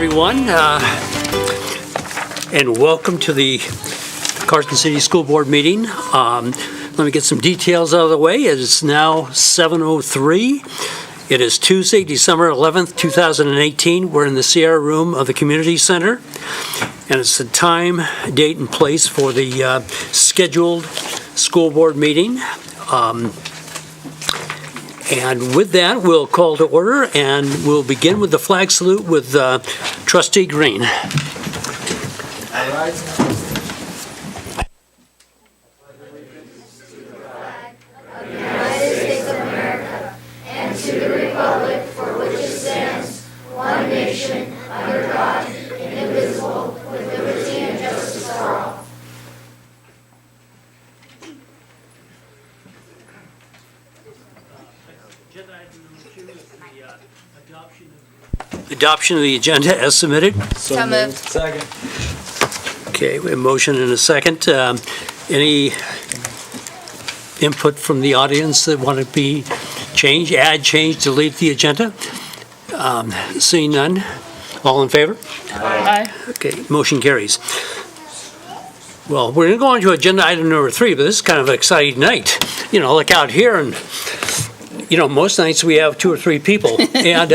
everyone, and welcome to the Carson City School Board meeting. Let me get some details out of the way. It is now 7:03. It is Tuesday, December 11th, 2018. We're in the Sierra Room of the Community Center, and it's the time, date, and place for the scheduled school board meeting. And with that, we'll call to order, and we'll begin with the flag salute with Trustee Green. Adoption of the agenda as submitted. So moved. Second. Okay, we have a motion and a second. Any input from the audience that want to be changed, add, change, delete the agenda? Seeing none. All in favor? Aye. Okay, motion carries. Well, we're going to go on to agenda item number 3, but this is kind of an exciting night. You know, look out here and most nights we have 2 or 3 people, and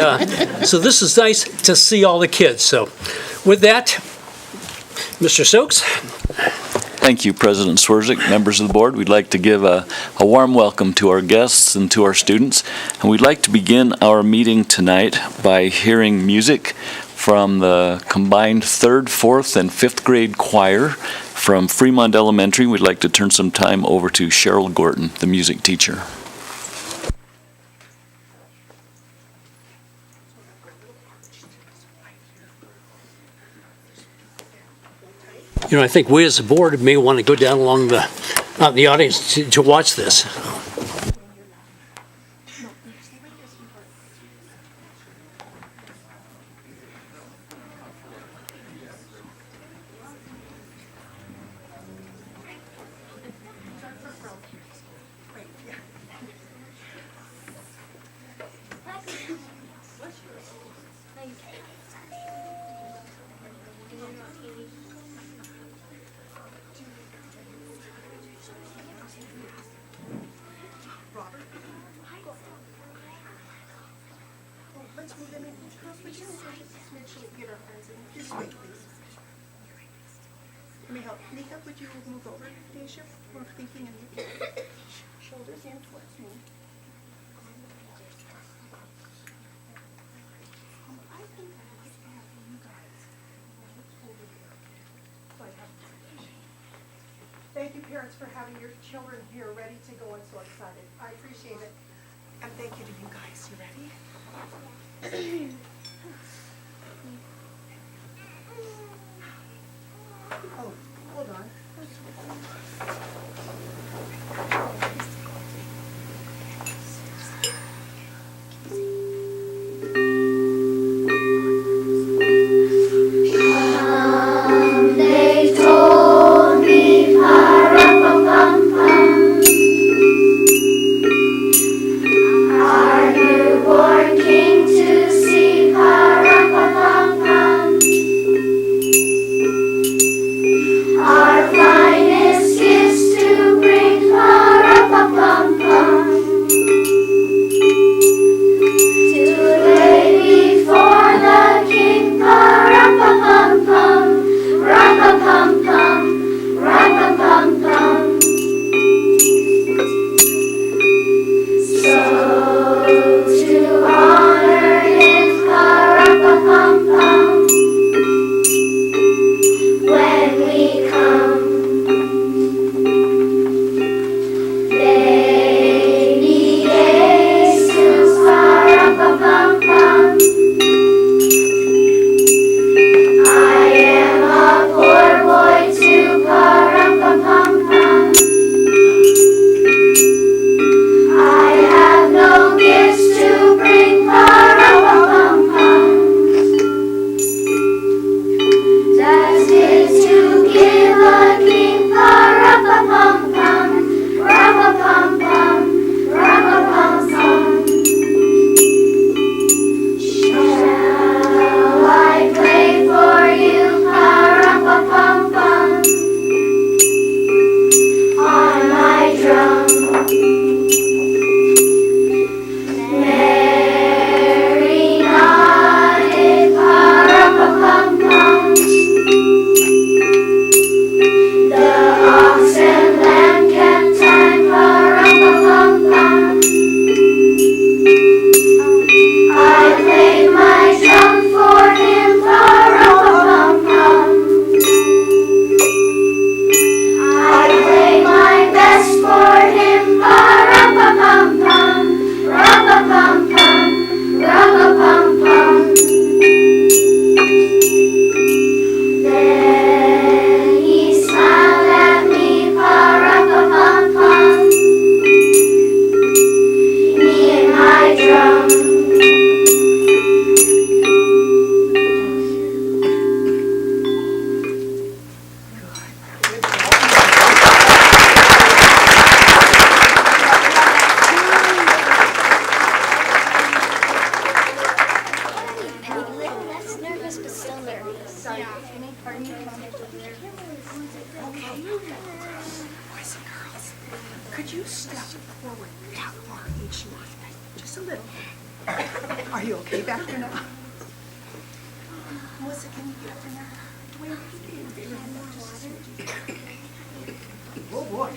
so this is nice to see all the kids. So with that, Mr. Stokes. Thank you, President Swerzik, members of the board. We'd like to give a warm welcome to our guests and to our students, and we'd like to begin our meeting tonight by hearing music from the combined 3rd, 4th, and 5th grade choir from Fremont Elementary. We'd like to turn some time over to Cheryl Gorton, the music teacher. I think we as a board may want to go down along the audience to watch this. Nika, would you move over, Daisha? We're thinking and shoulders in towards me. I think I like to have you guys over here. Thank you, parents, for having your children here ready to go and so excited. I appreciate it. And thank you to you guys. You ready? Oh, hold on. They told me, pa-ra-pa-pum-pum, our newborn king to see, pa-ra-pa-pum-pum. Our finest gifts to bring. Forward, down, far, each more. Just a little. Are you okay back there now? Melissa, can you get up there now? Dwayne, can you get up there? Oh, boy.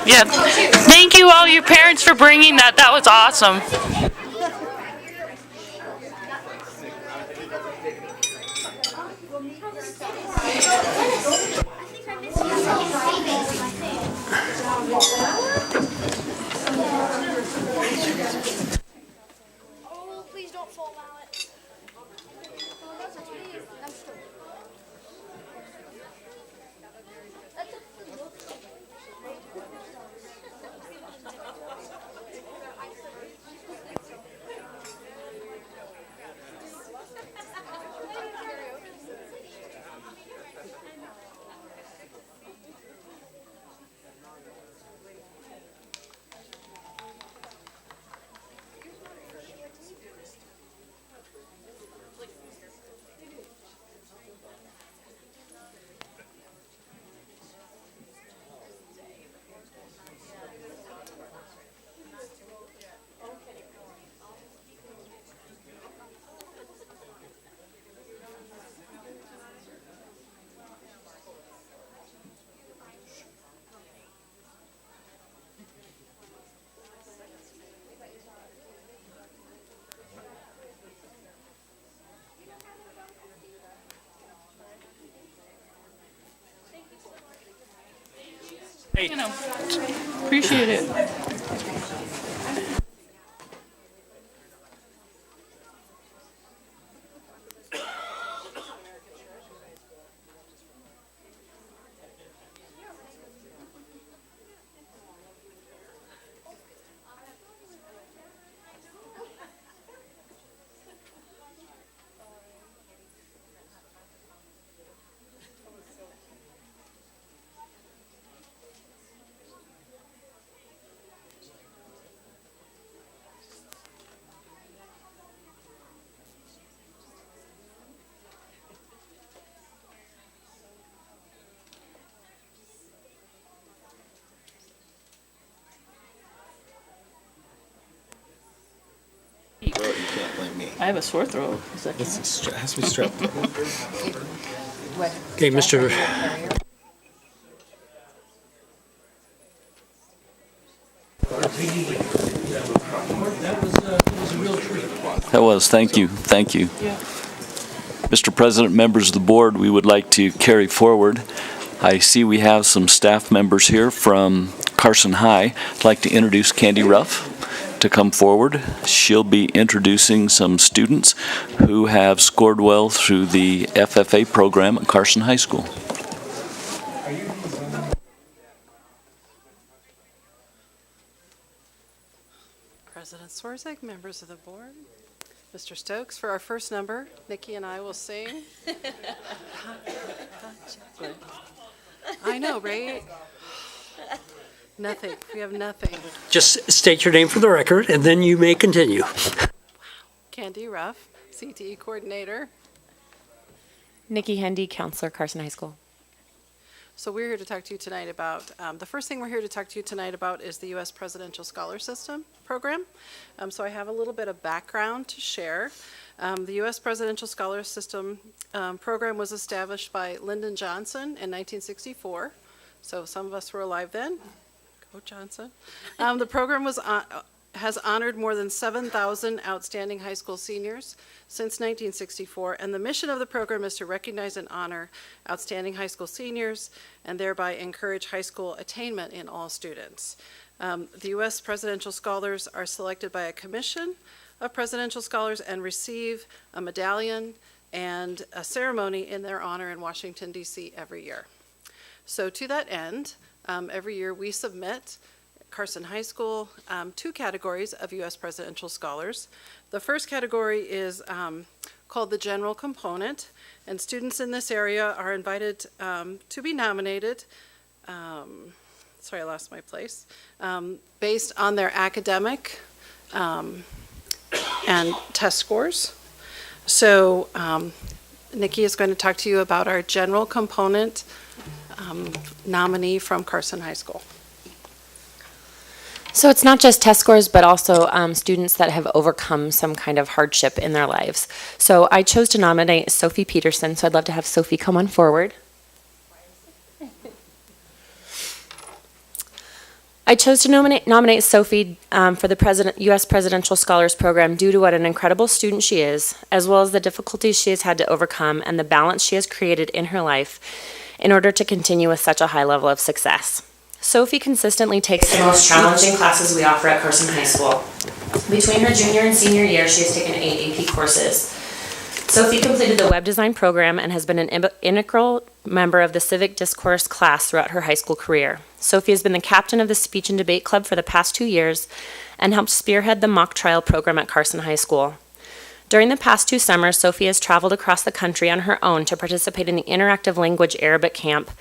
Yeah. Thank you, all your parents, for bringing that. That was awesome. Oh, please don't fall out. You know, appreciate it. You can't blame me. I have a sore throat. It has to be strep. Okay, Mr. That was, thank you, thank you. Yeah. Mr. President, members of the board, we would like to carry forward. I see we have some staff members here from Carson High. I'd like to introduce Candy Ruff to come forward. She'll be introducing some students who have scored well through the FFA program at Carson High School. President Swarzak, members of the board, Mr. Stokes, for our first number, Nikki and I will sing. I know, right? Nothing. We have nothing. Just state your name for the record, and then you may continue. Candy Ruff, CTE coordinator. Nikki Hendy, counselor, Carson High School. So we're here to talk to you tonight about, the first thing we're here to talk to you tonight about is the U.S. Presidential Scholar System program. So I have a little bit of background to share. The U.S. Presidential Scholar System program was established by Lyndon Johnson in 1964. So some of us were alive then. Go Johnson. The program has honored more than 7,000 outstanding high school seniors since 1964, and the mission of the program is to recognize and honor outstanding high school seniors and thereby encourage high school attainment in all students. The U.S. Presidential Scholars are selected by a commission of presidential scholars and receive a medallion and a ceremony in their honor in Washington, D.C. every year. So to that end, every year we submit Carson High School, 2 categories of U.S. Presidential Scholars. The first category is called the General Component, and students in this area are invited to be nominated, sorry, I lost my place, based on their academic and test scores. So Nikki is going to talk to you about our General Component nominee from Carson High School. So it's not just test scores, but also students that have overcome some kind of hardship in their lives. So I chose to nominate Sophie Peterson, so I'd love to have Sophie come on forward. I chose to nominate Sophie for the U.S. Presidential Scholars Program due to what an incredible student she is, as well as the difficulties she has had to overcome and the balance she has created in her life in order to continue with such a high level of success. Sophie consistently takes the most challenging classes we offer at Carson High School. Between her junior and senior year, she has taken 8 AP courses. Sophie completed the web design program and has been an integral member of the civic discourse class throughout her high school career. Sophie has been the captain of the speech and debate club for the past 2 years and helped spearhead the mock trial program at Carson High School. During the past 2 summers, Sophie has traveled across the country on her own to participate in the Interactive Language Arabic Camp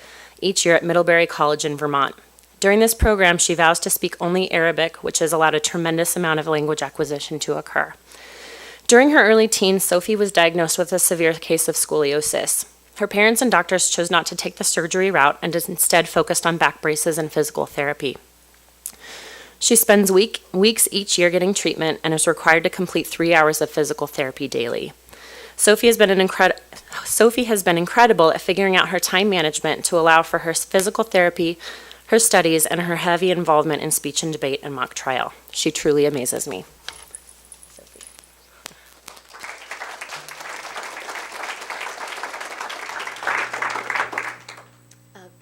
each year at Middlebury College in Vermont. During this program, she vows to speak only Arabic, which has allowed a tremendous amount of language acquisition to occur. During her early teens, Sophie was diagnosed with a severe case of scoliosis. Her parents and doctors chose not to take the surgery route and instead focused on back braces and physical therapy. She spends weeks each year getting treatment and is required to complete 3 hours of physical therapy daily. Sophie has been incredible at figuring out her time management to allow for her physical therapy, her studies, and her heavy involvement in speech and debate and mock trial. She truly amazes me.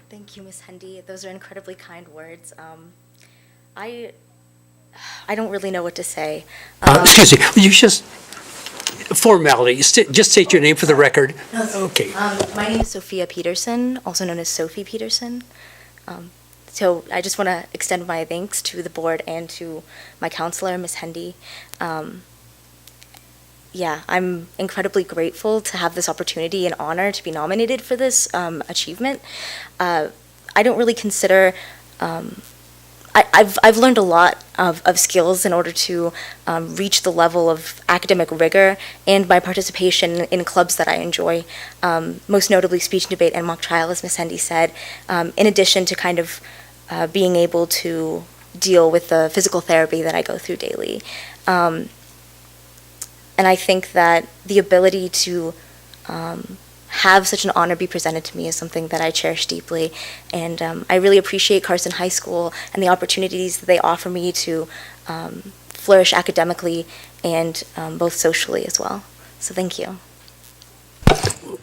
Thank Thank you, Ms. Hendy. Those are incredibly kind words. I don't really know what to say. Excuse me, would you just, formality, just state your name for the record. Okay. My name is Sophia Peterson, also known as Sophie Peterson. So I just want to extend my thanks to the board and to my counselor, Ms. Hendy. Yeah, I'm incredibly grateful to have this opportunity and honor to be nominated for this achievement. I don't really consider, I've learned a lot of skills in order to reach the level of academic rigor and my participation in clubs that I enjoy, most notably speech and debate and mock trial, as Ms. Hendy said, in addition to kind of being able to deal with the physical therapy that I go through daily. And I think that the ability to have such an honor be presented to me is something that I cherish deeply. And I really appreciate Carson High School and the opportunities that they offer me to flourish academically and both socially as well. So thank you.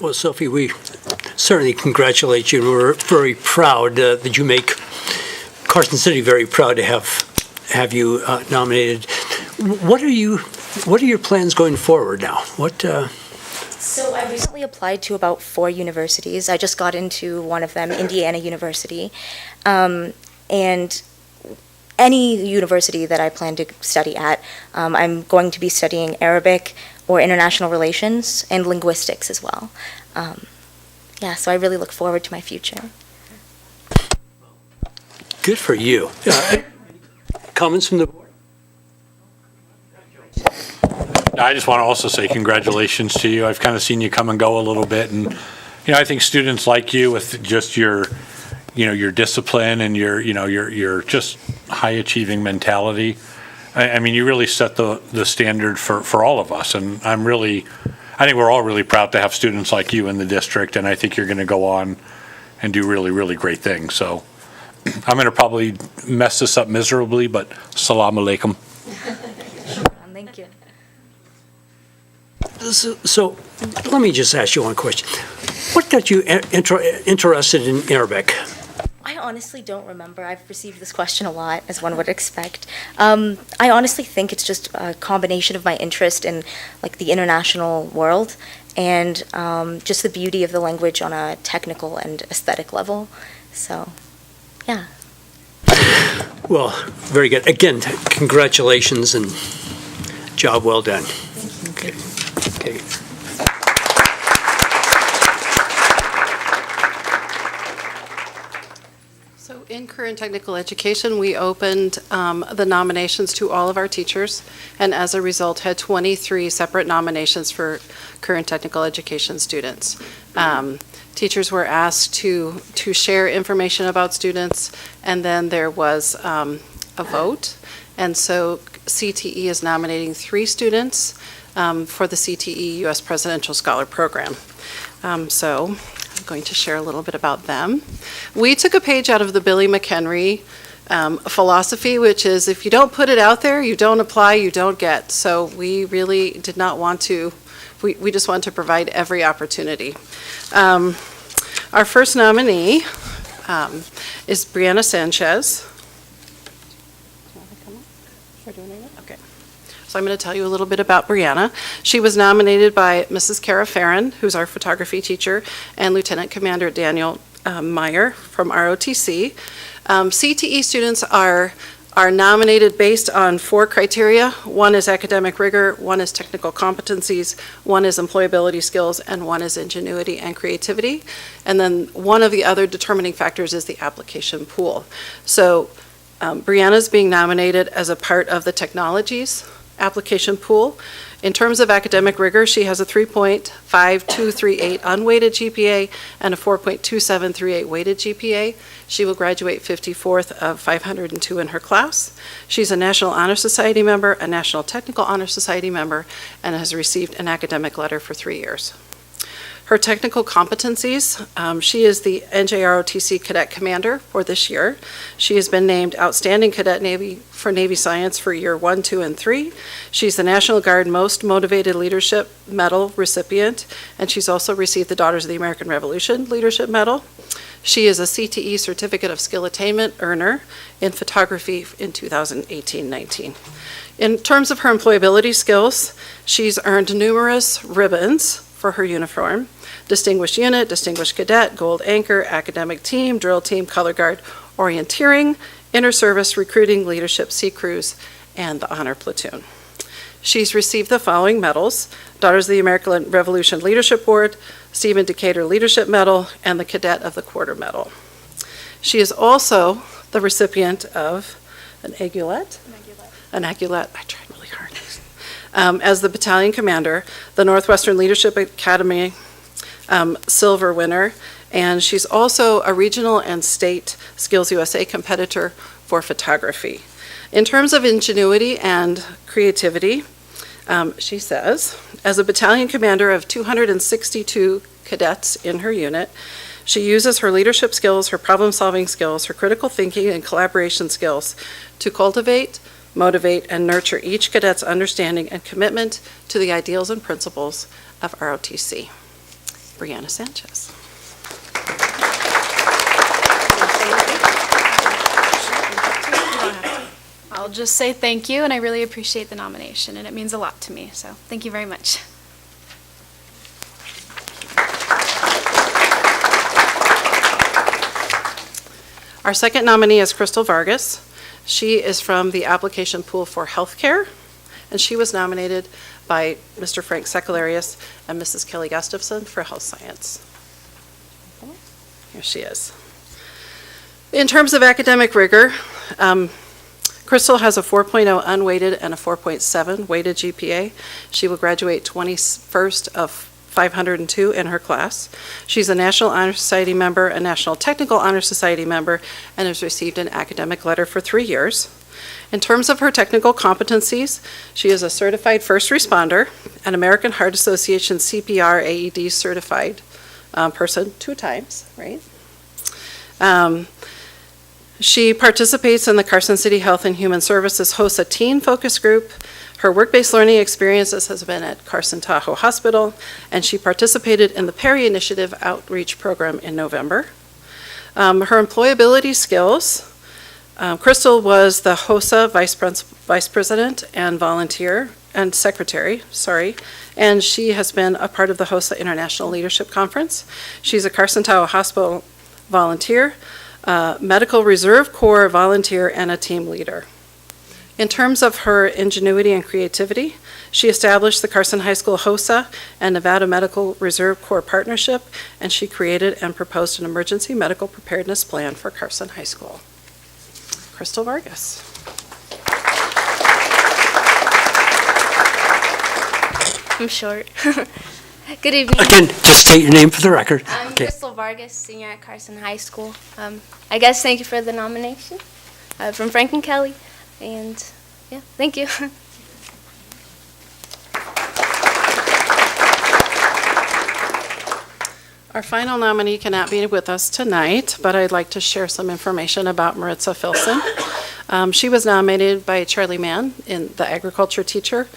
Well, Sophie, we certainly congratulate you, and we're very proud that you make Carson City very proud to have you nominated. What are your plans going forward now? So I recently applied to about 4 universities. I just got into one of them, Indiana University. And any university that I plan to study at, I'm going to be studying Arabic or international relations and linguistics as well. Yeah, so I really look forward to my future. Good for you. Comments from the board? I just want to also say congratulations to you. I've kind of seen you come and go a little bit, and I think students like you with just your discipline and your just high achieving mentality. I mean, you really set the standard for all of us, and I think we're all really proud to have students like you in the district, and I think you're going to go on and do really, really great things. So I'm going to probably mess this up miserably, but salam alaikum. Thank you. So let me just ask you one question. What got you interested in Arabic? I honestly don't remember. I've received this question a lot, as one would expect. I honestly think it's just a combination of my interest in like the international world and just the beauty of the language on a technical and aesthetic level. So, yeah. Well, very good. Again, congratulations and job well done. Okay. Okay. So in current technical education, we opened the nominations to all of our teachers, and as a result had 23 separate nominations for current technical education students. Teachers were asked to share information about students, and then there was a vote. And so CTE is nominating 3 students for the CTE U.S. Presidential Scholar Program. So I'm going to share a little bit about them. We took a page out of the Billy McHenry philosophy, which is if you don't put it out there, you don't apply, you don't get. So we really did not want to, we just want to provide every opportunity. Our first nominee is Brianna Sanchez. Okay. So I'm going to tell you a little bit about Brianna. She was nominated by Mrs. Kara Farron, who's our photography teacher, and Lieutenant Commander Daniel Meyer from ROTC. CTE students are nominated based on 4 criteria. 1 is academic rigor, 1 is technical competencies, 1 is employability skills, and 1 is ingenuity and creativity. And then one of the other determining factors is the application pool. So Brianna's being nominated as a part of the technologies application pool. In terms of academic rigor, she has a 3.5238 unweighted GPA and a 4.2738 weighted GPA. She will graduate 54th of 502 in her class. She's a National Honor Society member, a National Technical Honor Society member, and has received an academic letter for 3 years. Her technical competencies, she is the NJROTC Cadet Commander for this year. She has been named Outstanding Cadet Navy for Navy Science for year 1, 2, and 3. She's the National Guard Most Motivated Leadership Medal recipient, and she's also received the Daughters of the American Revolution Leadership Medal. She is a CTE Certificate of Skill Attainment earner in photography in 2018-19. In terms of her employability skills, she's earned numerous ribbons for her uniform: Distinguished Unit, Distinguished Cadet, Gold Anchor, Academic Team, Drill Team, Color Guard, Orienteering, Inter-Service, Recruiting, Leadership, Sea Crews, and the Honor Platoon. She's received the following medals: Daughters of the American Revolution Leadership Board, Stephen Decatur Leadership Medal, and the Cadet of the Quarter Medal. She is also the recipient of an aiguillette. An aiguillette. I tried really hard. As the battalion commander, the Northwestern Leadership Academy silver winner, and she's also a regional and state Skills USA competitor for photography. In terms of ingenuity and creativity, she says, as a battalion commander of 262 cadets in her unit, she uses her leadership skills, her problem-solving skills, her critical thinking and collaboration skills to cultivate, motivate, and nurture each cadet's understanding and commitment to the ideals and principles of ROTC. Brianna Sanchez. I'll just say thank you, and I really appreciate the nomination, and it means a lot to me, so thank you very much. Our second nominee is Crystal Vargas. She is from the application pool for healthcare, and she was nominated by Mr. Frank Secularius and Mrs. Kelly Gustafson for health science. Here she is. In terms of academic rigor, Crystal has a 4.0 unweighted and a 4.7 weighted GPA. She will graduate 21st of 502 in her class. She's a National Honor Society member, a National Technical Honor Society member, and has received an academic letter for 3 years. In terms of her technical competencies, she is a certified first responder, an American Heart Association CPR AED certified person 2 times, right? She participates in the Carson City Health and Human Services HOSA Teen Focus Group. Her work-based learning experiences has been at Carson Tahoe Hospital, and she participated in the Perry Initiative Outreach Program in November. Her employability skills, Crystal was the HOSA Vice President and Volunteer and Secretary, and she has been a part of the HOSA International Leadership Conference. She's a Carson Tahoe Hospital volunteer, Medical Reserve Corps volunteer, and a team leader. In terms of her ingenuity and creativity, she established the Carson High School HOSA and Nevada Medical Reserve Corps partnership, and she created and proposed an emergency medical preparedness plan for Carson High School. Crystal Vargas. I'm short. Good evening. Again, just state your name for the record. I'm Okay. Crystal Vargas, senior at Carson High School. I guess thank you for the nomination from Frank and Kelly. And yeah, thank you. Our final nominee cannot be with us tonight, but I'd like to share some information about Maritza Filson. She was nominated by Charlie Mann, in the agriculture teacher.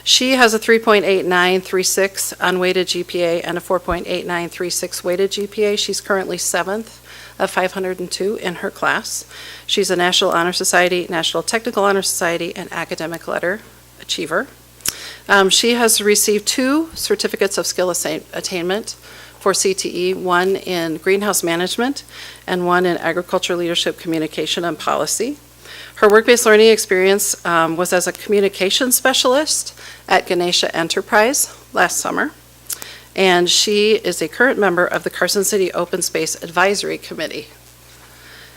She has a 3.8936 unweighted GPA and a 4.8936 weighted GPA. She's currently 7th of 502 in her class. She's a National Honor Society, National Technical Honor Society, and Academic Letter Achiever. She has received 2 certificates of skill attainment for CTE, one in greenhouse management and one in agriculture leadership, communication, and policy. Her work-based learning experience was as a communication specialist at Ganesha Enterprise last summer. And she is a current member of the Carson City Open Space Advisory Committee.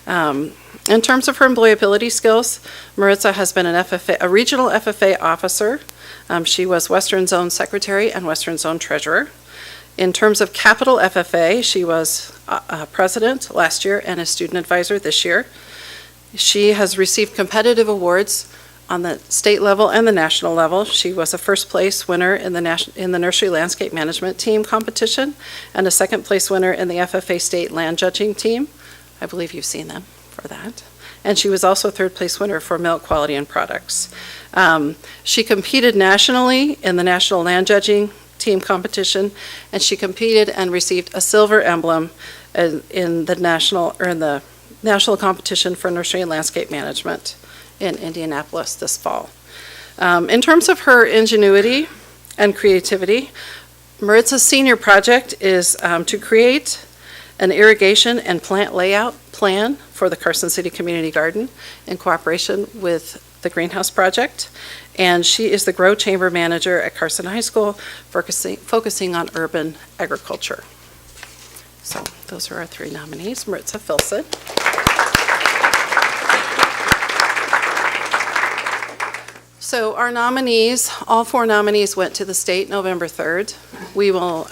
In terms of her employability skills, Maritza has been a regional FFA officer. She was Western Zone Secretary and Western Zone Treasurer. In terms of Capital FFA, she was president last year and a student advisor this year. She has received competitive awards on the state level and the national level. She was a first place winner in the Nursery Landscape Management Team competition and a second place winner in the FFA State Land Judging Team. I believe you've seen them for that. And she was also a third place winner for Milk Quality and Products. She competed nationally in the National Land Judging Team competition, and she competed and received a silver emblem in the national competition for nursery and landscape management in Indianapolis this fall. In terms of her ingenuity and creativity, Maritza's senior project is to create an irrigation and plant layout plan for the Carson City Community Garden in cooperation with the Greenhouse Project. And she is the Grow Chamber Manager at Carson High School, focusing on urban agriculture. So those are our three nominees. Maritza Filson. So our nominees, all four nominees went to the state November 3rd. We will,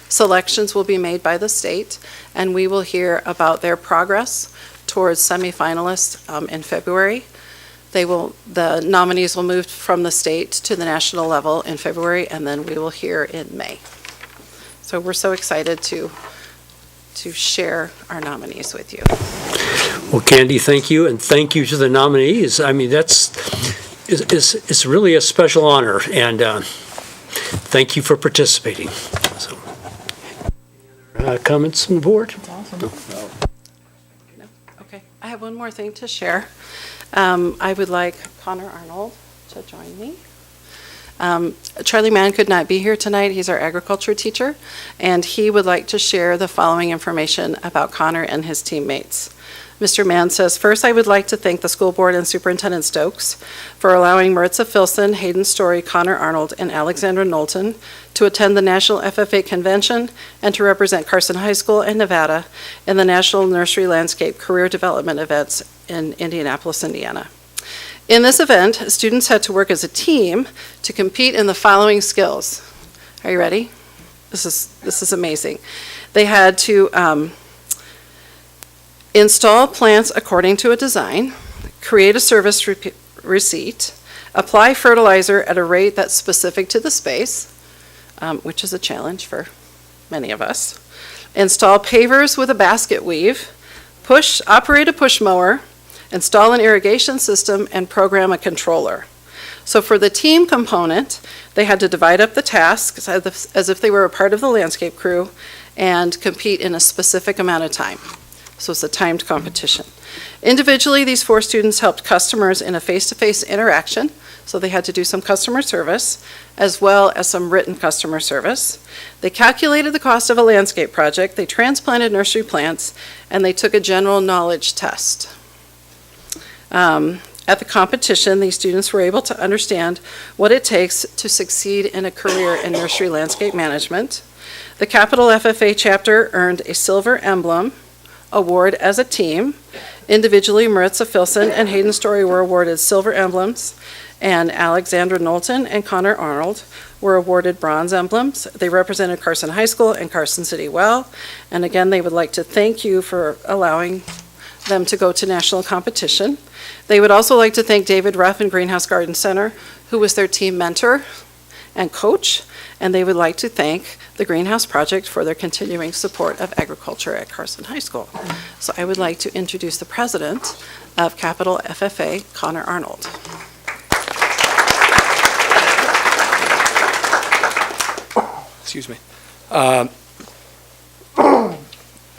selections will be made by the state, and we will hear about their progress towards semifinalists in February. The nominees will move from the state to the national level in February, and then we will hear in May. So we're so excited to share our nominees with you. Well, Candy, thank you, and thank you to the nominees. I mean, it's really a special honor, and thank you for participating. So, comments from the board? Okay, I have one more thing to share. I would like Connor Arnold to join me. Charlie Mann could not be here tonight. He's our agriculture teacher, and he would like to share the following information about Connor and his teammates. Mr. Mann says, first, I would like to thank the school board and Superintendent Stokes for allowing Maritza Filson, Hayden Story, Connor Arnold, and Alexandra Knowlton to attend the National FFA Convention and to represent Carson High School and Nevada in the National Nursery Landscape Career Development events in Indianapolis, Indiana. In this event, students had to work as a team to compete in the following skills. Are you ready? This is amazing. They had to install plants according to a design, create a service receipt, apply fertilizer at a rate that's specific to the space, which is a challenge for many of us, install pavers with a basket weave, operate a push mower, install an irrigation system, and program a controller. So for the team component, they had to divide up the tasks as if they were a part of the landscape crew and compete in a specific amount of time. So it's a timed competition. Individually, these four students helped customers in a face-to-face interaction, so they had to do some customer service, as well as some written customer service. They calculated the cost of a landscape project, they transplanted nursery plants, and they took a general knowledge test. At the competition, these students were able to understand what it takes to succeed in a career in nursery landscape management. The Capital FFA chapter earned a silver emblem award as a team. Individually, Maritza Filson and Hayden Story were awarded silver emblems, and Alexandra Knowlton and Connor Arnold were awarded bronze emblems. They represented Carson High School and Carson City well, and again, they would like to thank you for allowing them to go to national competition. They would also like to thank David Ruff and Greenhouse Garden Center, who was their team mentor and coach, and they would like to thank the Greenhouse Project for their continuing support of agriculture at Carson High School. So I would like to introduce the president of Capital FFA, Connor Arnold. Excuse me.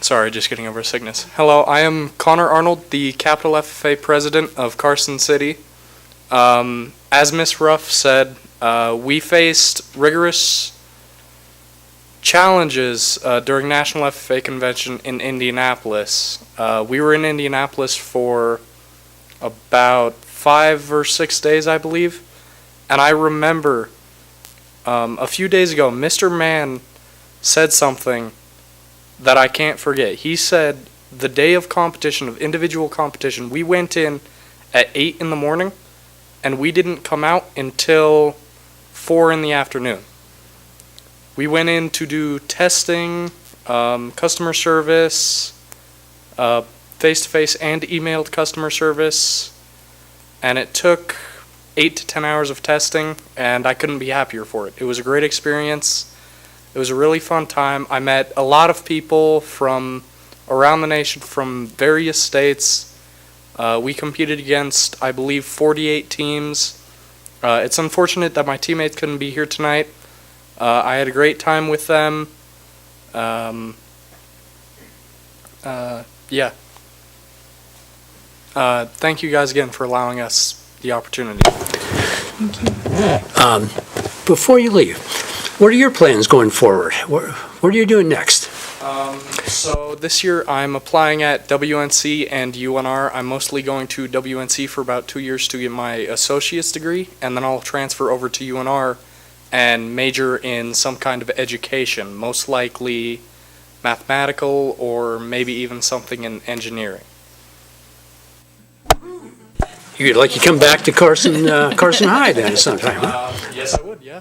Sorry, just getting over a sickness. Hello, I am Connor Arnold, the Capital FFA president of Carson City. As Ms. Ruff said, we faced rigorous challenges during National FFA Convention in Indianapolis. We were in Indianapolis for about 5 or 6 days, I believe. And I remember a few days ago, Mr. Mann said something that I can't forget. He said the day of competition, of individual competition, we went in at 8 in the morning and we didn't come out until 4 in the afternoon. We went in to do testing, customer service, face-to-face and emailed customer service, and it took 8 to 10 hours of testing, and I couldn't be happier for it. It was a great experience. It was a really fun time. I met a lot of people from around the nation, from various states. We competed against, I believe, 48 teams. It's unfortunate that my teammates couldn't be here tonight. I had a great time with them. Yeah. Thank you guys again for allowing us the opportunity. Before you leave, what are your plans going forward? What are you doing next? So this year I'm applying at WNC and UNR. I'm mostly going to WNC for about 2 years to get my associate's degree, and then I'll transfer over to UNR and major in some kind of education, most likely mathematical or maybe even something in engineering. You'd like to come back to Carson High then sometime, huh? Yes, I would, yeah.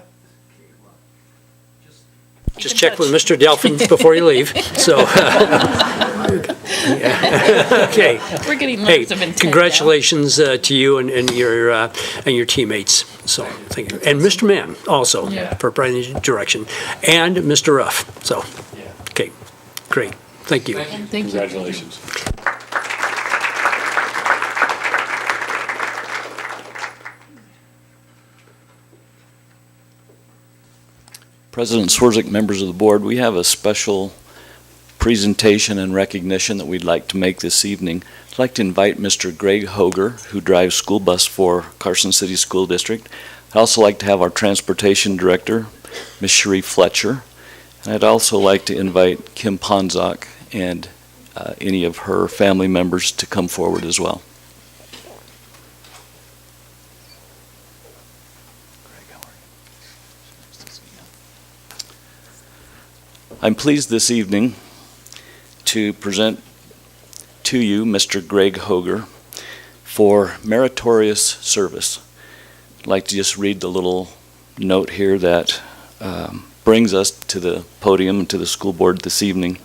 Just check with Mr. Delphin before you leave, so. Yeah. Okay. We're getting Hey, lots of intent now. congratulations to you and your teammates, so, thank you. And Mr. Mann also, Yeah. for providing direction, and Mr. Ruff, so, okay, great, thank you. Thank you. Congratulations. President Swerzik, members of the board, we have a special presentation and recognition that we'd like to make this evening. I'd like to invite Mr. Greg Hoger, who drives school bus for Carson City School District. I'd also like to have our transportation director, Ms. Cherie Fletcher. And I'd also like to invite Kim Ponzak and any of her family members to come forward as well. I'm pleased this evening to present to you Mr. Greg Hoger for meritorious service. I'd like to just read the little note here that brings us to the podium and to the school board this evening.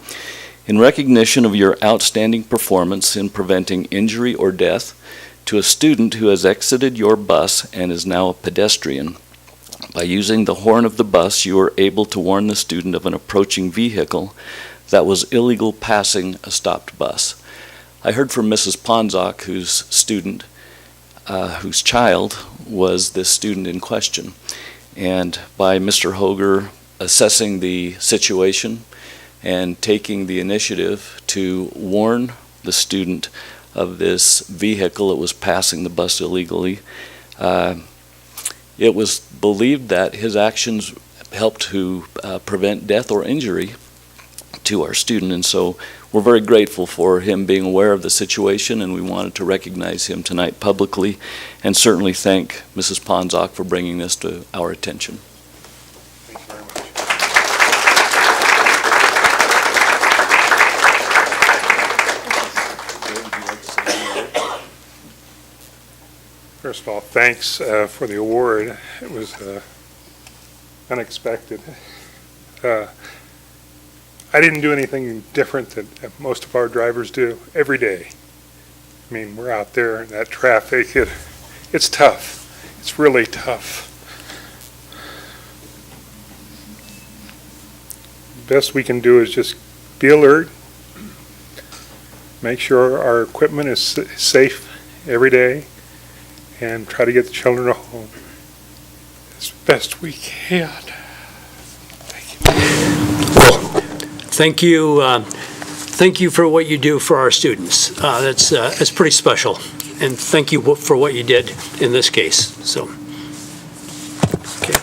In recognition of your outstanding performance in preventing injury or death to a student who has exited your bus and is now a pedestrian, by using the horn of the bus, you were able to warn the student of an approaching vehicle that was illegal passing a stopped bus. I heard from Mrs. Ponzak, whose child was this student in question. And by Mr. Hoger assessing the situation and taking the initiative to warn the student of this vehicle that was passing the bus illegally, it was believed that his actions helped to prevent death or injury to our student, and so we're very grateful for him being aware of the situation, and we wanted to recognize him tonight publicly, and certainly thank Mrs. Ponzak for bringing this to our attention. Thank you very much. First of all, thanks for the award. It was unexpected. I didn't do anything different than most of our drivers do every day. I mean, we're out there in that traffic. It's tough. It's really tough. The best we can do is just be alert, make sure our equipment is safe every day, and try to get the children home as best we can. Well, thank you for what you do for our students. That's pretty special, and thank you for what you did in this case. So, okay.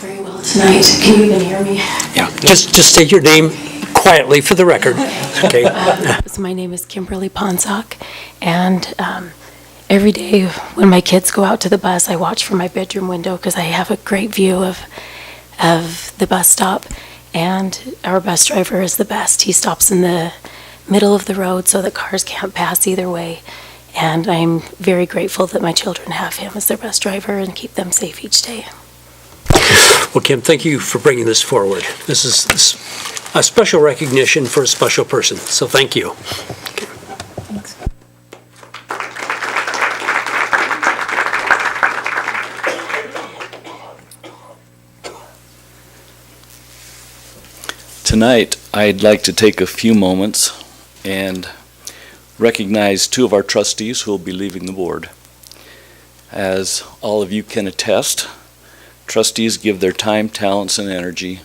Very well tonight. Can you even hear me? Yeah. Just state your name quietly for the record. Okay. So my name is Kimberly Ponzak, and every day when my kids go out to the bus, I watch from my bedroom window because I have a great view of the bus stop, and our bus driver is the best. He stops in the middle of the road so that cars can't pass either way, and I'm very grateful that my children have him as their bus driver and keep them safe each day. Well, Kim, thank you for bringing this forward. This is a special recognition for a special person, so thank you. Thanks. Tonight, I'd like to take a few moments and recognize two of our trustees who will be leaving the board. As all of you can attest, trustees give their time, talents, and energy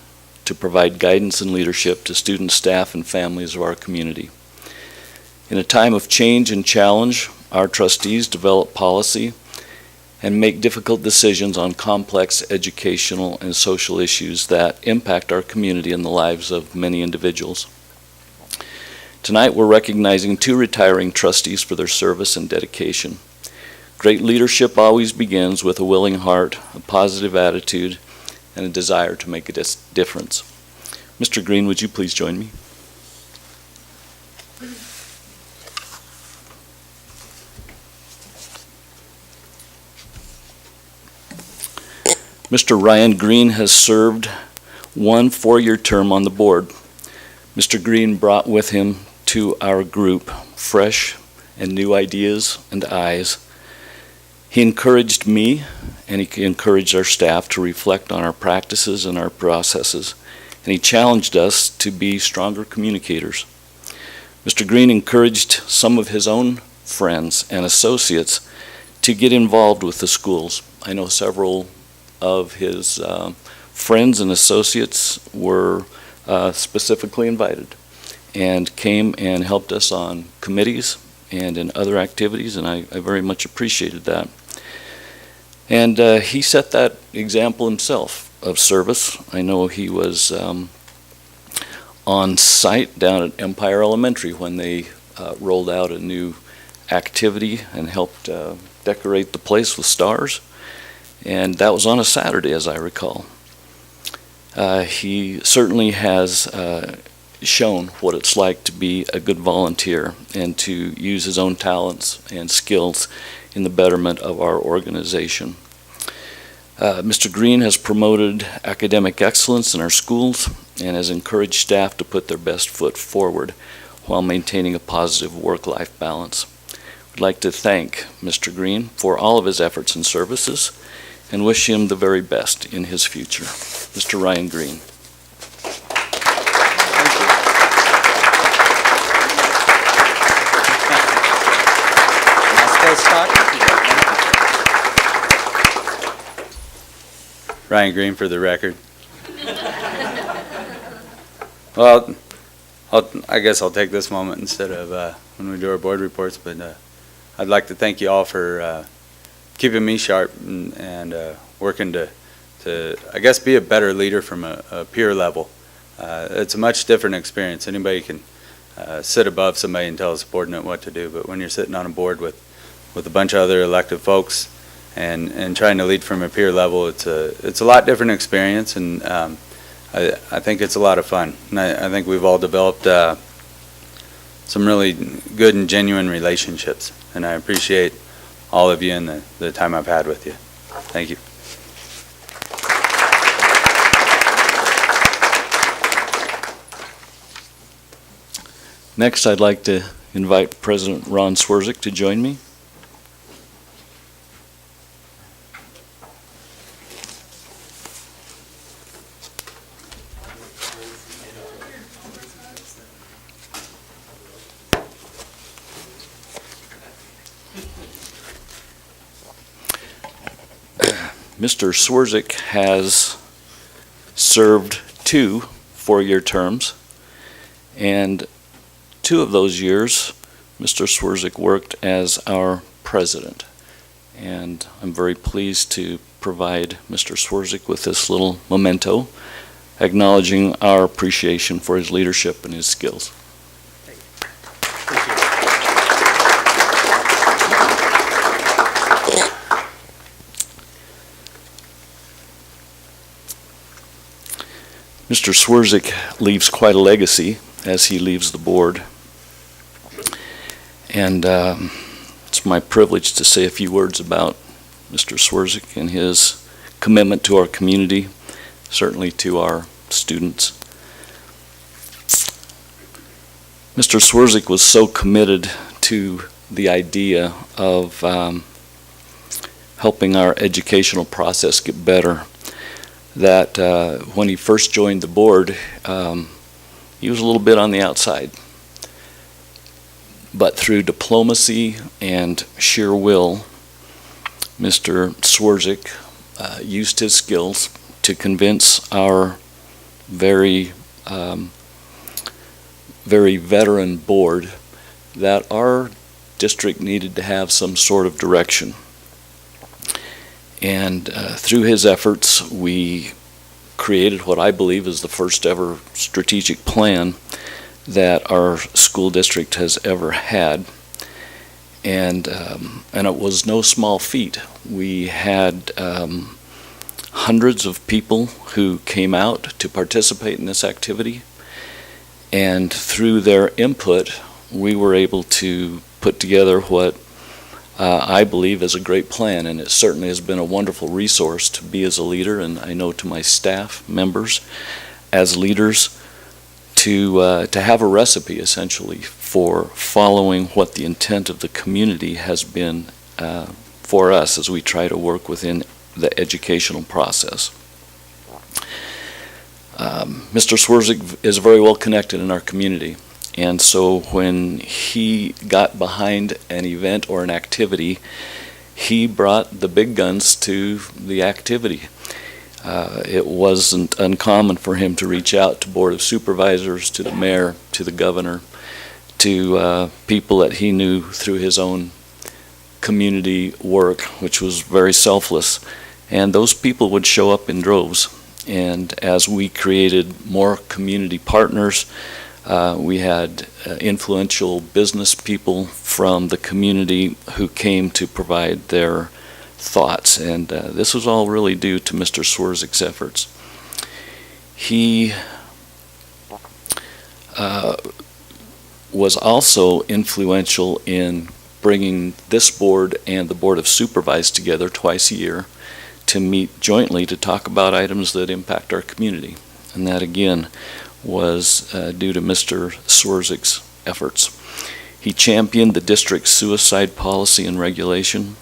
to provide guidance and leadership to students, staff, and families of our community. In a time of change and challenge, our trustees develop policy and make difficult decisions on complex educational and social issues that impact our community and the lives of many individuals. Tonight, we're recognizing two retiring trustees for their service and dedication. Great leadership always begins with a willing heart, a positive attitude, and a desire to make a difference. Mr. Green, would you please join me? Mr. Ryan Green has served one 4-year term on the board. Mr. Green brought with him to our group fresh and new ideas and eyes. He encouraged me and he encouraged our staff to reflect on our practices and our processes, and he challenged us to be stronger communicators. Mr. Green encouraged some of his own friends and associates to get involved with the schools. I know several of his friends and associates were specifically invited and came and helped us on committees and in other activities, and I very much appreciated that. And he set that example himself of service. I know he was on site down at Empire Elementary when they rolled out a new activity and helped decorate the place with stars. And that was on a Saturday, as I recall. He certainly has shown what it's like to be a good volunteer and to use his own talents and skills in the betterment of our organization. Mr. Green has promoted academic excellence in our schools and has encouraged staff to put their best foot forward while maintaining a positive work-life balance. I'd like to thank Mr. Green for all of his efforts and services and wish him the very best in his future. Mr. Ryan Green. Ryan Green for the record. Well, I guess I'll take this moment instead of when we do our board reports, but I'd like to thank you all for keeping me sharp and working to, I guess, be a better leader from a peer level. It's a much different experience. Anybody can sit above somebody and tell a subordinate what to do, but when you're sitting on a board with a bunch of other elected folks and trying to lead from a peer level, it's a lot different experience, and I think it's a lot of fun. And I think we've all developed some really good and genuine relationships, and I appreciate all of you and the time I've had with you. Thank you. Next, I'd like to invite President Ron Swerzik to join me. Mr. Swerzik has served 2 4-year terms, and 2 of those years, Mr. Swerzik worked as our president. And I'm very pleased to provide Mr. Swerzik with this little memento, acknowledging our appreciation for his leadership and his skills. Mr. Swerzik leaves quite a legacy as he leaves the board. And it's my privilege to say a few words about Mr. Swerzik and his commitment to our community, certainly to our students. Mr. Swerzik was so committed to the idea of helping our educational process get better that when he first joined the board, he was a little bit on the outside. But through diplomacy and sheer will, Mr. Swerzik used his skills to convince our very veteran board that our district needed to have some sort of direction. And through his efforts, we created what I believe is the first ever strategic plan that our school district has ever had. And it was no small feat. We had hundreds of people who came out to participate in this activity, and through their input, we were able to put together what I believe is a great plan, and it certainly has been a wonderful resource to be as a leader, and I know to my staff members as leaders to have a recipe essentially for following what the intent of the community has been for us as we try to work within the educational process. Mr. Swerzik is very well connected in our community. And so when he got behind an event or an activity, he brought the big guns to the activity. It wasn't uncommon for him to reach out to Board of Supervisors, to the mayor, to the governor, to people that he knew through his own community work, which was very selfless. And those people would show up in droves. And as we created more community partners, we had influential business people from the community who came to provide their thoughts, and this was all really due to Mr. Swerzik's efforts. He was also influential in bringing this board and the Board of Supervisors together twice a year to meet jointly to talk about items that impact our community, and that again was due to Mr. Swerzik's efforts. He championed the district's suicide policy and regulation.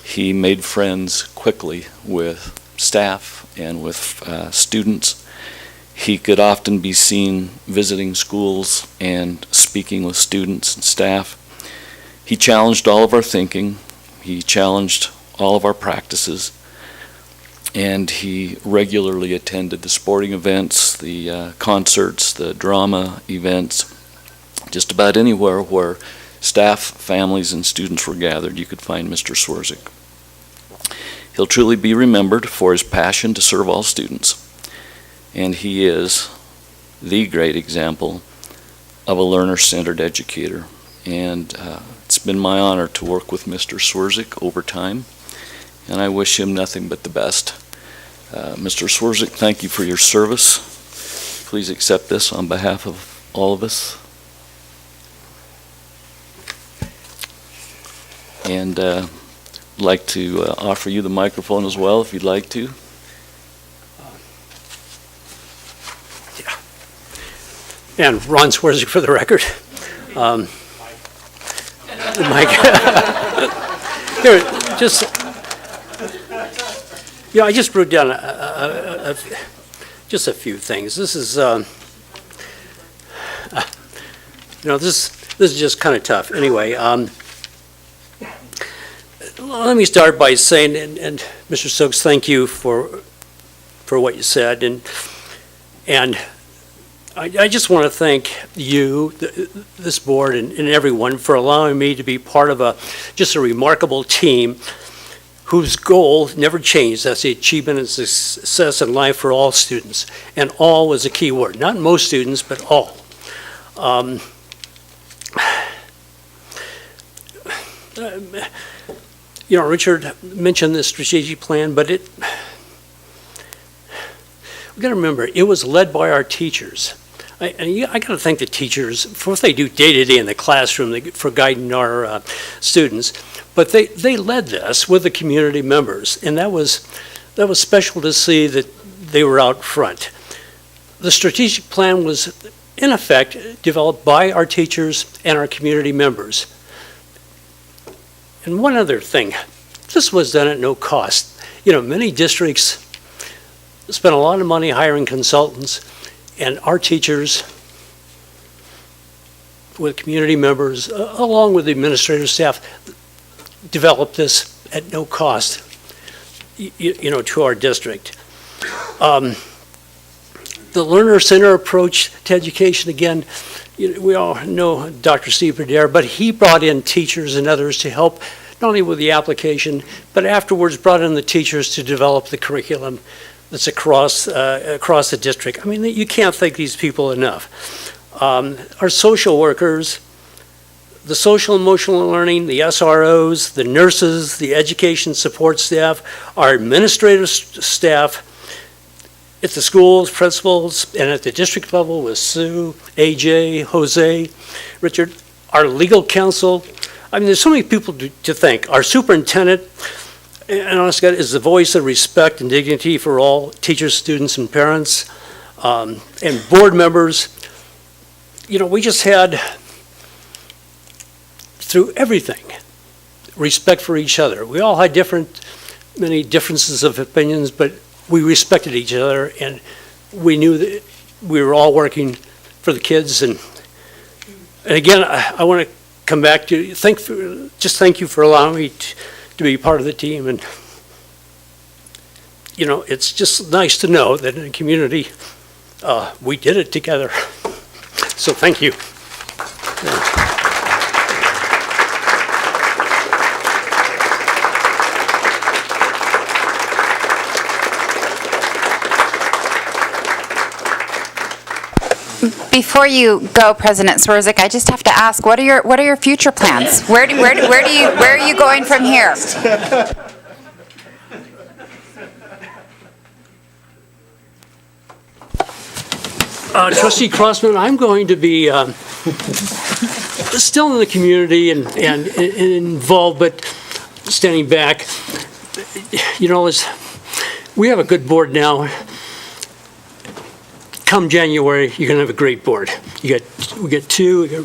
He made friends quickly with staff and with students. He could often be seen visiting schools and speaking with students and staff. He challenged all of our thinking. He challenged all of our practices. And he regularly attended the sporting events, the concerts, the drama events, just about anywhere where staff, families, and students were gathered, you could find Mr. Swerzik. He'll truly be remembered for his passion to serve all students, and he is the great example of a learner-centered educator. And it's been my honor to work with Mr. Swerzik over time, and I wish him nothing but the best. Mr. Swerzik, thank you for your service. Please accept this on behalf of all of us. And I'd like to offer you the microphone as well, if you'd like to. And Ron Swerzik for the record. Mike. Here, just, I just wrote down just a few things. This is, this is just kind of tough. Anyway, let me start by saying, and Mr. Stokes, thank you for what you said, and I just want to thank you, this board, and everyone for allowing me to be part of just a remarkable team whose goal never changed. That's the achievement and success in life for all students. And all is a key word. Not most students, but all. Richard mentioned the strategic plan, but we've got to remember, it was led by our teachers. I got to thank the teachers for what they do day to day in the classroom for guiding our students. But they led this with the community members, and that was special to see that they were out front. The strategic plan was, in effect, developed by our teachers and our community members. And one other thing, this was done at no cost. Many districts spent a lot of money hiring consultants, and our teachers with community members, along with the administrative staff, developed this at no cost, to our district. The Learner Center approach to education, again, we all know Dr. Steve Adair, but he brought in teachers and others to help not only with the application, but afterwards brought in the teachers to develop the curriculum that's across the district. I mean, you can't thank these people enough. Our social workers, the social emotional learning, the SROs, the nurses, the education support staff, our administrative staff at the schools, principals, and at the district level with Sue, AJ, Jose, Richard, our legal counsel. I mean, there's so many people to thank. Our superintendent, and honestly, God, is the voice of respect and dignity for all teachers, students, and parents, and board members. We just had, through everything, respect for each other. We all had many differences of opinions, but we respected each other, and we knew that we were all working for the kids. And again, I want to come back to thank you for allowing me to be part of the team. And it's just nice to know that in a community we did it together. So thank you. Before you go, President Swerzik, I just have to ask, what are your future plans? Where are you going from here? Trustee Crossman, I'm going to be still in the community and involved, but standing back. We have a good board now. Come January, you're going to have a great board. We got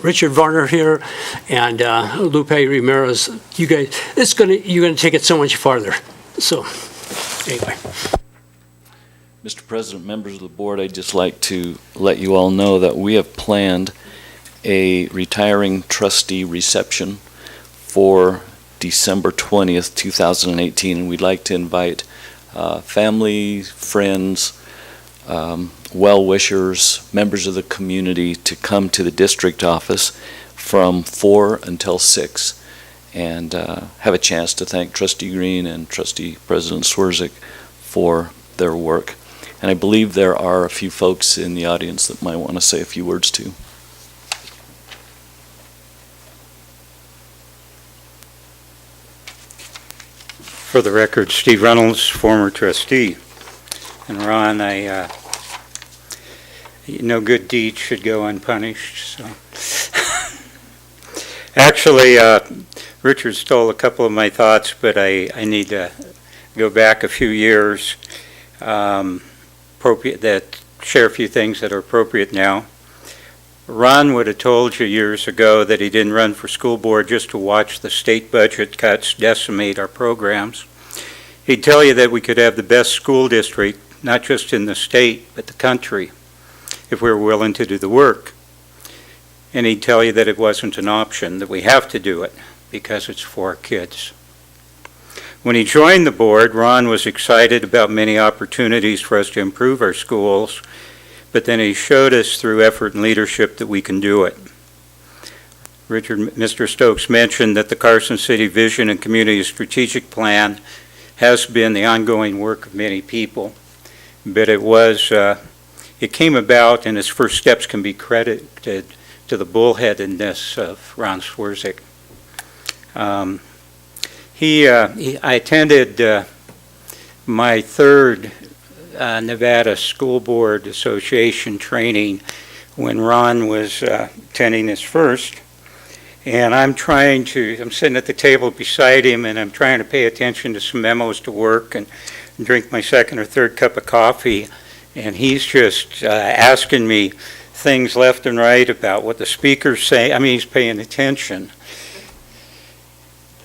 Richard Varner here and Lupe Ramirez. You guys, you're going to take it so much farther. So, anyway. Mr. President, members of the board, I'd just like to let you all know that we have planned a retiring trustee reception for December 20th, 2018, and we'd like to invite family, friends, well-wishers, members of the community to come to the district office from 4 until 6 and have a chance to thank Trustee Green and Trustee President Swerzik for their work. And I believe there are a few folks in the audience that might want to say a few words too. For the record, Steve Reynolds, former trustee. And Ron, no good deed should go unpunished. So, actually, Richard stole a couple of my thoughts, but I need to go back a few years. That share a few things that are appropriate now. Ron would have told you years ago that he didn't run for school board just to watch the state budget cuts decimate our programs. He'd tell you that we could have the best school district, not just in the state, but the country, if we were willing to do the work. And he'd tell you that it wasn't an option, that we have to do it because it's for our kids. When he joined the board, Ron was excited about many opportunities for us to improve our schools, but then he showed us through effort and leadership that we can do it. Mr. Stokes mentioned that the Carson City Vision and Community Strategic Plan has been the ongoing work of many people, but it came about, and its first steps can be credited to the bullheadedness of Ron Swerzik. I attended my third Nevada School Board Association training when Ron was attending his first. And I'm sitting at the table beside him, and I'm trying to pay attention to some memos to work and drink my second or third cup of coffee. And he's just asking me things left and right about what the speakers say. I mean, he's paying attention.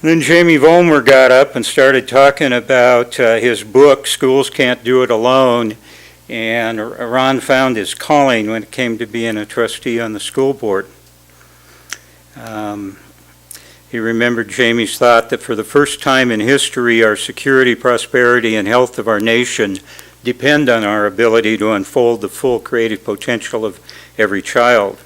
Then Jamie Vollmer got up and started talking about his book, Schools Can't Do It Alone, and Ron found his calling when it came to being a trustee on the school board. He remembered Jamie's thought that for the first time in history, our security, prosperity, and health of our nation depend on our ability to unfold the full creative potential of every child.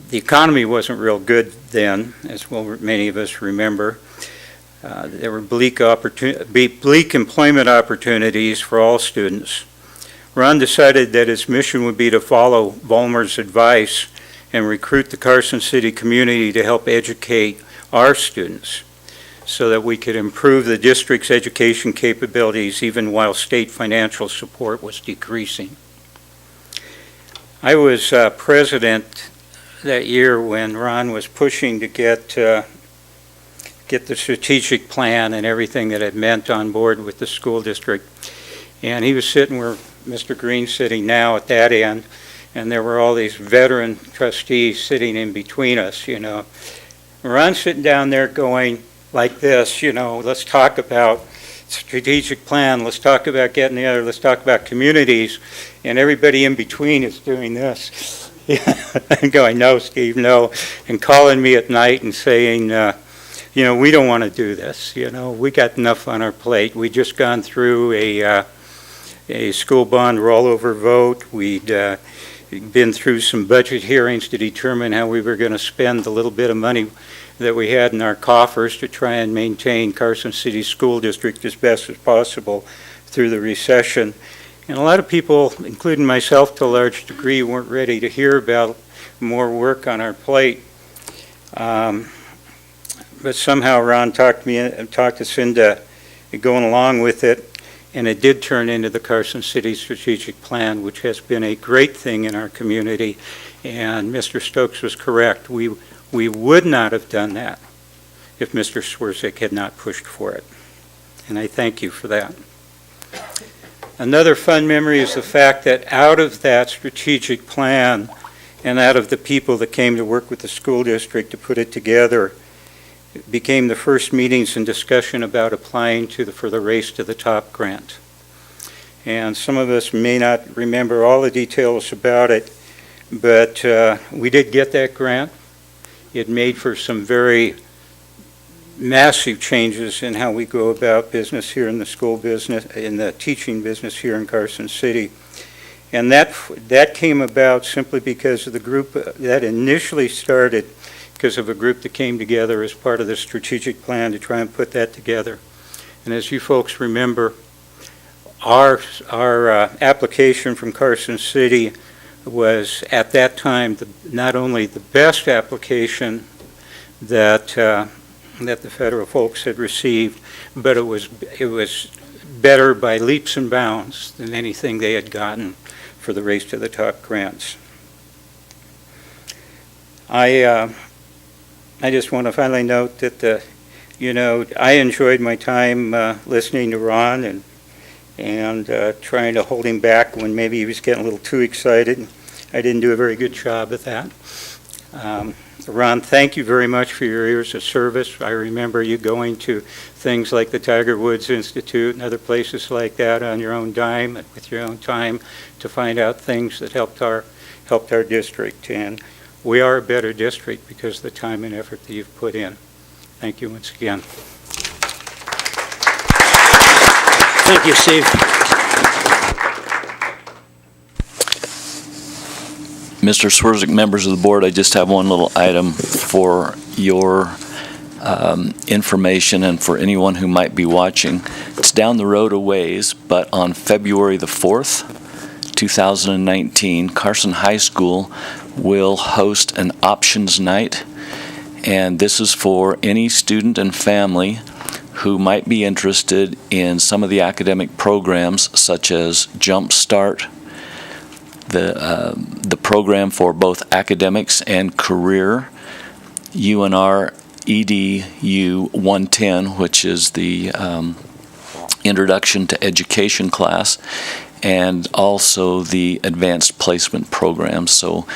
The economy wasn't real good then, as well many of us remember. There were bleak employment opportunities for all students. Ron decided that his mission would be to follow Vollmer's advice and recruit the Carson City community to help educate our students so that we could improve the district's education capabilities even while state financial support was decreasing. I was president that year when Ron was pushing to get the strategic plan and everything that it meant on board with the school district. And he was sitting where Mr. Green's sitting now at that end, and there were all these veteran trustees sitting in between us, you know. Ron's sitting down there going like this, you know, let's talk about strategic plan, let's talk about getting together, let's talk about communities, and everybody in between is doing this. And going, no, Steve, no, and calling me at night and saying, you know, we don't want to do this, you know, we got enough on our plate. We just gone through a school bond rollover vote. We'd been through some budget hearings to determine how we were going to spend the little bit of money that we had in our coffers to try and maintain Carson City School District as best as possible through the recession. And a lot of people, including myself to a large degree, weren't ready to hear about more work on our plate. But somehow Ron talked us into going along with it. And it did turn into the Carson City Strategic Plan, which has been a great thing in our community. And Mr. Stokes was correct. We would not have done that if Mr. Swerzik had not pushed for it. And I thank you for that. Another fun memory is the fact that out of that strategic plan and out of the people that came to work with the school district to put it together, it became the first meetings and discussion about applying for the Race to the Top grant. And some of us may not remember all the details about it, but we did get that grant. It made for some very massive changes in how we go about business here in the school business, in the teaching business here in Carson City. And that came about simply because of the group that initially started because of a group that came together as part of the strategic plan to try and put that together. And as you folks remember, our application from Carson City was at that time not only the best application that the federal folks had received, but it was better by leaps and bounds than anything they had gotten for the Race to the Top grants. I just want to finally note that, you know, I enjoyed my time listening to Ron and trying to hold him back when maybe he was getting a little too excited. I didn't do a very good job at that. Ron, thank you very much for your years of service. I remember you going to things like the Tiger Woods Institute and other places like that on your own dime, with your own time, to find out things that helped our district. And we are a better district because of the time and effort that you've put in. Thank you once again. Thank you, Steve. Mr. Swerzik, members of the board, I just have one little item for your information and for anyone who might be watching. It's down the road a ways, but on February the 4th, 2019, Carson High School will host an options night, and this is for any student and family who might be interested in some of the academic programs such as Jump Start, the program for both academics and career, UNR EDU 110, which is the Introduction to Education class, and also the Advanced Placement program. So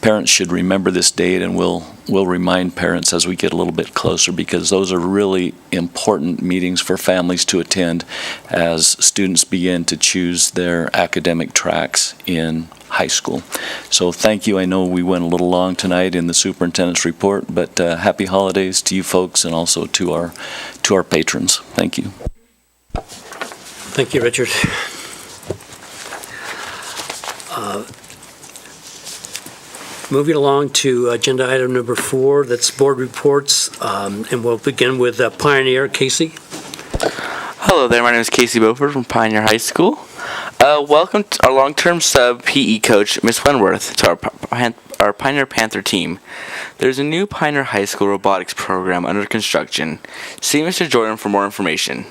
parents should remember this date, and we'll remind parents as we get a little bit closer, because those are really important meetings for families to attend as students begin to choose their academic tracks in High School. So thank you. I know we went a little long tonight in the superintendent's report, but happy holidays to you folks and also to our patrons. Thank you. Thank you, Richard. Moving along to agenda item number 4, that's board reports, and we'll begin with Pioneer. Casey? Hello there, my name is Casey Beaufort from Pioneer High School. Welcome to our long-term sub PE coach, Miss Wentworth, to our Pioneer Panther team. There's a new Pioneer High School robotics program under construction. See Mr. Jordan for more information.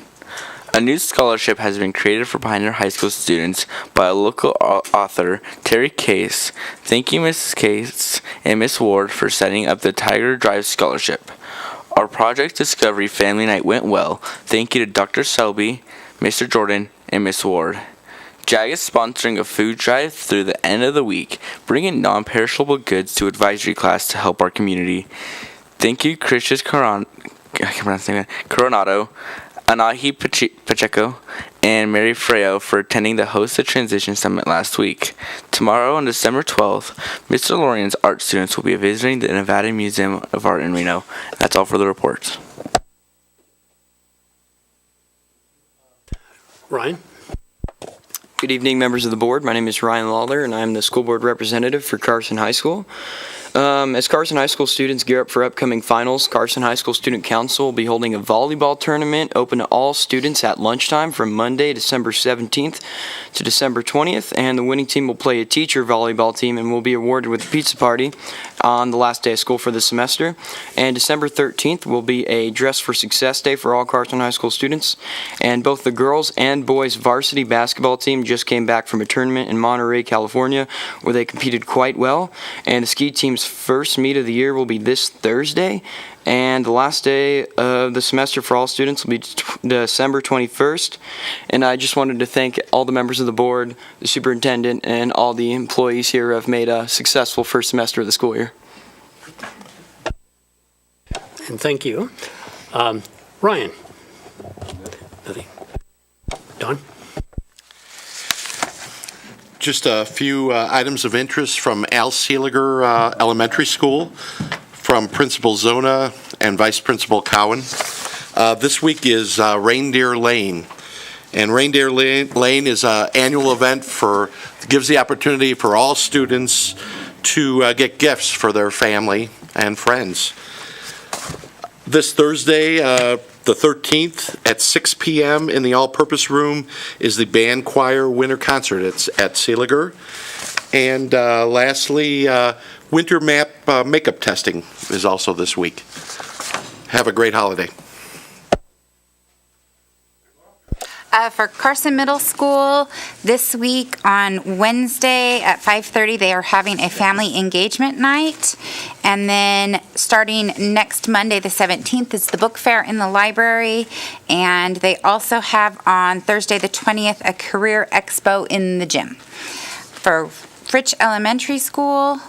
A new scholarship has been created for Pioneer High School students by a local author, Terry Case. Thank you, Mrs. Case and Miss Ward, for setting up the Tiger Drive Scholarship. Our Project Discovery Family Night went well. Thank you to Dr. Selby, Mr. Jordan, and Miss Ward. JAG is sponsoring a food drive through the end of the week, bringing non-perishable goods to advisory class to help our community. Thank you, Christian Coronado, Anahi Pacheco, and Mary Freo for attending the Host the Transition Summit last week. Tomorrow, on December 12th, Mr. Lorian's art students will be visiting the Nevada Museum of Art in Reno. That's all for the reports. Ryan? Good evening, members of the board. My name is Ryan Lawler, and I'm the school board representative for Carson High School. As Carson High School students gear up for upcoming finals, Carson High School Student Council will be holding a volleyball tournament open to all students at lunchtime from Monday, December 17th to December 20th, and the winning team will play a teacher volleyball team and will be awarded with a pizza party on the last day of school for the semester. And December 13th will be a Dress for Success Day for all Carson High School students. And both the girls and boys varsity basketball team just came back from a tournament in Monterey, California, where they competed quite well. And the ski team's first meet of the year will be this Thursday. And the last day of the semester for all students will be December 21st. And I just wanted to thank all the members of the board, the superintendent, and all the employees here who have made a successful first semester of the school year. And thank you. Ryan? Nothing. Don? Just a few items of interest from Al Seeliger Elementary School, from Principal Zona and Vice Principal Cowan. This week is Reindeer Lane. And Reindeer Lane is an annual event gives the opportunity for all students to get gifts for their family and friends. This Thursday, the 13th at 6 p.m. in the all-purpose room is the band choir winter concert. It's at Seeliger. And lastly, winter map makeup testing is also this week. Have a great holiday. For Carson Middle School, this week on Wednesday at 5:30, they are having a family engagement night. And then starting next Monday, the 17th, is the book fair in the library. And they also have on Thursday, the 20th, a career expo in the gym. For Fritch Elementary School,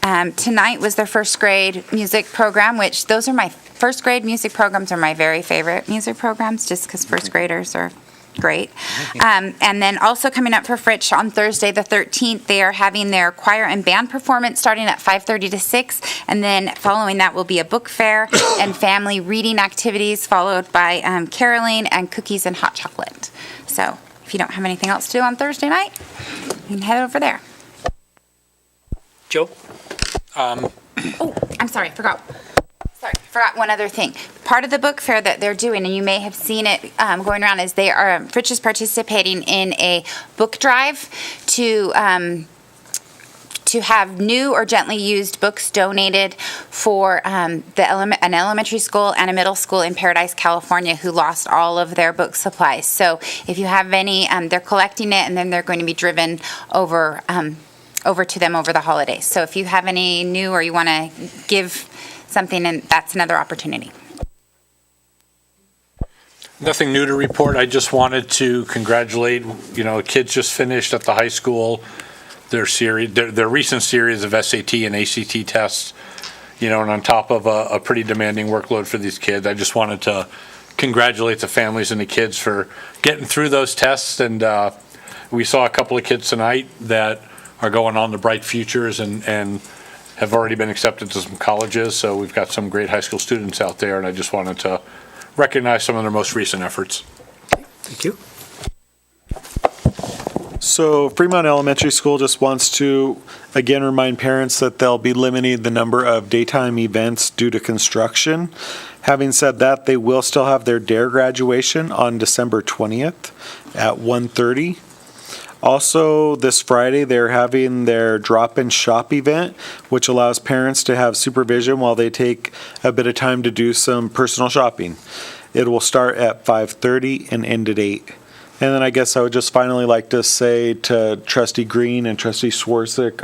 tonight was their first grade music program, which those are my first grade music programs are my very favorite music programs, just because first graders are great. And then also coming up for Fritch on Thursday the 13th, they are having their choir and band performance starting at 5:30 to 6, and then following that will be a book fair and family reading activities, followed by caroling and cookies and hot chocolate. So if you don't have anything else to do on Thursday night, you can head over there. Joe? Oh, I'm sorry, forgot one other thing. Part of the book fair that they're doing, and you may have seen it going around, is they are, Fritch is participating in a book drive to have new or gently used books donated for an elementary school and a middle school in Paradise, California, who lost all of their book supplies. So if you have any, they're collecting it, and then they're going to be driven over to them over the holidays. So if you have any new or you want to give something, and that's another opportunity. Nothing new to report. I just wanted to congratulate, kids just finished at the high school their recent series of SAT and ACT tests, and on top of a pretty demanding workload for these kids. I just wanted to congratulate the families and the kids for getting through those tests. And we saw a couple of kids tonight that are going on to bright futures and have already been accepted to some colleges. So we've got some great high school students out there, and I just wanted to recognize some of their most recent efforts. Thank you. So Fremont Elementary School just wants to, again, remind parents that they'll be limiting the number of daytime events due to construction. Having said that, they will still have their DARE graduation on December 20th at 1:30. Also, this Friday, they're having their drop-in shop event, which allows parents to have supervision while they take a bit of time to do some personal shopping. It will start at 5:30 and end at 8. And then I guess I would just finally like to say to Trustee Green and Trustee Swarzak,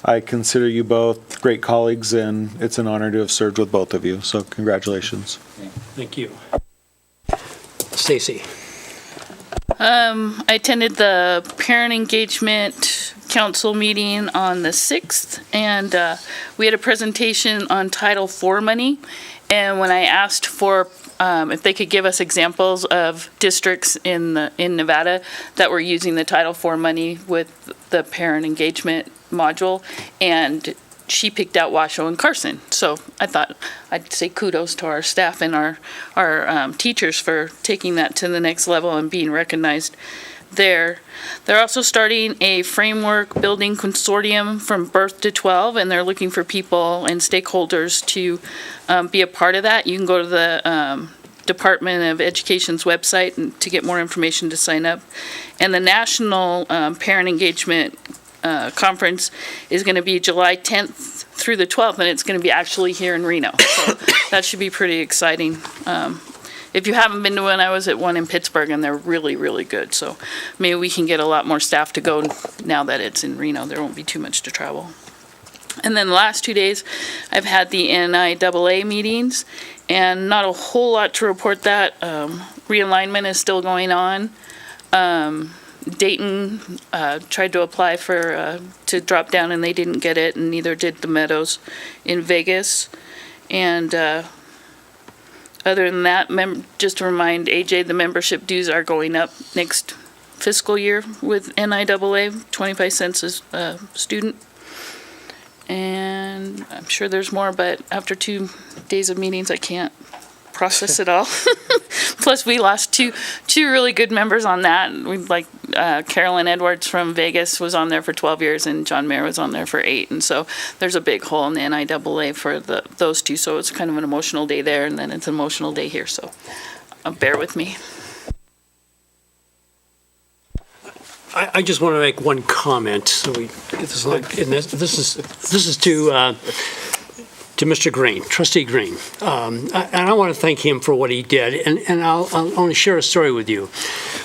I consider you both great colleagues, and it's an honor to have served with both of you. So congratulations. Thank you. Stacy. I attended the Parent Engagement Council meeting on the 6th, and we had a presentation on Title IV money. And when I asked for if they could give us examples of districts in Nevada that were using the Title IV money with the parent engagement module, and she picked out Washoe and Carson. So I thought I'd say kudos to our staff and our teachers for taking that to the next level and being recognized there. They're also starting a framework building consortium from birth to 12, and they're looking for people and stakeholders to be a part of that. You can go to the Department of Education's website and to get more information to sign up. And the National Parent Engagement Conference is going to be July 10th through the 12th, and it's going to be actually here in Reno. So that should be pretty exciting. If you haven't been to one, I was at one in Pittsburgh, and they're really, really good. So maybe we can get a lot more staff to go now that it's in Reno. There won't be too much to travel. And then the last 2 days, I've had the NIAA meetings, and not a whole lot to report that. Realignment is still going on. Dayton tried to apply for to drop down, and they didn't get it, and neither did the Meadows in Vegas. And other than that, just to remind AJ, the membership dues are going up next fiscal year with NIAA, 25 cents a student. And I'm sure there's more, but after 2 days of meetings, I can't process it all. Plus, we lost two really good members on that. We like Carolyn Edwards from Vegas was on there for 12 years, and John Mayer was on there for 8. And so there's a big hole in the NIAA for those two. So it's kind of an emotional day there, and then it's an emotional day here. So bear with me. I just want to make one comment. So we get this like, and this is to Mr. Green, Trustee Green. And I want to thank him for what he did. And I'll want to share a story with you.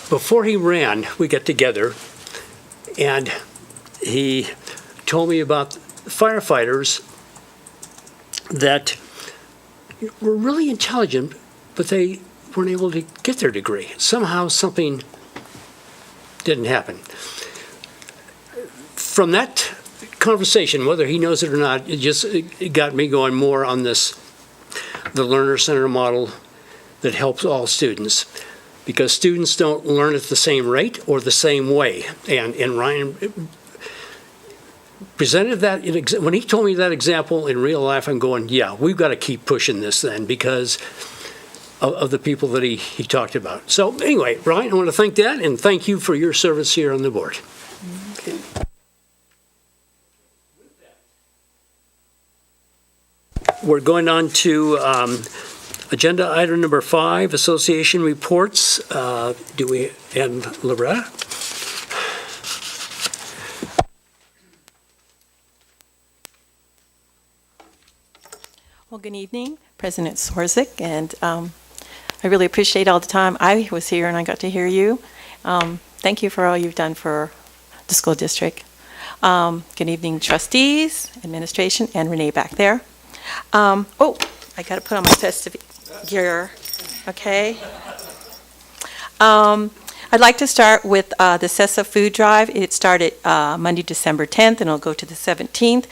Before he ran, we got together, and he told me about firefighters that were really intelligent, but they weren't able to get their degree. Somehow something didn't happen. From that conversation, whether he knows it or not, it got me going more on this, the learner center model that helps all students, because students don't learn at the same rate or the same way. And Ryan presented that, when he told me that example in real life, I'm going, yeah, we've got to keep pushing this then, because of the people that he talked about. So anyway, Ryan, I want to thank that, and thank you for your service here on the board. Okay. We're going on to agenda item number 5, association reports. And Loretta? Well, good evening, President Swarzak, and I really appreciate all the time I was here and I got to hear you. Thank you for all you've done for the school district. Good evening, trustees, administration, and Renee back there. Oh, I got to put on my festive gear, okay? I'd like to start with the CESA food drive. It started Monday, December 10th, and it'll go to the 17th.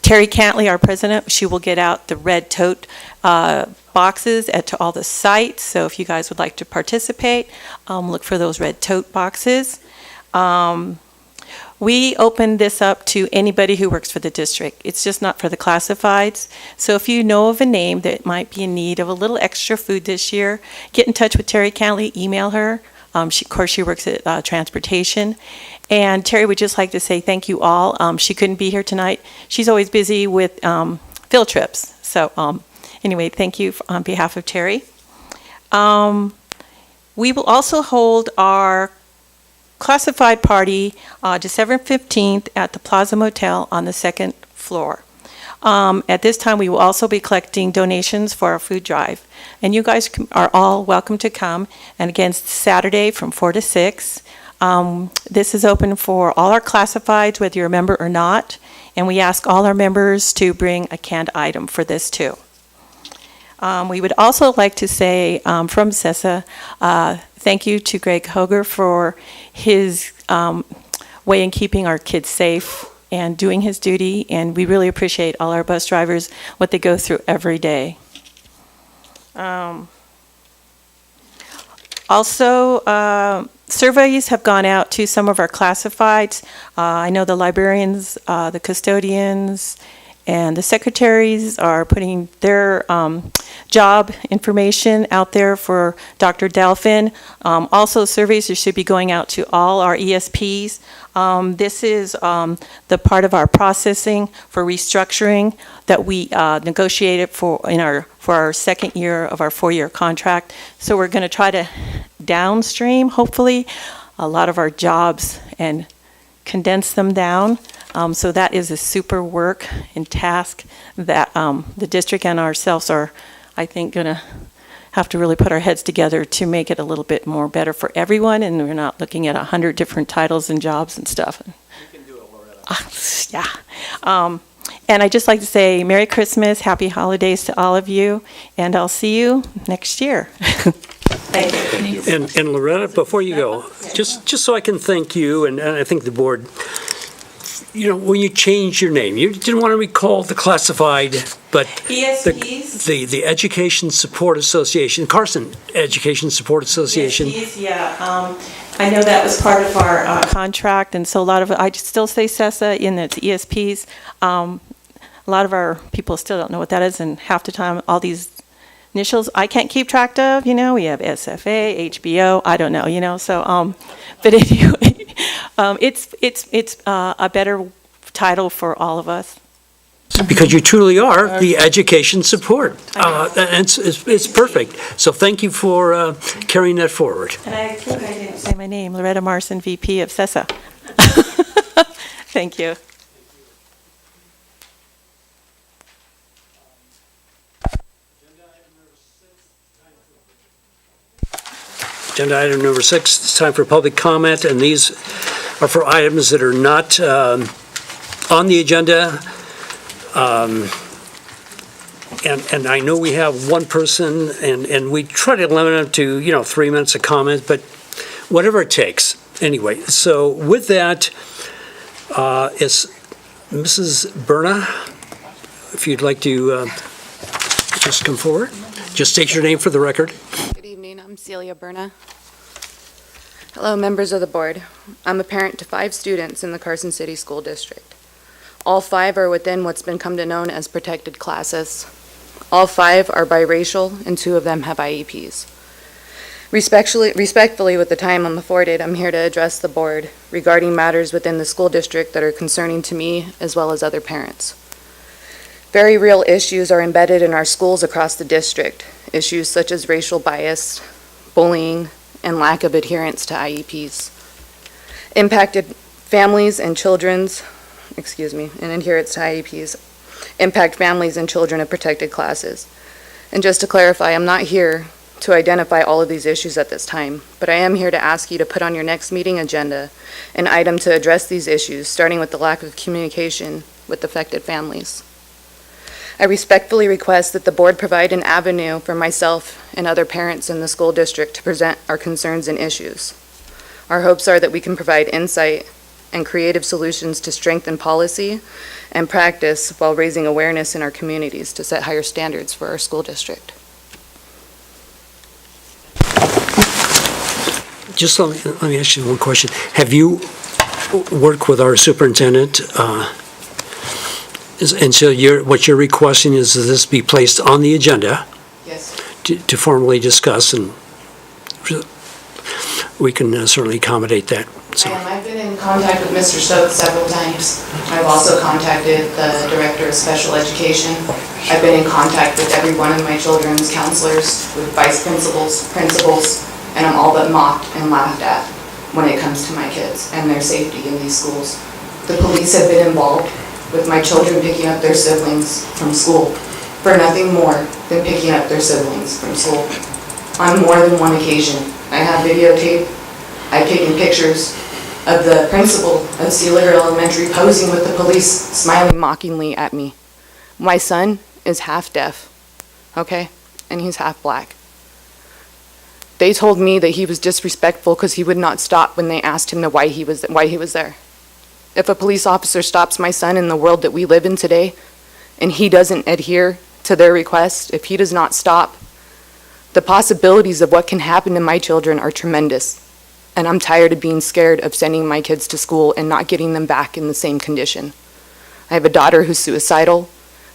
Terry Cantley, our president, she will get out the red tote boxes to all the sites. So if you guys would like to participate, look for those red tote boxes. One we open this up to anybody who works for the district. It's just not for the classifieds. So if you know of a name that might be in need of a little extra food this year, get in touch with Terry Cantley, email her. Of course, she works at transportation. And Terry would just like to say thank you all. She couldn't be here tonight. She's always busy with field trips. So anyway, thank you on behalf of Terry. We will also hold our classified party December 15th at the Plaza Motel on the second floor. At this time, we will also be collecting donations for our food drive. And you guys are all welcome to come. And again, it's Saturday from 4 to 6. This is open for all our classifieds, whether you're a member or not. And we ask all our members to bring a canned item for this too. We would also like to say from CESA, thank you to Greg Hoger for his way in keeping our kids safe and doing his duty, and we really appreciate all our bus drivers, what they go through every day. Also, surveys have gone out to some of our classifieds. I know the librarians, the custodians, and the secretaries are putting their job information out there for Dr. Delphin. Also, surveys should be going out to all our ESPs. This is the part of our processing for restructuring that we negotiated for our second year of our 4-year contract. So we're going to try to downstream, hopefully, a lot of our jobs and condense them down. So that is a super work and task that the district and ourselves are, I think, going to have to really put our heads together to make it a little bit more better for everyone, and we're not looking at 100 different titles and jobs and stuff. You can do it, Loretta. Yeah. And I'd just like to say Merry Christmas, Happy Holidays to all of you, and I'll see you next year. Thank you. And Loretta, before you go, just so I can thank you, and I think the board, you know, when you changed your name, you didn't want to be called the classified, but the Education Support Association, Carson Education Support Association. ESPs, yeah. I know that was part of our contract, and so a lot of, I still say CESA in its ESPs. A lot of our people still don't know what that is, and half the time, all these initials I can't keep track of, you know, we have SFA, HBO, I don't know, you know, so, but anyway, it's a better title for all of us. Because you truly are the education support. And it's perfect. So thank you for carrying that forward. And I think I didn't say my name, Loretta Marson, VP of CESA. Thank you. Agenda item number 6, it's time for public comment, and these are for items that are not on the agenda. And I know we have one person, and we try to limit them to, 3 minutes of comment, but whatever it takes. Anyway, so with that, is Mrs. Berna, if you'd like to just come forward. Just state your name for the record. Good evening, I'm Celia Berna. Hello, members of the board. I'm a parent to 5 students in the Carson City School District. All 5 are within what's been come to known as protected classes. All 5 are biracial, and 2 of them have IEPs. Respectfully, with the time I'm afforded, I'm here to address the board regarding matters within the school district that are concerning to me as well as other parents. Very real issues are embedded in our schools across the district, issues such as racial bias, bullying, and lack of adherence to IEPs. Impacted families and children's, and adherence to IEPs, impact families and children of protected classes. And just to clarify, I'm not here to identify all of these issues at this time, but I am here to ask you to put on your next meeting agenda an item to address these issues, starting with the lack of communication with affected families. I respectfully request that the board provide an avenue for myself and other parents in the school district to present our concerns and issues. Our hopes are that we can provide insight and creative solutions to strengthen policy and practice while raising awareness in our communities to set higher standards for our school district. Just let me ask you one question. Have you work with our superintendent. And so what you're requesting is that this be placed on the agenda Yes. to formally discuss, and we can certainly accommodate that. So, I've been in contact with Mr. Stokes several times. I've also contacted the Director of Special Education. I've been in contact with every one of my children's counselors, with vice principals, and I'm all but mocked and laughed at when it comes to my kids and their safety in these schools. The police have been involved with my children picking up their siblings from school for nothing more than picking up their siblings from school. On more than one occasion, I have videotape. I've taken pictures of the principal of Sealiger Elementary posing with the police, smiling mockingly at me. My son is half deaf, okay? And he's half black. They told me that he was disrespectful because he would not stop when they asked him why he was there. If a police officer stops my son in the world that we live in today, and he doesn't adhere to their request, if he does not stop, the possibilities of what can happen to my children are tremendous. And I'm tired of being scared of sending my kids to school and not getting them back in the same condition. I have a daughter who's suicidal,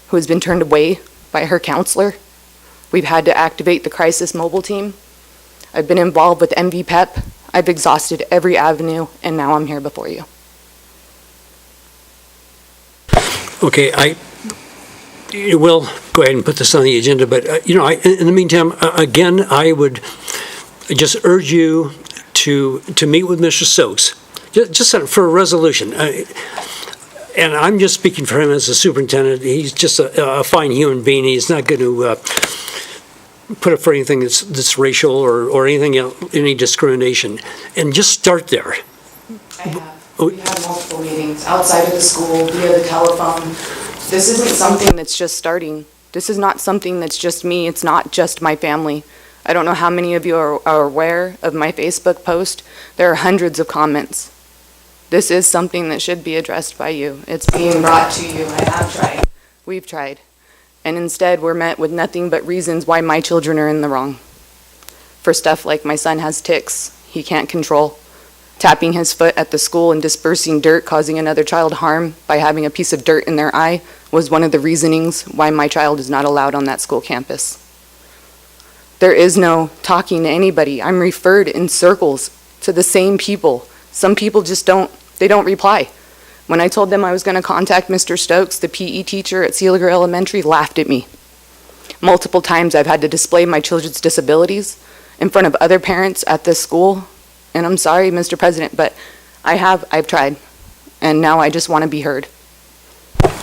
who has been turned away by her counselor. We've had to activate the crisis mobile team. I've been involved with MVPEP. I've exhausted every avenue, and now I'm here before you. okay, I will go ahead and put this on the agenda, but, in the meantime, again, I would just urge you to meet with Mr. Stokes, just for a resolution. And I'm just speaking for him as a superintendent. He's just a fine human being. He's not going to put up for anything that's racial or anything else, any discrimination. And just start there. I have. We've had multiple meetings outside of the school, via the telephone. This isn't something that's just starting. This is not something that's just me. It's not just my family. I don't know how many of you are aware of my Facebook post. There are hundreds of comments. This is something that should be addressed by you. It's being brought to you. I have tried. We've tried. And instead, we're met with nothing but reasons why my children are in the wrong. For stuff like my son has tics he can't control. Tapping his foot at the school and dispersing dirt, causing another child harm by having a piece of dirt in their eye was one of the reasonings why my child is not allowed on that school campus. There is no talking to anybody. I'm referred in circles to the same people. Some people just don't reply. When I told them I was going to contact Mr. Stokes, the PE teacher at Sealiger Elementary laughed at me. Multiple times I've had to display my children's disabilities in front of other parents at this school. And I'm sorry, Mr. President, but I've tried. And now I just want to be heard.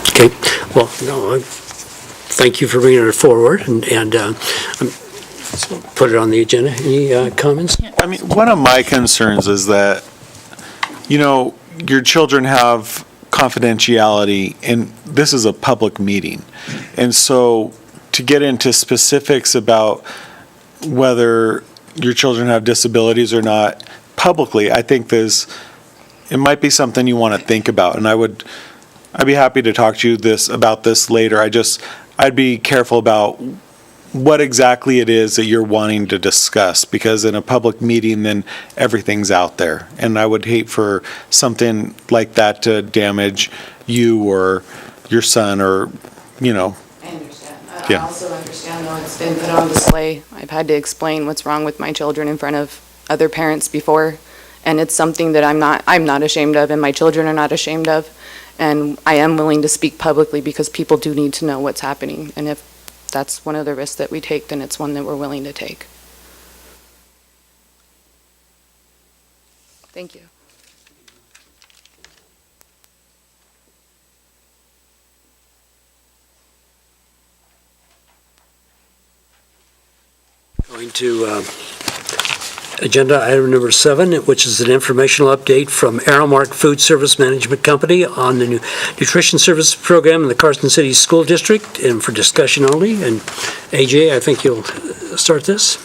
Okay, well, no, thank you for bringing it forward, and put it on the agenda. Any comments? I mean, one of my concerns is that, your children have confidentiality, and this is a public meeting. And so to get into specifics about whether your children have disabilities or not publicly, I think it might be something you want to think about. And I'd be happy to talk to you about this later. I'd be careful about what exactly it is that you're wanting to discuss, because in a public meeting, then everything's out there. And I would hate for something like that to damage you or your son or, I understand. I Yeah. also understand, though, it's been put on display. I've had to explain what's wrong with my children in front of other parents before, and it's something that I'm not ashamed of, and my children are not ashamed of. And I am willing to speak publicly because people do need to know what's happening. And if that's one of the risks that we take, then it's one that we're willing to take. Thank you. Going to agenda item number 7, which is an informational update from Aramark Food Service Management Company on the nutrition service program in the Carson City School District, and for discussion only. And AJ, I think you'll start this.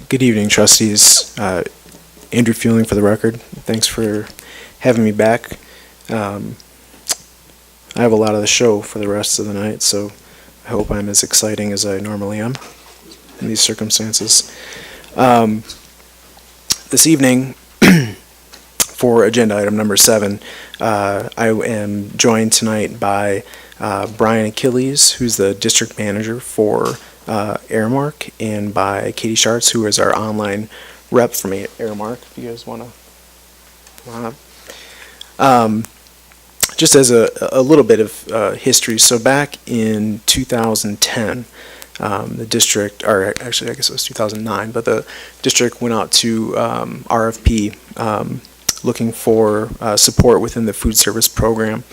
Good evening, trustees. Andrew Fueling for the record. Thanks for having me back. I have a lot of the show for the rest of the night, so I hope I'm as exciting as I normally am in these circumstances. This evening, for agenda item number 7, I am joined tonight by Brian Achilles, who's the district manager for Aramark, and by Katie Schartz, who is our online rep from Aramark. If you guys want to come on up. Just as a little bit of history, so back in 2010, the district, or actually I guess it was 2009, but the district went out to RFP looking for support within the food service program.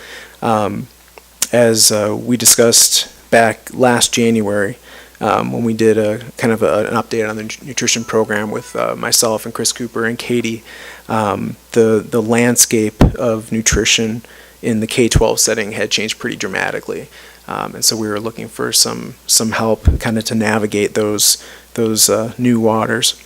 As we discussed back last January, when we did a kind of an update on the nutrition program with myself and Chris Cooper and Katie, the landscape of nutrition in the K-12 setting had changed pretty dramatically. And so we were looking for some help kind of to navigate those new waters.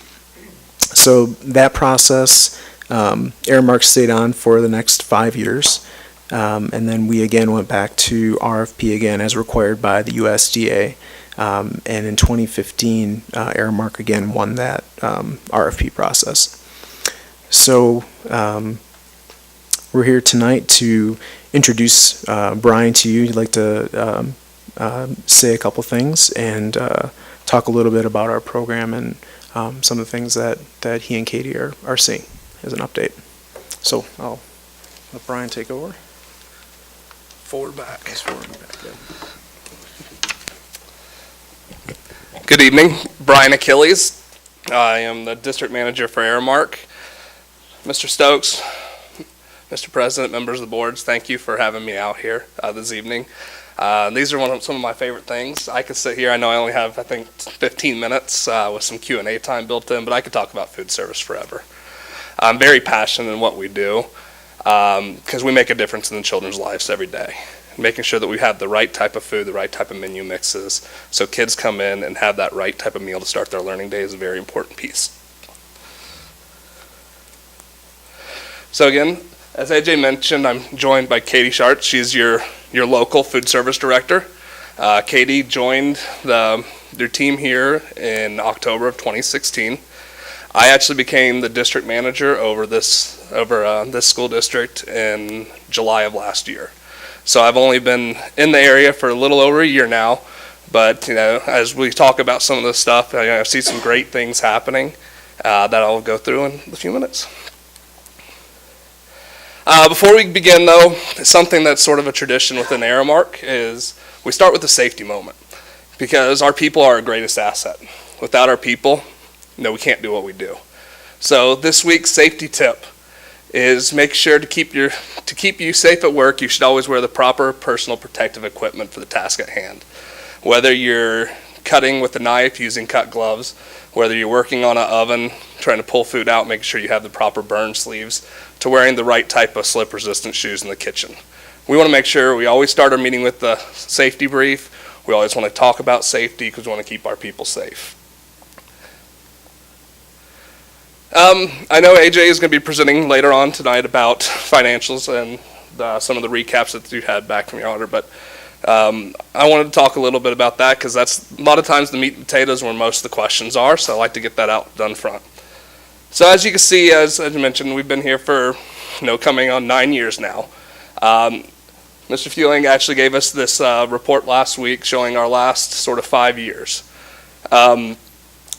So that process, Aramark stayed on for the next 5 years. And then we again went back to RFP again as required by the USDA. And in 2015, Aramark again won that RFP process. So we're here tonight to introduce Brian to you. He'd like to say a couple things and talk a little bit about our program and some of the things that he and Katie are seeing as an update. So I'll let Brian take over. Forward back. Forward back, yeah. Good evening, Brian Achilles. I am the district manager for Aramark. Mr. Stokes, Mr. President, members of the boards, thank you for having me out here this evening. These are some of my favorite things. I could sit here, I know I only have, I think, 15 minutes with some Q&A time built in, but I could talk about food service forever. I'm very passionate in what we do because we make a difference in the children's lives every day. Making sure that we have the right type of food, the right type of menu mixes, so kids come in and have that right type of meal to start their learning day is a very important piece. So again, as AJ mentioned, I'm joined by Katie Schartz. She's your local food service director. Katie joined their team here in October of 2016. I actually became the district manager over this school district in July of last year. So I've only been in the area for a little over a year now, but as we talk about some of this stuff, I see some great things happening that I'll go through in a few minutes. Before we begin, though, something that's sort of a tradition within Aramark is we start with the safety moment because our people are our greatest asset. Without our people, we can't do what we do. So this week's safety tip is make sure to keep you safe at work. You should always wear the proper personal protective equipment for the task at hand. Whether you're cutting with a knife using cut gloves, whether you're working on an oven trying to pull food out, make sure you have the proper burn sleeves, to wearing the right type of slip resistant shoes in the kitchen. We want to make sure we always start our meeting with the safety brief. We always want to talk about safety because we want to keep our people safe. I know AJ is going to be presenting later on tonight about financials and some of the recaps that you had back from your auditor, but I wanted to talk a little bit about that because that's a lot of times the meat and potatoes where most of the questions are, so I like to get that out done front. So as you can see, as I mentioned, we've been here for coming on 9 years now. Mr. Fueling actually gave us this report last week showing our last sort of 5 years.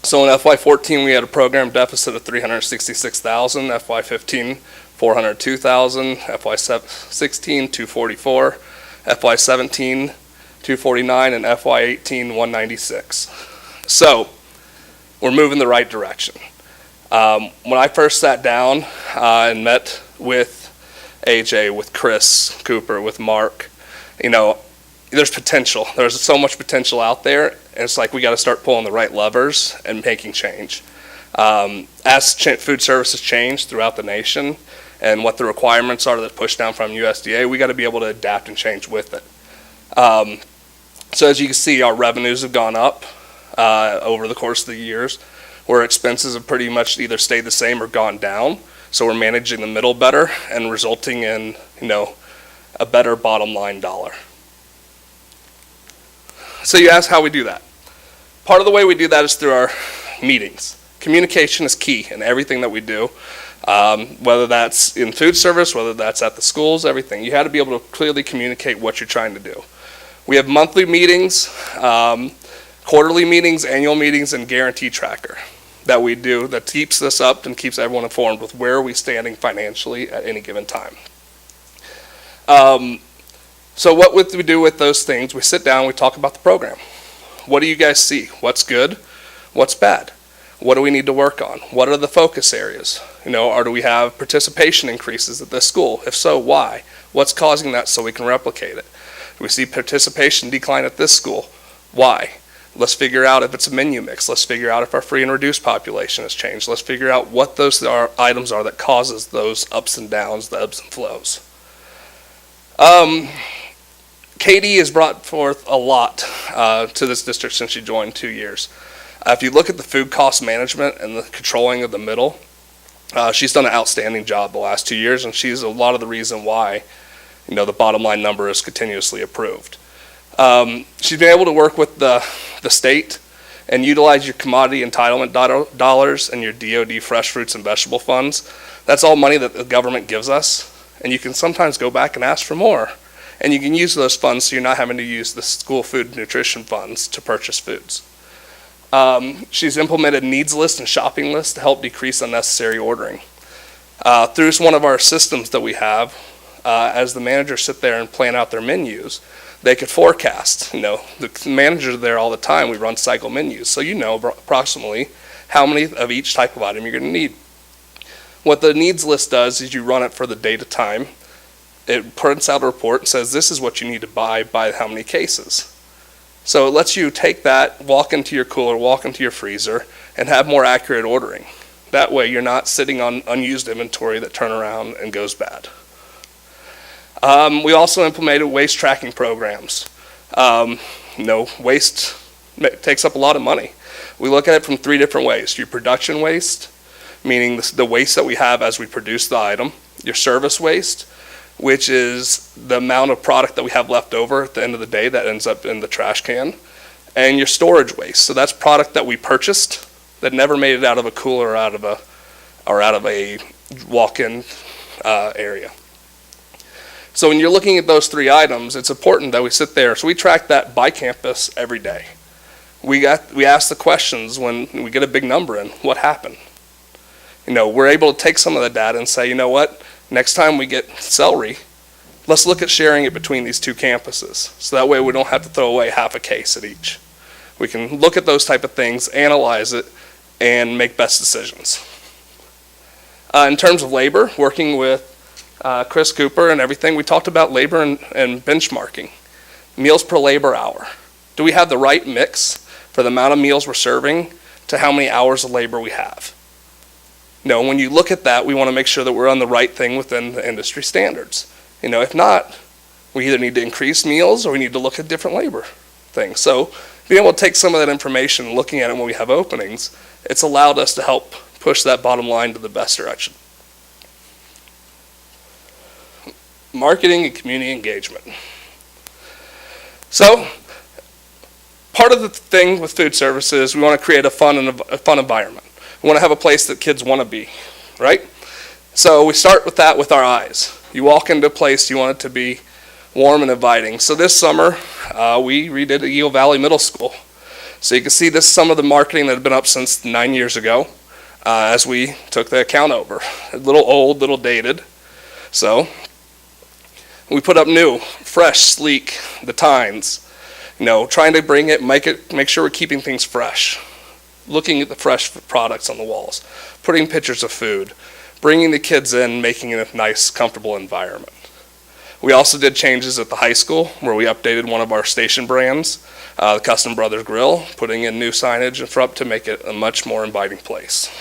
So in FY14, we had a program deficit of $366,000, FY15, $402,000, FY16, $244,000, FY17, $249,000, and FY18, $196,000. So we're moving the right direction. When I first sat down and met with AJ, with Chris Cooper, with Mark, there's potential. There's so much potential out there, and it's like we got to start pulling the right levers and making change. As food services change throughout the nation and what the requirements are that push down from USDA, we got to be able to adapt and change with it. So as you can see, our revenues have gone up over the course of the years, where expenses have pretty much either stayed the same or gone down. So we're managing the middle better and resulting in, a better bottom line dollar. So you ask how we do that. Part of the way we do that is through our meetings. Communication is key in everything that we do, whether that's in food service, whether that's at the schools, everything. You have to be able to clearly communicate what you're trying to do. We have monthly meetings, quarterly meetings, annual meetings, and guarantee tracker that we do that keeps this up and keeps everyone informed with where are we standing financially at any given time. So what would we do with those things? We sit down, we talk about the program. What do you guys see? What's good? What's bad? What do we need to work on? What are the focus areas? Or do we have participation increases at this school? If so, why? What's causing that so we can replicate it? Do we see participation decline at this school? Why? Let's figure out if it's a menu mix. Let's figure out if our free and reduced population has changed. Let's figure out what those items are that causes those ups and downs, the ebbs and flows. Katie has brought forth a lot to this district since she joined 2 years. If you look at the food cost management and the controlling of the middle, she's done an outstanding job the last 2 years, and she's a lot of the reason why, the bottom line number is continuously improved. She's been able to work with the state and utilize your commodity entitlement dollars and your DOD fresh fruits and vegetable funds. That's all money that the government gives us, and you can sometimes go back and ask for more. And you can use those funds so you're not having to use the school food nutrition funds to purchase foods. She's implemented needs lists and shopping lists to help decrease unnecessary ordering. Through one of our systems that we have, as the managers sit there and plan out their menus, they could forecast. The managers are there all the time. We run cycle menus, so approximately how many of each type of item you're going to need. What the needs list does is you run it for the date of time. It prints out a report and says this is what you need to buy how many cases. So it lets you take that, walk into your cooler, walk into your freezer, and have more accurate ordering. That way you're not sitting on unused inventory that turn around and goes bad. We also implemented waste tracking programs. Waste takes up a lot of money. We look at it from 3 different ways. Your production waste, meaning the waste that we have as we produce the item. Your service waste, which is the amount of product that we have left over at the end of the day that ends up in the trash can, and your storage waste. So that's product that we purchased that never made it out of a cooler or out of a walk-in area. So when you're looking at those 3 items, it's important that we sit there. So we track that by campus every day. We ask the questions when we get a big number in, what happened? We're able to take some of the data and say, you know what? Next time we get celery, let's look at sharing it between these 2 campuses. So that way we don't have to throw away half a case at each. We can look at those type of things, analyze it, and make best decisions. In terms of labor, working with Chris Cooper and everything, we talked about labor and benchmarking. Meals per labor hour. Do we have the right mix for the amount of meals we're serving to how many hours of labor we have? When you look at that, we want to make sure that we're on the right thing within the industry standards. If not, we either need to increase meals or we need to look at different labor things. So being able to take some of that information, looking at it when we have openings, it's allowed us to help push that bottom line to the best direction. Marketing and community engagement. So part of the thing with food services, we want to create a fun environment. We want to have a place that kids want to be, right? So we start with that with our eyes. You walk into a place, you want it to be warm and inviting. So this summer, we redid Eagle Valley Middle School. So you can see this is some of the marketing that had been up since 9 years ago as we took the account over. A little old, little dated. So we put up new, fresh, sleek, the tines. Trying to bring it, make sure we're keeping things fresh. Looking at the fresh products on the walls, putting pictures of food, bringing the kids in, making it a nice, comfortable environment. We also did changes at the high school where we updated one of our station brands, the Custom Brothers Grill, putting in new signage in front to make it a much more inviting place.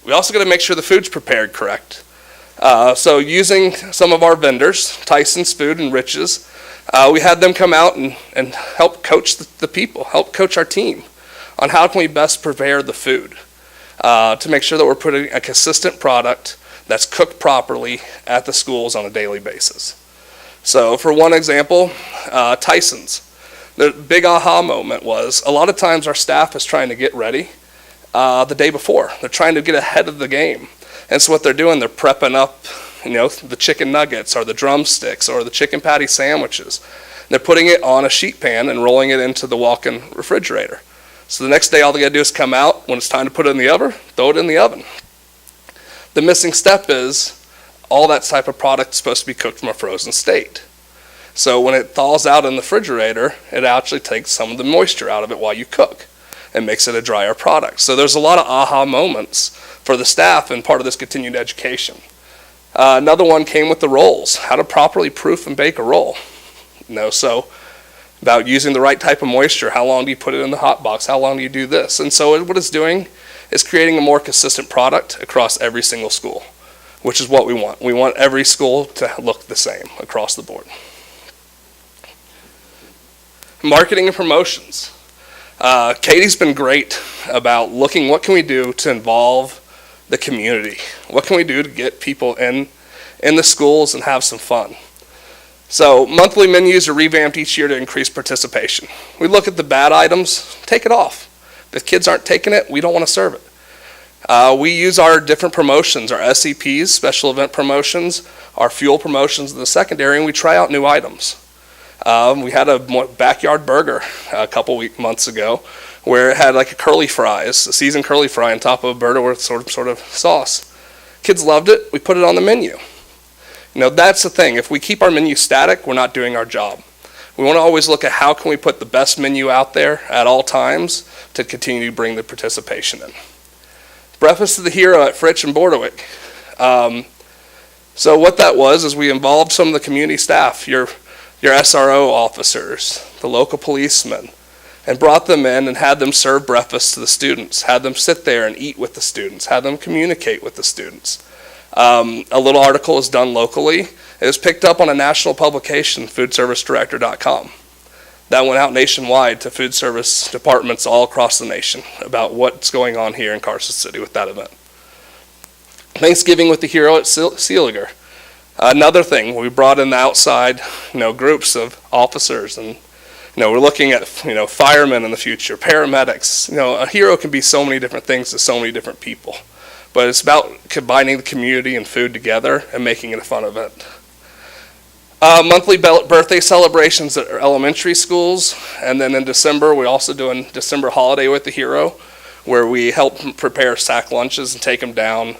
We also got to make sure the food's prepared correct. So using some of our vendors, Tyson's Food and Rich's, we had them come out and help coach the people, help coach our team on how can we best prepare the food. to make sure that we're putting a consistent product that's cooked properly at the schools on a daily basis. So for one example, Tyson's. The big aha moment was a lot of times our staff is trying to get ready the day before. They're trying to get ahead of the game. And so what they're doing, they're prepping up, the chicken nuggets or the drumsticks or the chicken patty sandwiches. They're putting it on a sheet pan and rolling it into the walk-in refrigerator. So the next day, all they got to do is come out. When it's time to put it in the oven, throw it in the oven. The missing step is all that type of product is supposed to be cooked from a frozen state. So when it thaws out in the refrigerator, it actually takes some of the moisture out of it while you cook and makes it a drier product. So there's a lot of aha moments for the staff and part of this continued education. Another one came with the rolls, how to properly proof and bake a roll. So about using the right type of moisture, how long do you put it in the hot box, how long do you do this? And so what it's doing is creating a more consistent product across every single school, which is what we want. We want every school to look the same across the board. Marketing and promotions. Katie's been great about looking what can we do to involve the community. What can we do to get people in the schools and have some fun? So monthly menus are revamped each year to increase participation. We look at the bad items, take it off. If kids aren't taking it, we don't want to serve it. We use our different promotions, our SEPs, special event promotions, our fuel promotions in the secondary, and we try out new items. We had a backyard burger a couple months ago where it had like a curly fries, a seasoned curly fry on top of a burger with sort of sauce. Kids loved it. We put it on the menu. That's the thing. If we keep our menu static, we're not doing our job. We want to always look at how can we put the best menu out there at all times to continue to bring the participation in. Breakfast of the Hero at Fritch and Bordewick. So what that was is we involved some of the community staff, your SRO officers, the local policemen, and brought them in and had them serve breakfast to the students, had them sit there and eat with the students, had them communicate with the students. A little article is done locally. It was picked up on a national publication, foodservicedirector.com. That went out nationwide to food service departments all across the nation about what's going on here in Carson City with that event. Thanksgiving with the Hero at Sealiger. Another thing, we brought in the outside, groups of officers, and we're looking at firemen in the future, paramedics. A hero can be so many different things to so many different people, but it's about combining the community and food together and making it a fun event. Monthly birthday celebrations at elementary schools, and then in December we're also doing December holiday with the Hero, where we help prepare sack lunches and take them down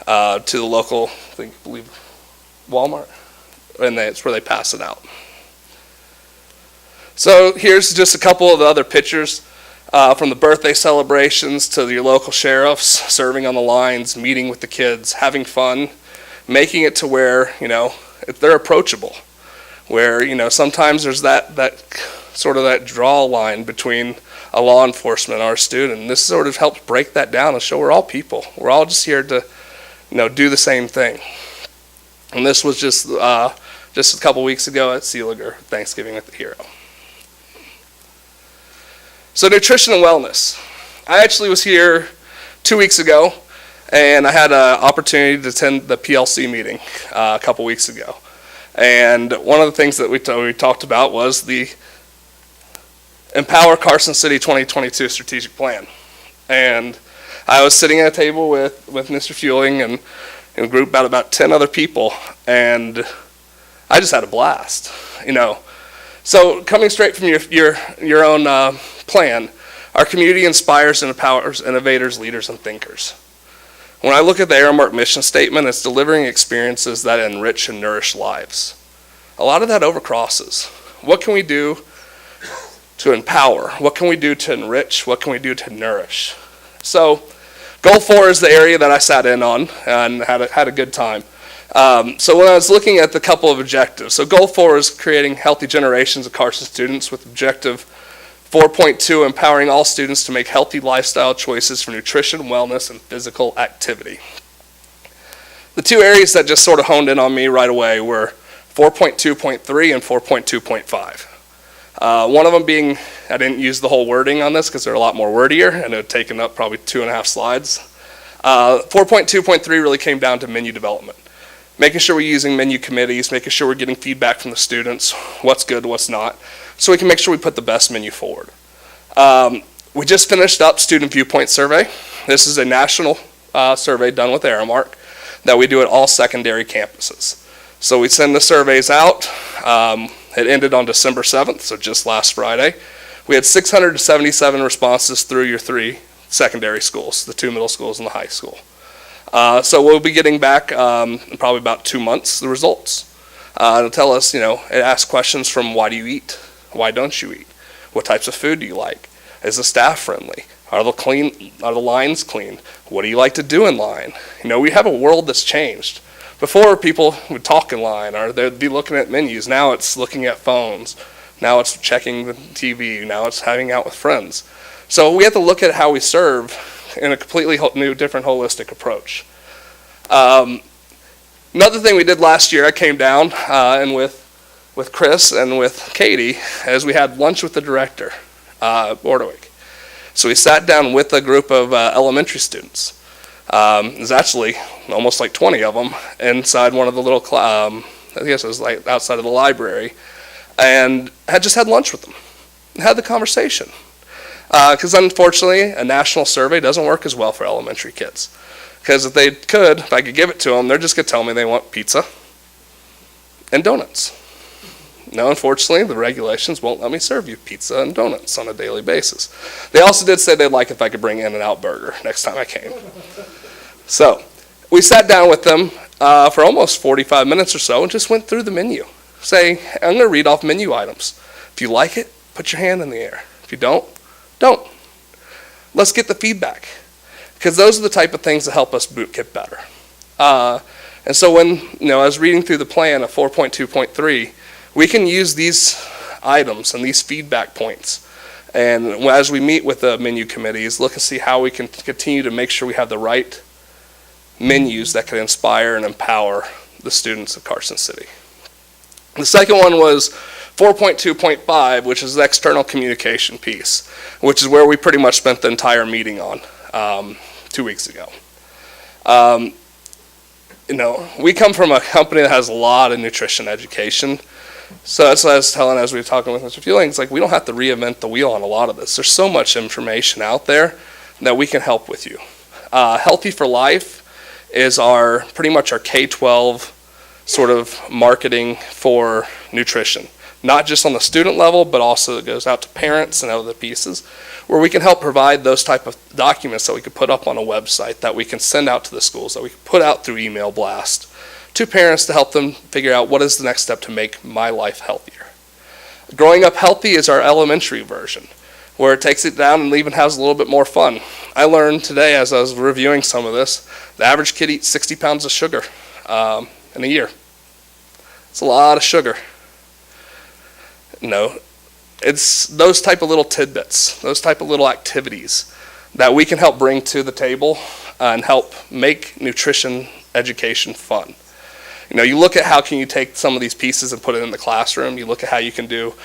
to the local, I believe, Walmart, and it's where they pass it out. So here's just a couple of the other pictures from the birthday celebrations to your local sheriffs, serving on the lines, meeting with the kids, having fun, making it to where, they're approachable, where, sometimes there's that sort of that draw line between a law enforcement and our student. And this sort of helps break that down and show we're all people. We're all just here to, do the same thing. And this was just a couple weeks ago at Sealiger, Thanksgiving with the Hero. So nutrition and wellness. I actually was here 2 weeks ago, and I had an opportunity to attend the PLC meeting a couple weeks ago. And one of the things that we talked about was the Empower Carson City 2022 strategic plan. And I was sitting at a table with Mr. Fueling and in a group about 10 other people, and I just had a blast, So coming straight from your own plan, our community inspires and empowers innovators, leaders, and thinkers. When I look at the Aramark mission statement, it's delivering experiences that enrich and nourish lives. A lot of that overcrosses. What can we do to empower? What can we do to enrich? What can we do to nourish? So Goal 4 is the area that I sat in on and had a good time. So when I was looking at the couple of objectives, so Goal 4 is creating healthy generations of Carson students, with objective 4.2, empowering all students to make healthy lifestyle choices for nutrition, wellness, and physical activity. The two areas that just sort of honed in on me right away were 4.2.3 and 4.2.5. One of them being, I didn't use the whole wording on this because they're a lot more wordier, and it had taken up probably 2.5 slides. 4.2.3 really came down to menu development. Making sure we're using menu committees, making sure we're getting feedback from the students, what's good, what's not, so we can make sure we put the best menu forward. We just finished up Student Viewpoint Survey. This is a national survey done with Aramark that we do at all secondary campuses. So we send the surveys out. It ended on December 7th, so just last Friday. We had 677 responses through your 3 secondary schools, the 2 middle schools and the high school. So we'll be getting back in probably about 2 months the results. It'll tell us, it asks questions from why do you eat? Why don't you eat? What types of food do you like? Is the staff friendly? Are the lines clean? What do you like to do in line? We have a world that's changed. Before, people would talk in line or they'd be looking at menus. Now it's looking at phones. Now it's checking the TV. Now it's hanging out with friends. So we have to look at how we serve in a completely new, different, holistic approach. Another thing we did last year, I came down and with Chris and with Katie, as we had lunch with the director, Bordewick. So we sat down with a group of elementary students. There's actually almost like 20 of them inside one of the little, I guess it was like outside of the library, and had just had lunch with them, and had the conversation. Because unfortunately, a national survey doesn't work as well for elementary kids. Because if I could give it to them, they're just going to tell me they want pizza and donuts. No, unfortunately, the regulations won't let me serve you pizza and donuts on a daily basis. They also did say they'd like if I could bring In-N-Out Burger next time I came. So we sat down with them for almost 45 minutes or so and just went through the menu, saying, I'm going to read off menu items. If you like it, put your hand in the air. If you don't, don't. Let's get the feedback, because those are the type of things that help us get better. And so when I was reading through the plan of 4.2.3, we can use these items and these feedback points, and as we meet with the menu committees, look and see how we can continue to make sure we have the right menus that can inspire and empower the students of Carson City. The second one was 4.2.5, which is the external communication piece, which is where we pretty much spent the entire meeting on 2 weeks ago. We come from a company that has a lot of nutrition education. So that's what I was telling as we were talking with Mr. Fewlings, we don't have to reinvent the wheel on a lot of this. There's so much information out there that we can help with you. Healthy for Life is pretty much our K-12 sort of marketing for nutrition. Not just on the student level, but also it goes out to parents and other pieces, where we can help provide those type of documents that we could put up on a website, that we can send out to the schools, that we can put out through email blast to parents to help them figure out what is the next step to make my life healthier. Growing Up Healthy is our elementary version, where it takes it down and even has a little bit more fun. I learned today as I was reviewing some of this, the average kid eats 60 pounds of sugar in a year. It's a lot of sugar. It's those type of little tidbits, those type of little activities that we can help bring to the table and help make nutrition education fun. You look at how can you take some of these pieces and put it in the classroom. You look at how you can do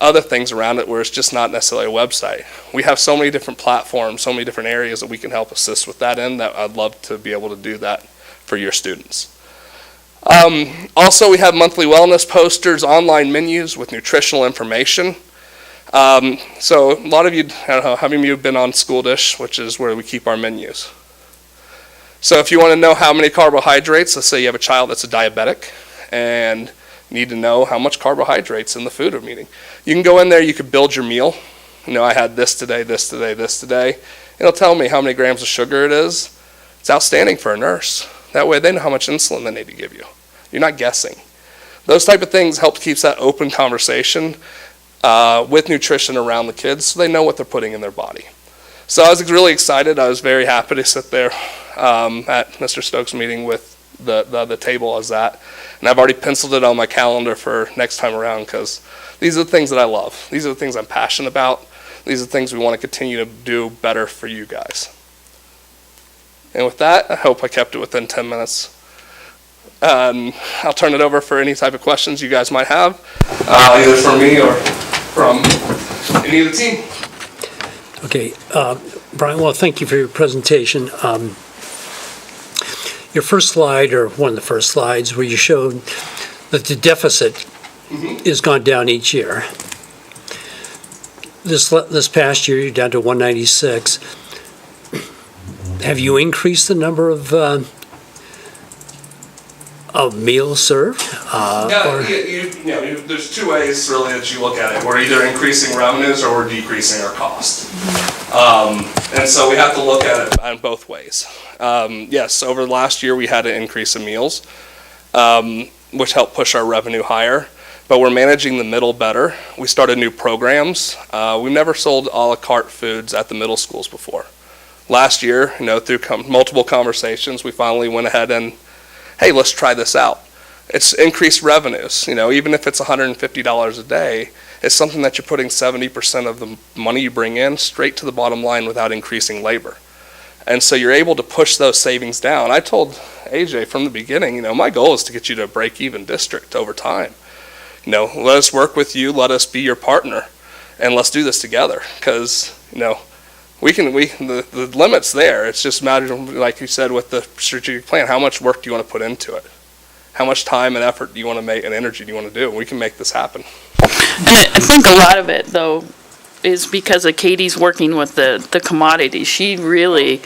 other things around it where it's just not necessarily a website. We have so many different platforms, so many different areas that we can help assist with that in, that I'd love to be able to do that for your students. Also, we have monthly wellness posters, online menus with nutritional information. So a lot of you, I don't know, how many of you have been on School Dish, which is where we keep our menus? So if you want to know how many carbohydrates, let's say you have a child that's a diabetic and need to know how much carbohydrates in the food I'm eating. You can go in there, you could build your meal. I had this today, this today, this today. It'll tell me how many grams of sugar it is. It's outstanding for a nurse. That way they know how much insulin they need to give you. You're not guessing. Those type of things help keep that open conversation with nutrition around the kids so they know what they're putting in their body. So I was really excited. I was very happy to sit there at Mr. Stokes' meeting with the table as that. And I've already penciled it on my calendar for next time around, because these are the things that I love. These are the things I'm passionate about. These are the things we want to continue to do better for you guys. And with that, I hope I kept it within 10 minutes. I'll turn it over for any type of questions you guys might have, either from me or from any of the team. Okay, Brian, well, thank you for your presentation. your first slide, or one of the first slides, where you showed that the deficit has gone down each year. This past year, you're down to 196. Have you increased the number of meals served? There's two ways really that you look at it. We're either increasing revenues or we're decreasing our cost. And so we have to look at it in both ways. Yes, over the last year we had an increase in meals, which helped push our revenue higher. But we're managing the middle better. We started new programs. We've never sold a la carte foods at the middle schools before. Last year, through multiple conversations, we finally went ahead and, hey, let's try this out. It's increased revenues. Even if it's $150 a day, it's something that you're putting 70% of the money you bring in straight to the bottom line without increasing labor. And so you're able to push those savings down. I told AJ from the beginning, my goal is to get you to a break-even district over time. Let us work with you, let us be your partner, and let's do this together. Because, the limit's there. It's just a matter of, like you said, with the strategic plan, how much work do you want to put into it? How much time and effort do you want to make and energy do you want to do? We can make this happen. I think a lot of it, though, is because of Katie's working with the commodities. She really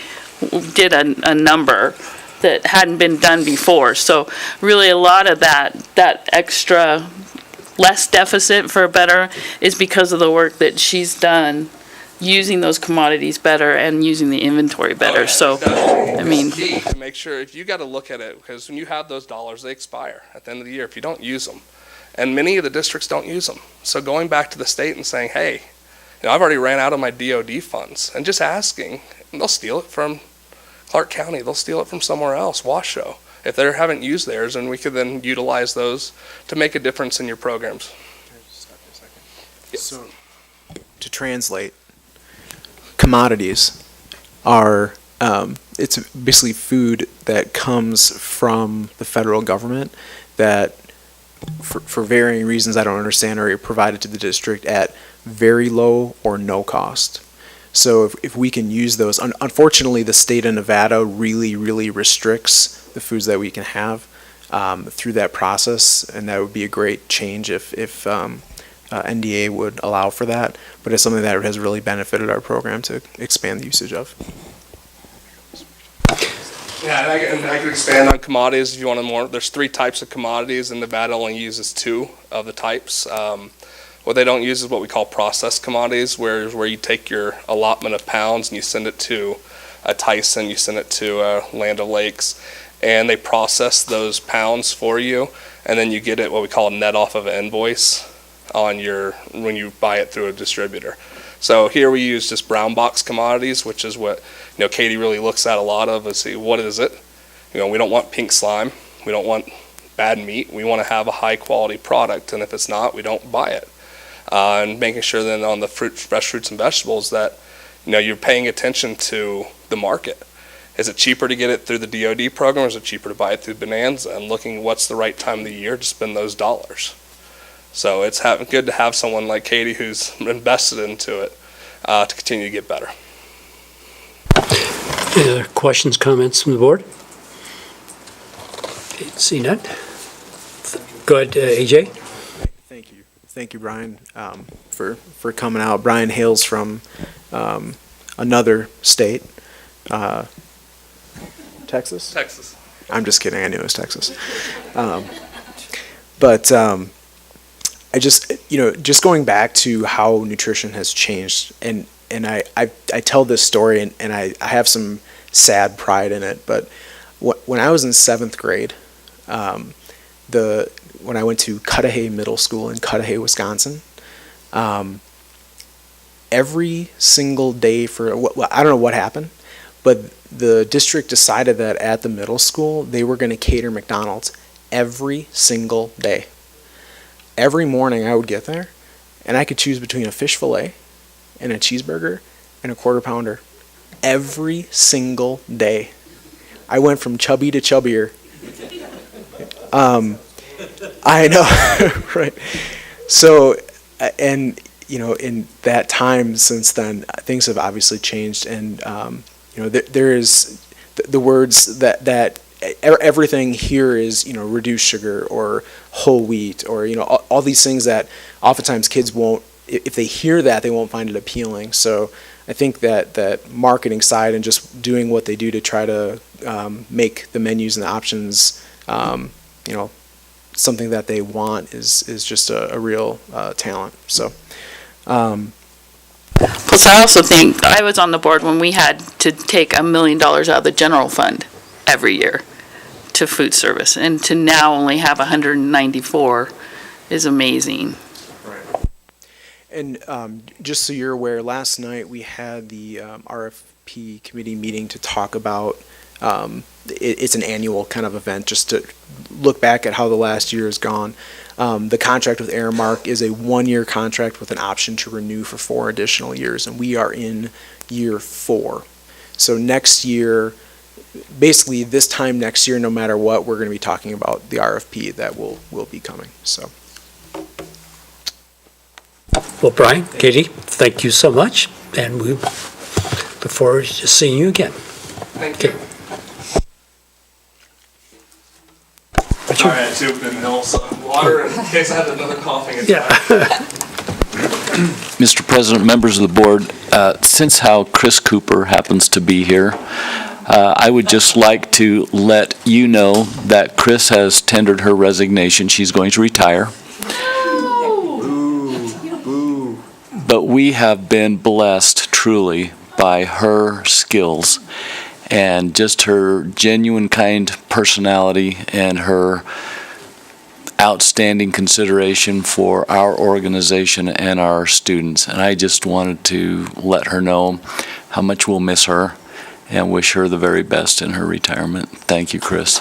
did a number that hadn't been done before. So really a lot of that extra less deficit for better is because of the work that she's done using those commodities better and using the inventory better. So, I mean, key to make sure if you got to look at it, because when you have those dollars, they expire at the end of the year if you don't use them. And many of the districts don't use them. So going back to the state and saying, hey, I've already ran out of my DOD funds, and just asking, and they'll steal it from Clark County, they'll steal it from somewhere else, Washoe. If they haven't used theirs, and we could then utilize those to make a difference in your programs. Yes. So, to translate, commodities are, it's basically food that comes from the federal government that, for varying reasons I don't understand, are provided to the district at very low or no cost. So if we can use those, unfortunately the state of Nevada really, really restricts the foods that we can have through that process, and that would be a great change if NDA would allow for that, but it's something that has really benefited our program to expand the usage of. Yeah, and I can expand on commodities if you want more. There's 3 types of commodities, and Nevada only uses 2 of the types. What they don't use is what we call processed commodities, where you take your allotment of pounds and you send it to a Tyson, you send it to Land O'Lakes, and they process those pounds for you, and then you get it what we call a net off of an invoice on when you buy it through a distributor. So here we use just brown box commodities, which is what Katie really looks at a lot of, is see what is it. We don't want pink slime, we don't want bad meat. We want to have a high quality product, and if it's not, we don't buy it. And making sure then on the fresh fruits and vegetables that you're paying attention to the market. Is it cheaper to get it through the DOD program, or is it cheaper to buy it through Bonanza, and looking what's the right time of the year to spend those dollars. So it's good to have someone like Katie who's invested into it to continue to get better. Any other questions, comments from the board? Okay, see none. Go ahead, AJ. Thank you, Brian, for coming out. Brian hails from another state, Texas? Texas. I'm just kidding. I knew it was Texas. But I just going back to how nutrition has changed, and I tell this story, and I have some sad pride in it. But when I was in 7th grade, when I went to Cudahy Middle School in Cudahy, Wisconsin, every single day I don't know what happened, but the district decided that at the middle school they were going to cater McDonald's every single day. Every morning I would get there, and I could choose between a fish fillet and a cheeseburger and a quarter pounder every single day. I went from chubby to chubbier. I know, right? So, and in that time since then, things have obviously changed, and there is the words that everything here is, reduced sugar or whole wheat or, all these things that oftentimes kids won't, if they hear that, they won't find it appealing. So I think that marketing side and just doing what they do to try to make the menus and the options, something that they want is just a real talent. So. Plus, I also think I was on the board when we had to take $1 million out of the general fund every year to food service, and to now only have 194 is amazing. And just so you're aware, last night we had the RFP committee meeting to talk about, it's an annual kind of event just to look back at how the last year has gone. The contract with Aramark is a 1-year contract with an option to renew for 4 additional years, and we are in year 4. So next year, basically this time next year, no matter what, we're going to be talking about the RFP that will be coming. So. Well, Brian, Katie, thank you so much, and we look forward to seeing you again. Thank you. Sorry, I had to inhale some water in case I had another coughing attack. Mr. President, members of the board, since how Chris Cooper happens to be here, I would just like to let you know that Chris has tendered her resignation. She's going to retire. But we have been blessed truly by her skills and just her genuine kind personality and her outstanding consideration for our organization and our students. And I just wanted to let her know how much we'll miss her and wish her the very best in her retirement. Thank you, Chris.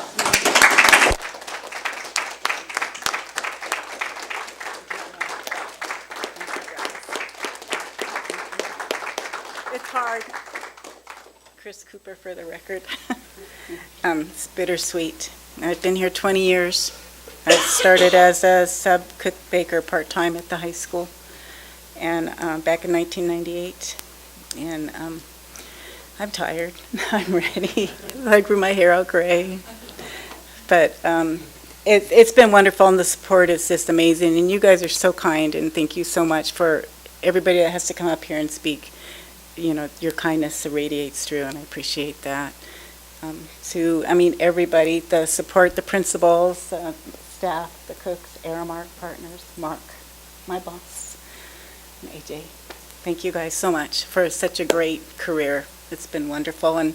It's hard. Chris Cooper for the record. It's bittersweet. I've been here 20 years. I started as a sub-cook baker part-time at the high school, and back in 1998. And I'm tired. I'm ready. I grew my hair out gray. But it's been wonderful, and the support is just amazing. And you guys are so kind, and thank you so much for everybody that has to come up here and speak. Your kindness radiates through, and I appreciate that. Everybody, the support, the principals, staff, the cooks, Aramark partners, Mark, my boss, and AJ. Thank you guys so much for such a great career. It's been wonderful, and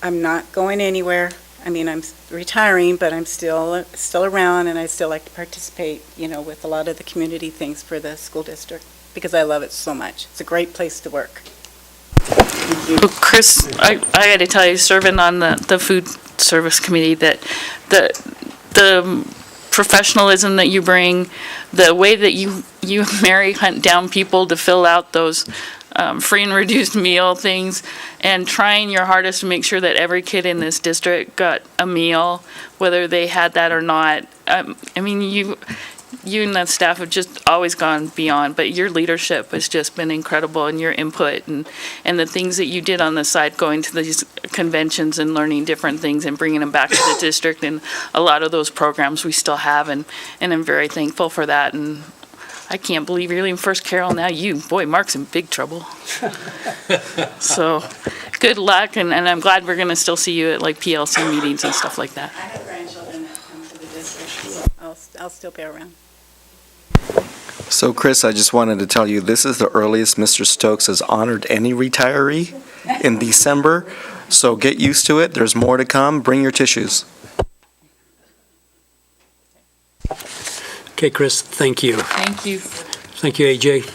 I'm not going anywhere. I'm retiring, but I'm still around, and I still like to participate, with a lot of the community things for the school district, because I love it so much. It's a great place to work. Well, Chris, I got to tell you, serving on the food service committee, that the professionalism that you bring, the way that you hunt down people to fill out those free and reduced meal things, and trying your hardest to make sure that every kid in this district got a meal, whether they had that or not. You and the staff have just always gone beyond, but your leadership has just been incredible, and your input and the things that you did on the side, going to these conventions and learning different things and bringing them back to the district, and a lot of those programs we still have, and I'm very thankful for that. And I can't believe you're leaving First Carol, now boy, Mark's in big trouble. So good luck, and I'm glad we're going to still see you at like PLC meetings and stuff like that. I have grandchildren that come to the district, so I'll still be around. So Chris, I just wanted to tell you, this is the earliest Mr. Stokes has honored any retiree in December. So get used to it. There's more to come. Bring your tissues. Okay, Chris, thank you. Thank you. Thank you, AJ.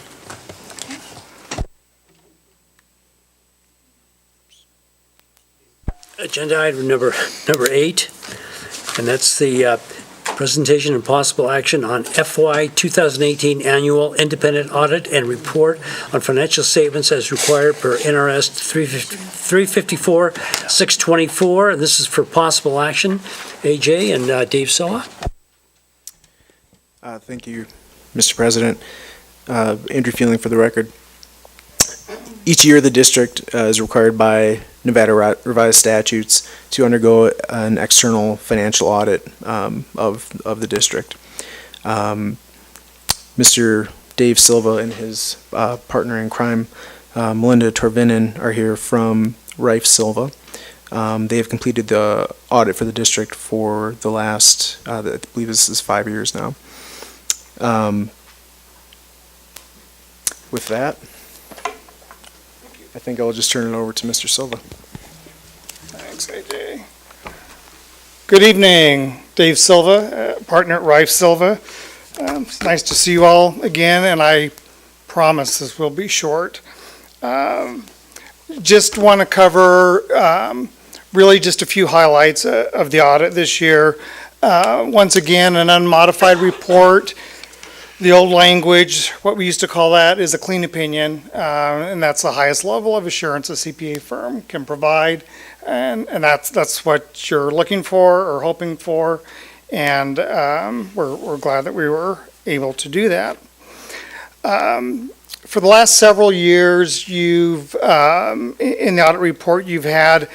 Agenda item number 8, and that's the presentation and possible action on FY 2018 Annual Independent Audit and Report on Financial Statements as required per NRS 354-624. And this is for possible action. AJ and Dave Soa. Thank you, Mr. President. Andrew Feeling for the record. each year, the district is required by Nevada revised statutes to undergo an external financial audit of the district. Mr. Dave Silva and his partner in crime, Melinda Torvinen, are here from Rife Silva. They have completed the audit for the district for the last, I believe this is 5 years now. With that, I think I'll just turn it over to Mr. Silva. Thanks, AJ. Good evening, Dave Silva, partner at Rife Silva. It's nice to see you all again, and I promise this will be short. Just want to cover really just a few highlights of the audit this year. Once again, an unmodified report. The old language, what we used to call that, is a clean opinion, and that's the highest level of assurance a CPA firm can provide, and that's what you're looking for or hoping for, and we're glad that we were able to do that. For the last several years, you've in the audit report, you've had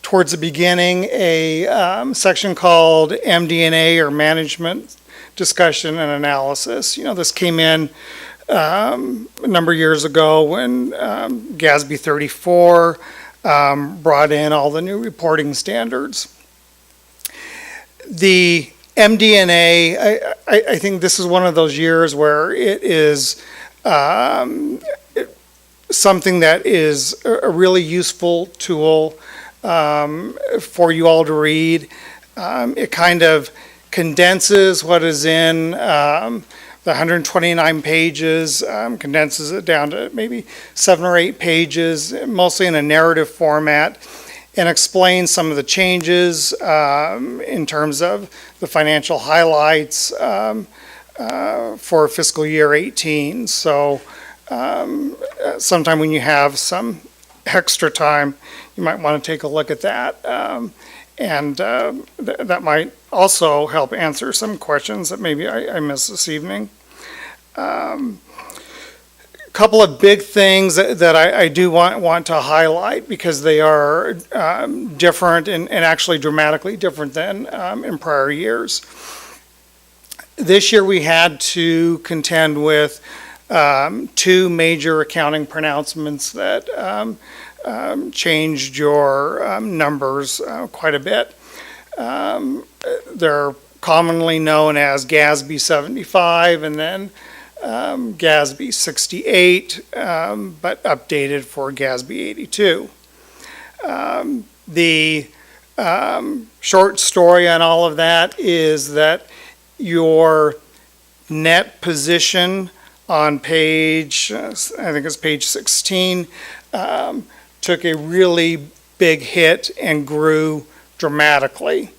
towards the beginning a section called MD&A, or Management Discussion and Analysis. You know, this came in a number of years ago when GASB 34 brought in all the new reporting standards. The MD&A, I think this is one of those years where it is something that is a really useful tool for you all to read. It kind of condenses what is in the 129 pages, condenses it down to maybe 7 or 8 pages, mostly in a narrative format, and explains some of the changes in terms of the financial highlights for fiscal year 18. So sometime when you have some extra time, you might want to take a look at that. And that might also help answer some questions that maybe I missed this evening. Couple of big things that I do want to highlight, because they are different and actually dramatically different than in prior years. This year we had to contend with 2 major accounting pronouncements that changed your numbers quite a bit. They're commonly known as GASB 75 and then GASB 68, but updated for GASB 82. The short story on all of that is that your net position on page, I think it's page 16, took a really big hit and grew dramatically.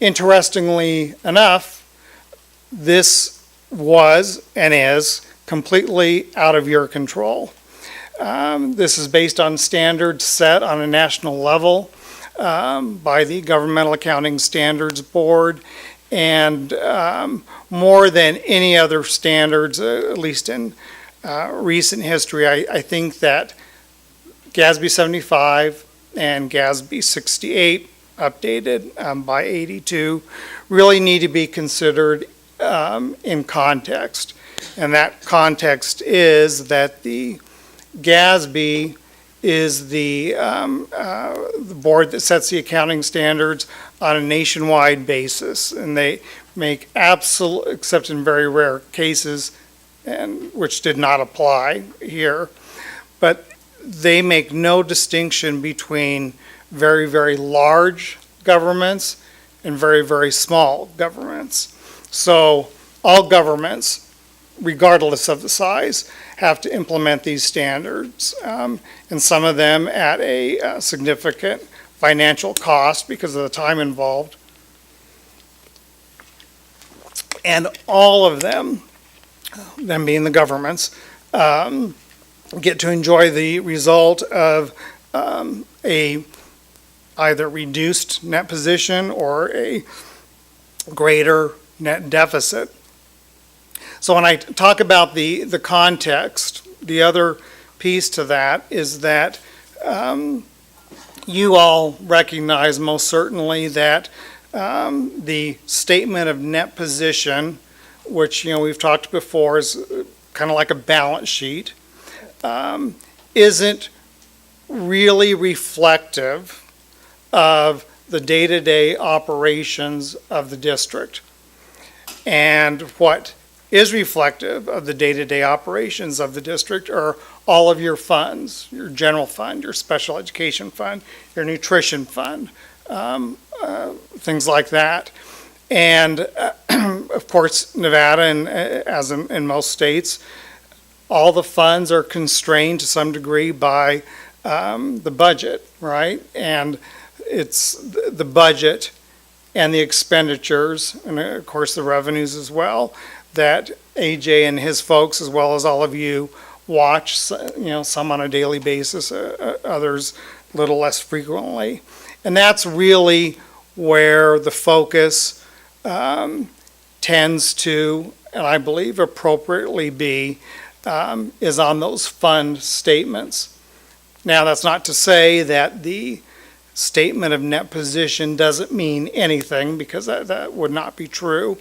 Interestingly enough, this was and is completely out of your control. This is based on standards set on a national level by the Governmental Accounting Standards Board, and more than any other standards, at least in recent history, I think that GASB 75 and GASB 68, updated by 82, really need to be considered in context. And that context is that the GASB is the board that sets the accounting standards on a nationwide basis, and they make absolute, except in very rare cases, and which did not apply here, but they make no distinction between very, very large governments and very, very small governments. So all governments, regardless of the size, have to implement these standards, and some of them at a significant financial cost because of the time involved. And all of them being the governments, get to enjoy the result of a either reduced net position or a greater net deficit. So when I talk about the context, the other piece to that is that you all recognize most certainly that the statement of net position, which, we've talked before, is kind of like a balance sheet, isn't really reflective of the day-to-day operations of the district. And what is reflective of the day-to-day operations of the district are all of your funds, your general fund, your special education fund, your nutrition fund, things like that. And of course, Nevada, and as in most states, all the funds are constrained to some degree by the budget, right? And it's the budget and the expenditures, and of course the revenues as well, that AJ and his folks, as well as all of you, watch, some on a daily basis, others a little less frequently. And that's really where the focus tends to, and I believe appropriately be, is on those fund statements. Now, that's not to say that the statement of net position doesn't mean anything, because that would not be true,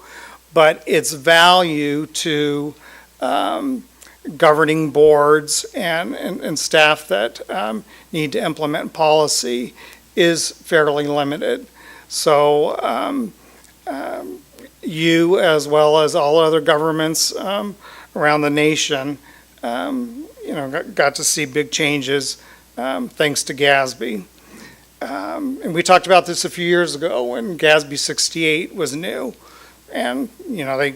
but its value to governing boards and staff that need to implement policy is fairly limited. So you, as well as all other governments around the nation, got to see big changes thanks to GASB. And we talked about this a few years ago when GASB 68 was new, and they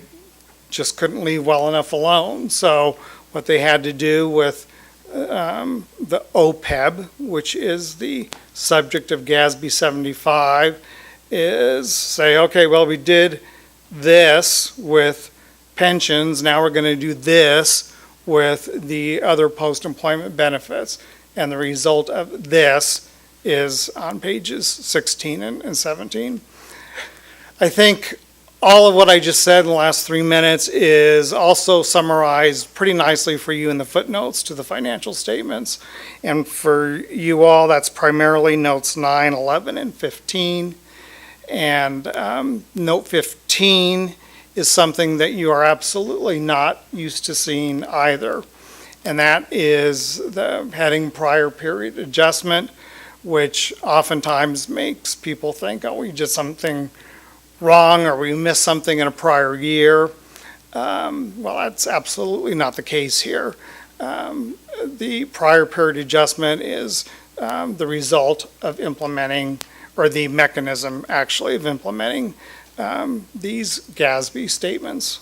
just couldn't leave well enough alone. So what they had to do with the OPEB, which is the subject of GASB 75, is say, okay, well, we did this with pensions, now we're going to do this with the other post-employment benefits. And the result of this is on pages 16 and 17. I think all of what I just said in the last 3 minutes is also summarized pretty nicely for you in the footnotes to the financial statements. And for you all, that's primarily notes 9, 11, and 15. And note 15 is something that you are absolutely not used to seeing either. And that is the heading prior period adjustment, which oftentimes makes people think, oh, we did something wrong or we missed something in a prior year. Well, that's absolutely not the case here. The prior period adjustment is the result of implementing, or the mechanism actually of implementing these GASB statements.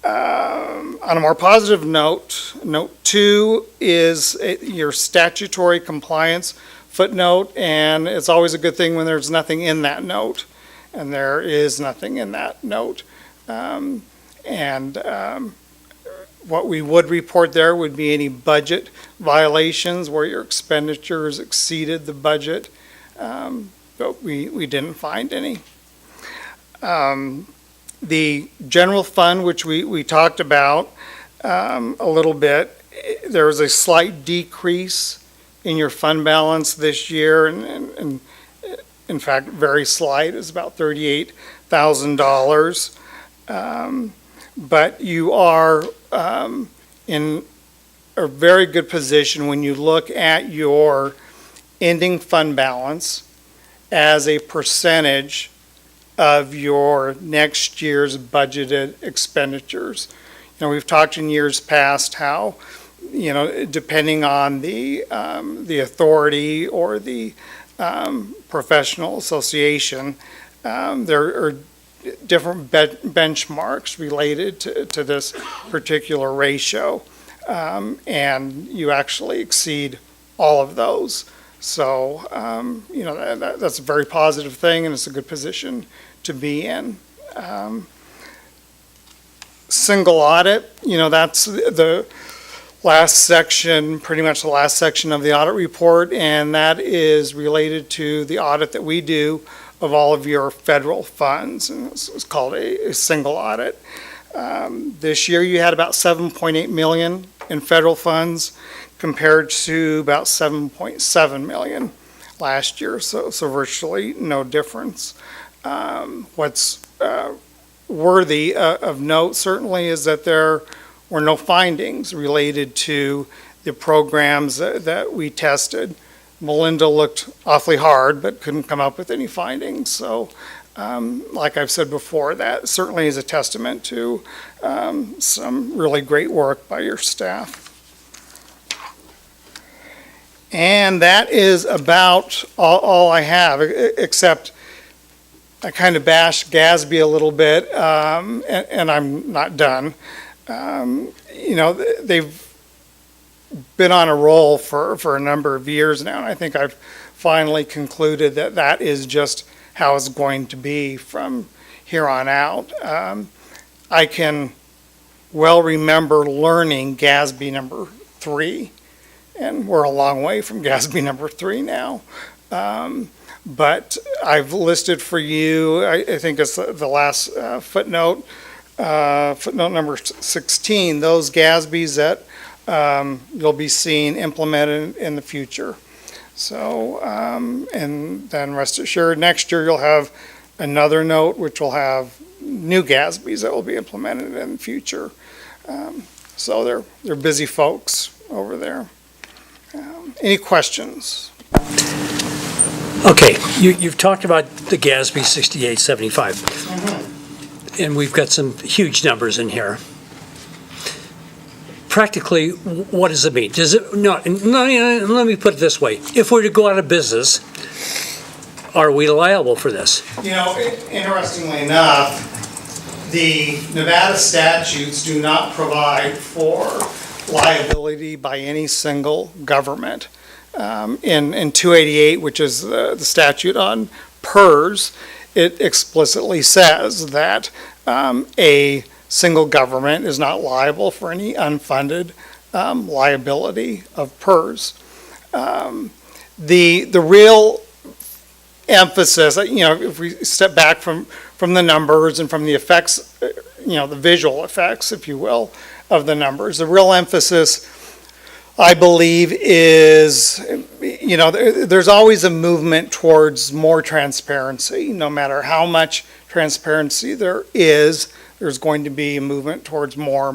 On a more positive note, note 2 is your statutory compliance footnote, and it's always a good thing when there's nothing in that note, and there is nothing in that note. What we would report there would be any budget violations where your expenditures exceeded the budget, but we didn't find any. The general fund, which we talked about a little bit, there was a slight decrease in your fund balance this year, and in fact, very slight, is about $38,000. But you are in a very good position when you look at your ending fund balance as a percentage of your next year's budgeted expenditures. We've talked in years past how, depending on the authority or the professional association, there are different benchmarks related to this particular ratio, and you actually exceed all of those. So, that's a very positive thing, and it's a good position to be in. Single audit, that's the last section, pretty much the last section of the audit report, and that is related to the audit that we do of all of your federal funds, and it's called a single audit. This year you had about $7.8 million in federal funds compared to about 7.7 million last year, so virtually no difference. What's worthy of note certainly is that there were no findings related to the programs that we tested. Melinda looked awfully hard, but couldn't come up with any findings. So, like I've said before, that certainly is a testament to some really great work by your staff. And that is about all I have, except I kind of bashed GASB a little bit, and I'm not done. They've been on a roll for a number of years now, and I think I've finally concluded that that is just how it's going to be from here on out. I can well remember learning GASB number 3, and we're a long way from GASB number 3 now. But I've listed for you, I think it's the last footnote, footnote number 16, those GASBs that you'll be seeing implemented in the future. So, and then rest assured, next year you'll have another note which will have new GASBs that will be implemented in the future. So they're busy folks over there. Any questions? Okay, you've talked about the GASB 6875, and we've got some huge numbers in here. Practically, what does it mean? Does it, no, let me put it this way. If we're to go out of business, are we liable for this? Interestingly enough, the Nevada statutes do not provide for liability by any single government. In 288, which is the statute on PERS, it explicitly says that a single government is not liable for any unfunded liability of PERS. The real emphasis, if we step back from the numbers and from the effects, the visual effects, if you will, of the numbers, the real emphasis, I believe, is, there's always a movement towards more transparency. No matter how much transparency there is, there's going to be a movement towards more.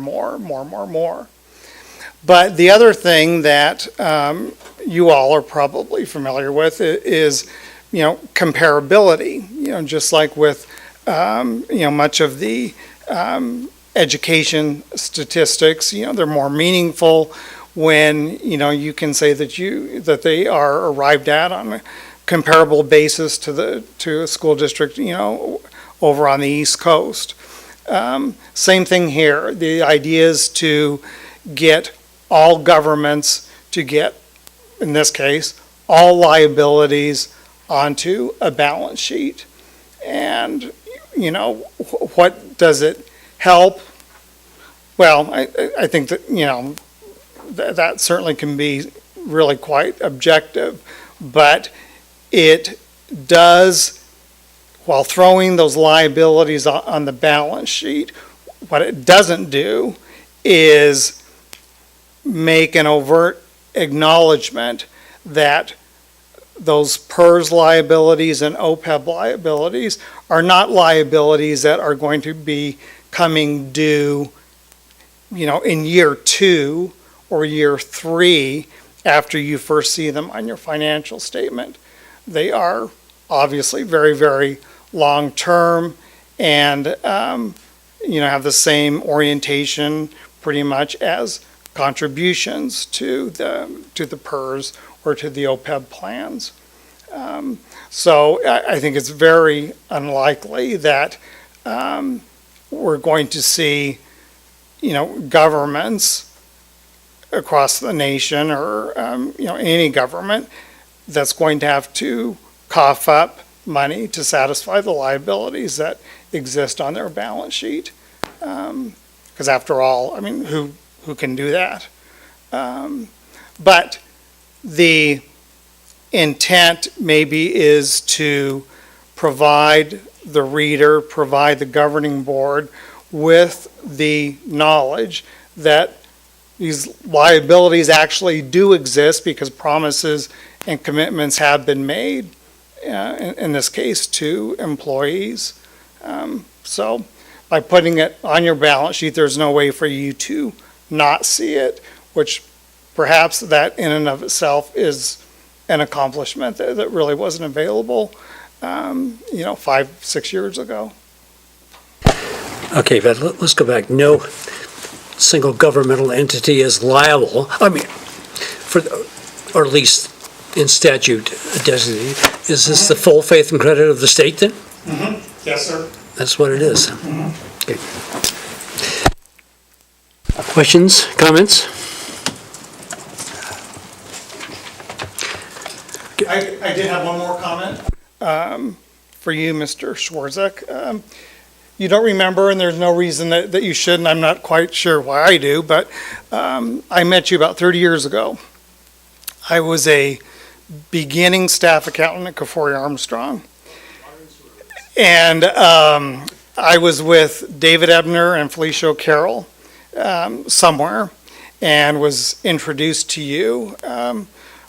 But the other thing that you all are probably familiar with is, comparability. Just like with, much of the education statistics, they're more meaningful when you can say that they are arrived at on a comparable basis to a school district over on the East Coast. Same thing here. The idea is to get all governments to get, in this case, all liabilities onto a balance sheet. And what does it help? Well, I think that that certainly can be really quite objective, but it does, while throwing those liabilities on the balance sheet, what it doesn't do is make an overt acknowledgement that those PERS liabilities and OPEB liabilities are not liabilities that are going to be coming due, in year 2 or year 3 after you first see them on your financial statement. They are obviously very, very long-term and, have the same orientation pretty much as contributions to the PERS or to the OPEB plans. So I think it's very unlikely that we're going to see, governments across the nation or, any government that's going to have to cough up money to satisfy the liabilities that exist on their balance sheet. Because after all, who can do that? But the intent maybe is to provide the reader, provide the governing board with the knowledge that these liabilities actually do exist because promises and commitments have been made, in this case, to employees. So by putting it on your balance sheet, there's no way for you to not see it, which perhaps that in and of itself is an accomplishment that really wasn't available, 5-6 years ago. Okay, but let's go back. No single governmental entity is liable, or at least in statute designated. Is this the full faith and credit of the state then? Yes, sir. That's what it is. Okay. Questions, comments? I did have one more comment for you, Mr. Schwarzek. You don't remember, and there's no reason that you shouldn't. I'm not quite sure why I do, but I met you about 30 years ago. I was a beginning staff accountant at Kafori Armstrong. And I was with David Ebner and Felicia Carroll somewhere and was introduced to you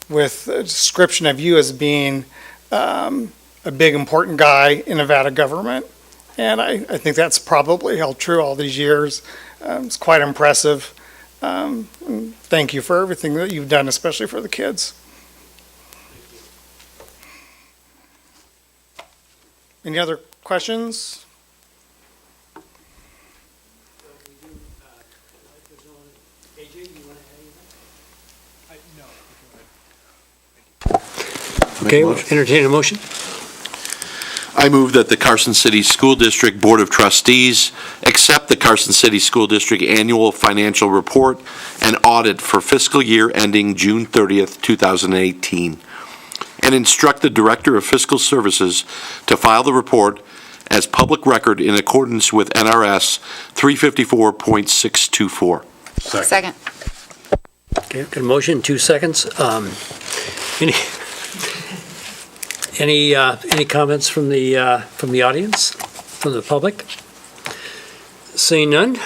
with a description of you as being a big, important guy in Nevada government. And I think that's probably held true all these years. It's quite impressive. Thank you for everything that you've done, especially for the kids. Any other questions? Okay, entertain a motion. I move that the Carson City School District Board of Trustees accept the Carson City School District Annual Financial Report and Audit for fiscal year ending June 30th, 2018, and instruct the Director of Fiscal Services to file the report as public record in accordance with NRS 354.624. Second. Okay, got a motion, 2 seconds. Any comments from the audience, from the public? Seeing none,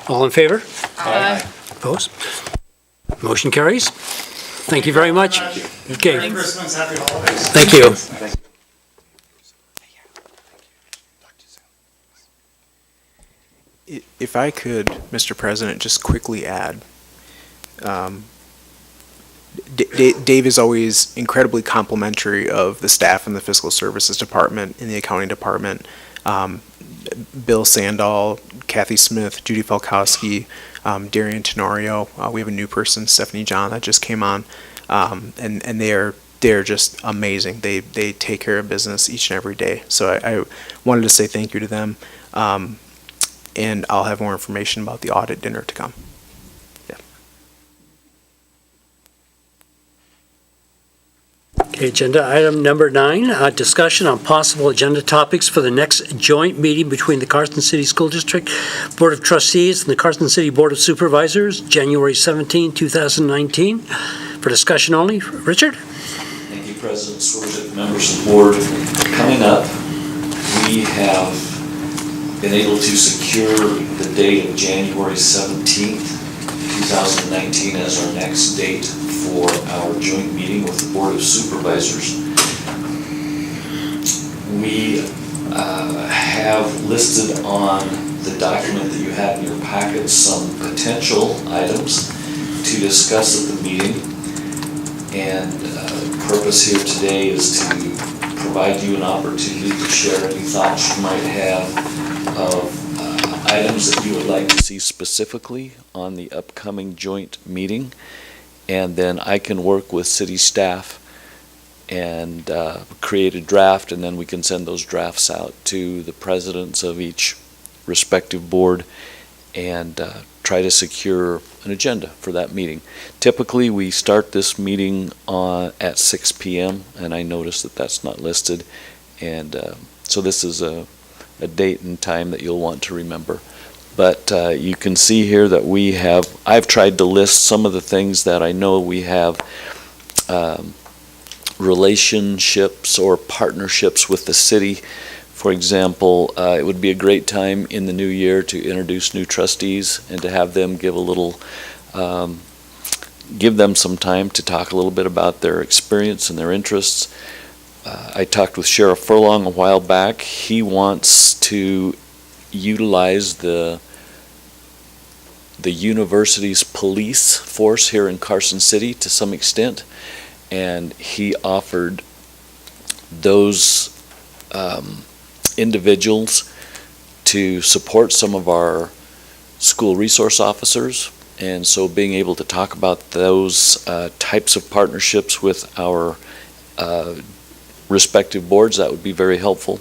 all in favor? Aye. Opposed? Motion carries. Thank you very much. Okay. Merry Christmas, happy holidays. Thank you. If I could, Mr. President, just quickly add, Dave is always incredibly complimentary of the staff in the Fiscal Services Department, in the Accounting Department. Bill Sandall, Kathy Smith, Judy Falkowski, Darian Tenorio. We have a new person, Stephanie John, that just came on. And they're just amazing. They take care of business each and every day. So I wanted to say thank you to them. And I'll have more information about the audit dinner to come. Okay, agenda item number 9, discussion on possible agenda topics for the next joint meeting between the Carson City School District Board of Trustees and the Carson City Board of Supervisors, January 17, 2019. For discussion only, Richard? Thank you, President Swarzak, members of the board. Coming up, we have been able to secure the date of January 17th, 2019 as our next date for our joint meeting with the Board of Supervisors. We have listed on the document that you have in your packet some potential items to discuss at the meeting. And the purpose here today is to provide you an opportunity to share any thoughts you might have of items that you would like to see specifically on the upcoming joint meeting. And then I can work with city staff and create a draft, and then we can send those drafts out to the presidents of each respective board and try to secure an agenda for that meeting. Typically, we start this meeting at 6 p.m., and I noticed that that's not listed. And so this is a date and time that you'll want to remember. But you can see here that I've tried to list some of the things that I know we have relationships or partnerships with the city. For example, it would be a great time in the new year to introduce new trustees and to have them give a little give them some time to talk a little bit about their experience and their interests. I talked with Sheriff Furlong a while back. He wants to utilize the university's police force here in Carson City to some extent, and he offered those individuals to support some of our school resource officers, and so being able to talk about those types of partnerships with our respective boards, that would be very helpful.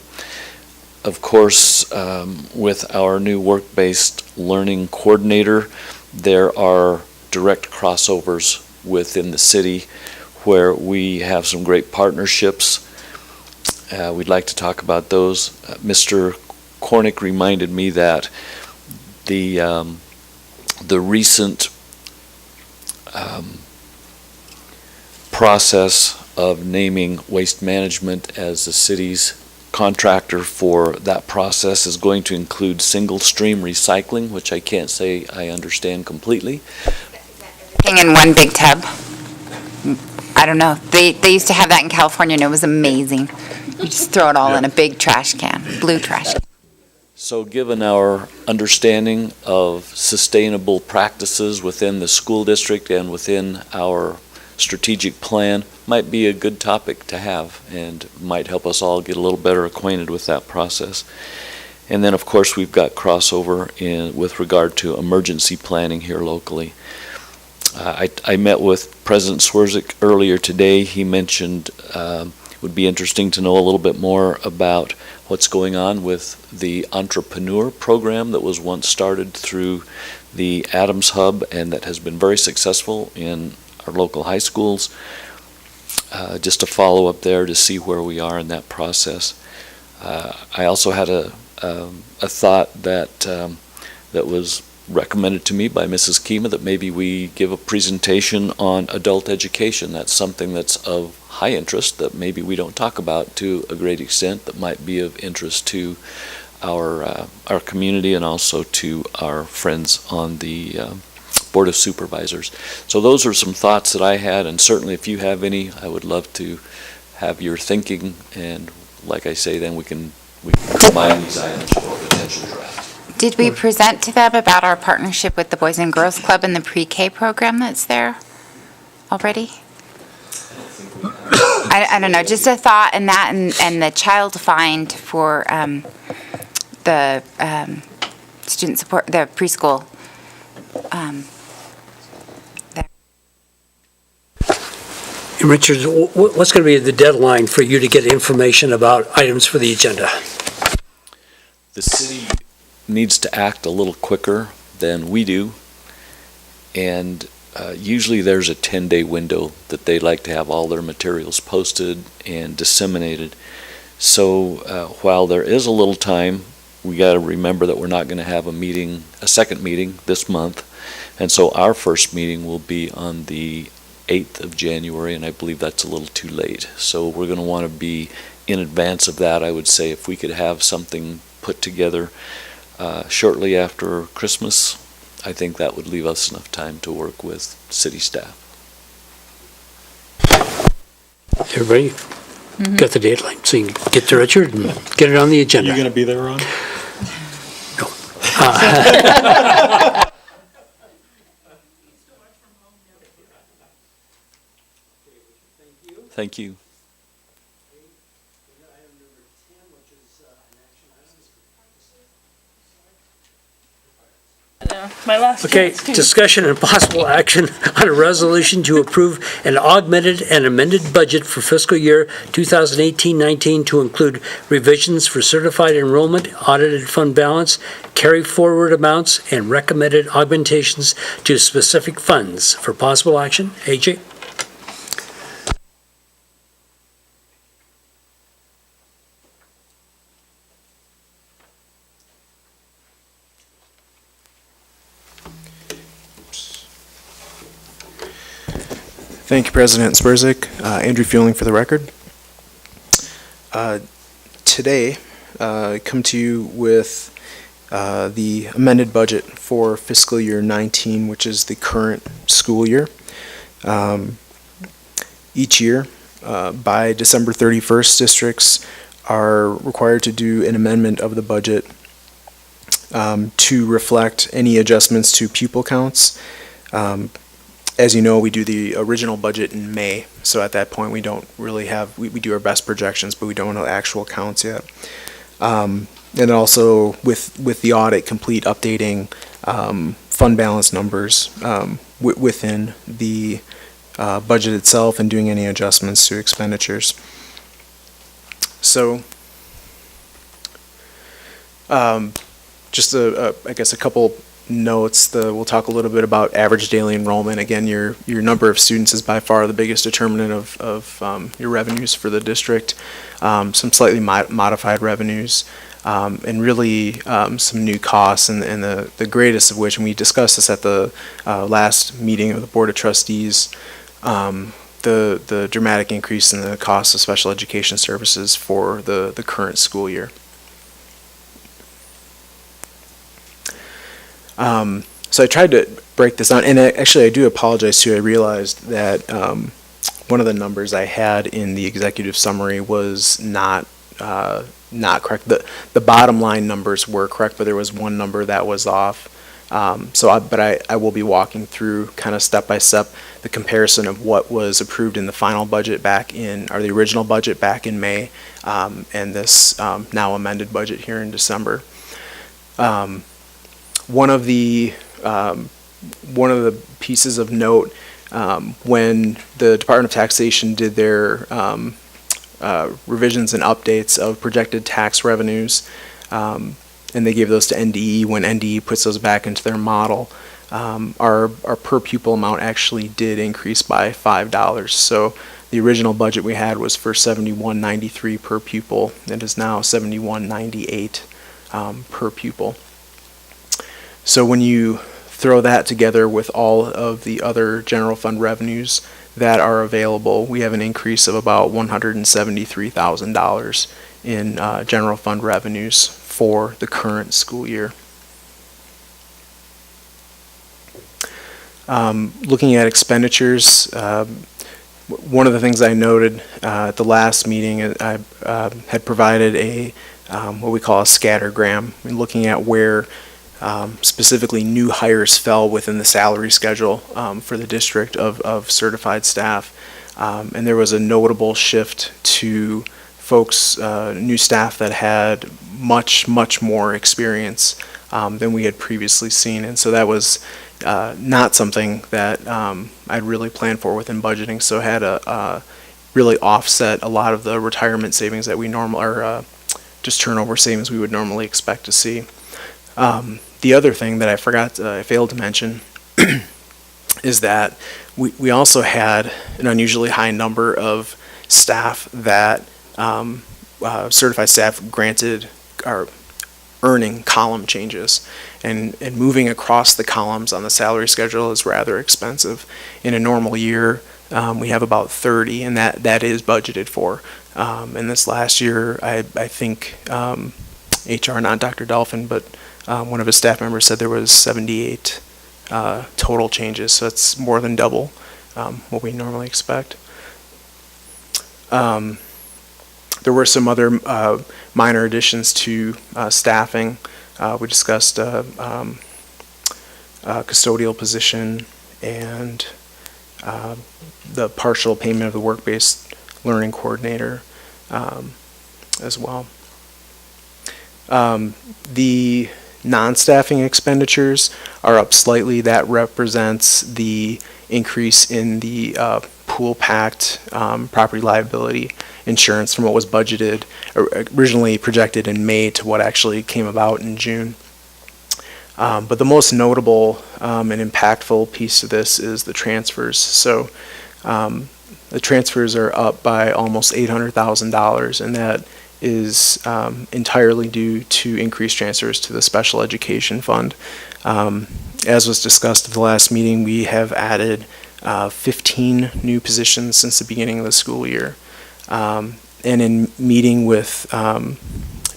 Of course, with our new work-based learning coordinator, there are direct crossovers within the city where we have some great partnerships. We'd like to talk about those. Mr. Cornick reminded me that the recent process of naming Waste Management as the city's contractor for that process is going to include single stream recycling, which I can't say I understand completely. Thing in one big tub. I don't know. They used to have that in California, and it was amazing. You just throw it all in a big trash can, blue trash can. So given our understanding of sustainable practices within the school district and within our strategic plan, might be a good topic to have and might help us all get a little better acquainted with that process. And then, of course, we've got crossover with regard to emergency planning here locally. I met with President Swerzik earlier today. He mentioned it would be interesting to know a little bit more about what's going on with the entrepreneur program that was once started through the Adams Hub and that has been very successful in our local high schools. Just to follow up there to see where we are in that process. I also had a thought that was recommended to me by Mrs. Kima that maybe we give a presentation on adult education. That's something that's of high interest that maybe we don't talk about to a great extent, that might be of interest to our community and also to our friends on the Board of Supervisors. So those are some thoughts that I had, and certainly if you have any, I would love to have your thinking, and like I say, then we can combine these items for potential draft. Did we present to them about our partnership with the Boys and Girls Club and the pre-K program that's there already? I don't know, just a thought, and that and the child find for the student support, the preschool. And Richard, what's going to be the deadline for you to get information about items for the agenda? The city needs to act a little quicker than we do, and usually there's a 10-day window that they like to have all their materials posted and disseminated. So while there is a little time, we got to remember that we're not going to have a second meeting this month, and so our first meeting will be on the 8th of January, and I believe that's a little too late. So we're going to want to be in advance of that. I would say if we could have something put together shortly after Christmas, I think that would leave us enough time to work with city staff. Everybody got the deadline, so you can get to Richard and get it on the agenda. You going to be there, Ron? No. Thank you. My last Okay, chance to- discussion and possible action on a resolution to approve an augmented and amended budget for fiscal year 2018-19 to include revisions for certified enrollment, audited fund balance, carry forward amounts, and recommended augmentations to specific funds. For possible action, AJ? Thank you, President Swerzik. Andrew Fueling for the record. Today, I come to you with the amended budget for fiscal year 19, which is the current school year. Each year, by December 31st, districts are required to do an amendment of the budget to reflect any adjustments to pupil counts. As you know, we do the original budget in May, so at that point we don't really have, we do our best projections, but we don't know actual counts yet. And also with the audit complete, updating fund balance numbers within the budget itself and doing any adjustments to expenditures. So just I guess a couple notes. We'll talk a little bit about average daily enrollment. Again, your number of students is by far the biggest determinant of your revenues for the district. Some slightly modified revenues, and really some new costs, and the greatest of which, and we discussed this at the last meeting of the Board of Trustees, the dramatic increase in the cost of special education services for the current school year. So I tried to break this down, and actually I do apologize too. I realized that one of the numbers I had in the executive summary was not correct. The bottom line numbers were correct, but there was one number that was off. But I will be walking through kind of step by step the comparison of what was approved in the final budget or the original budget back in May, and this now amended budget here in December. One of the pieces of note, when the Department of Taxation did their revisions and updates of projected tax revenues, and they gave those to NDE, when NDE puts those back into their model, our per pupil amount actually did increase by $5. So the original budget we had was for $71.93 per pupil. It is now $71.98 per pupil. So when you throw that together with all of the other general fund revenues that are available, we have an increase of about $173,000 in general fund revenues for the current school year. Looking at expenditures, one of the things I noted at the last meeting, I had provided what we call a scattergram, looking at where specifically new hires fell within the salary schedule for the district of certified staff. And there was a notable shift to folks, new staff that had much more experience than we had previously seen. And so that was not something that I'd really planned for within budgeting, so had really offset a lot of the retirement savings that we just turnover savings we would normally expect to see. The other thing that I failed to mention is that we also had an unusually high number of staff that certified staff granted are earning column changes, and moving across the columns on the salary schedule is rather expensive. In a normal year, we have about 30, and that is budgeted for. And this last year, I think HR, not Dr. Dolphin, but one of his staff members said there was 78 total changes, so it's more than double what we normally expect. There were some other minor additions to staffing. We discussed custodial position and the partial payment of the work-based learning coordinator as well. The non-staffing expenditures are up slightly. That represents the increase in the pool-packed property liability insurance from what was budgeted, originally projected in May, to what actually came about in June. But the most notable and impactful piece of this is the transfers. So the transfers are up by almost $800,000, and that is entirely due to increased transfers to the special education fund. As was discussed at the last meeting, we have added 15 new positions since the beginning of the school year. And in meeting with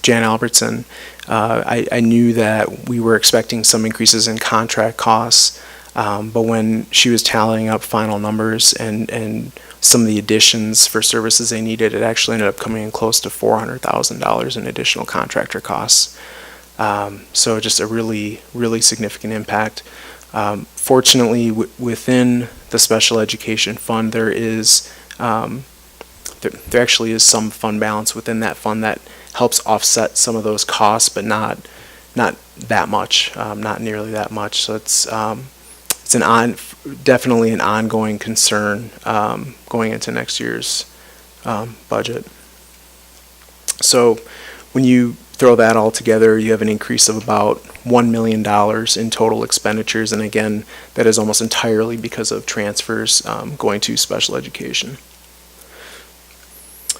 Jan Albertson, I knew that we were expecting some increases in contract costs, but when she was tallying up final numbers and some of the additions for services they needed, it actually ended up coming in close to $400,000 in additional contractor costs. So just a really, really significant impact. Fortunately, within the special education fund, there is there actually is some fund balance within that fund that helps offset some of those costs, but not that much, not nearly that much. So it's definitely an ongoing concern going into next year's budget. So when you throw that all together, you have an increase of about $1 million in total expenditures, and again, that is almost entirely because of transfers going to special education.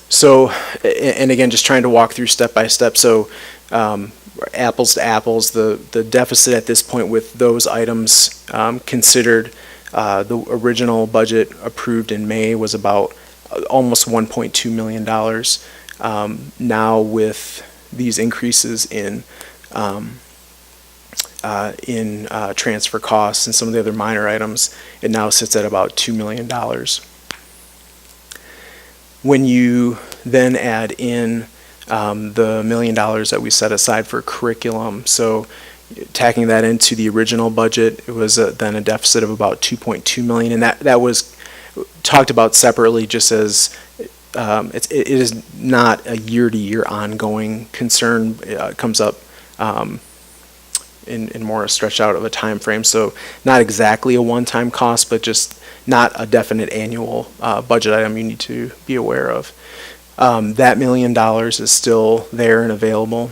So, and again, just trying to walk through step by step. So, apples to apples, the deficit at this point with those items considered, the original budget approved in May was about almost $1.2 million. Now with these increases in transfer costs and some of the other minor items, it now sits at about $2 million. When you then add in the $1 million that we set aside for curriculum, so tacking that into the original budget, it was then a deficit of about $2.2 million, and that was talked about separately just as it is not a year-to-year ongoing concern. It comes up in more stretched out of a time frame, so not exactly a one-time cost, but just not a definite annual budget item you need to be aware of. That $1 million is still there and available.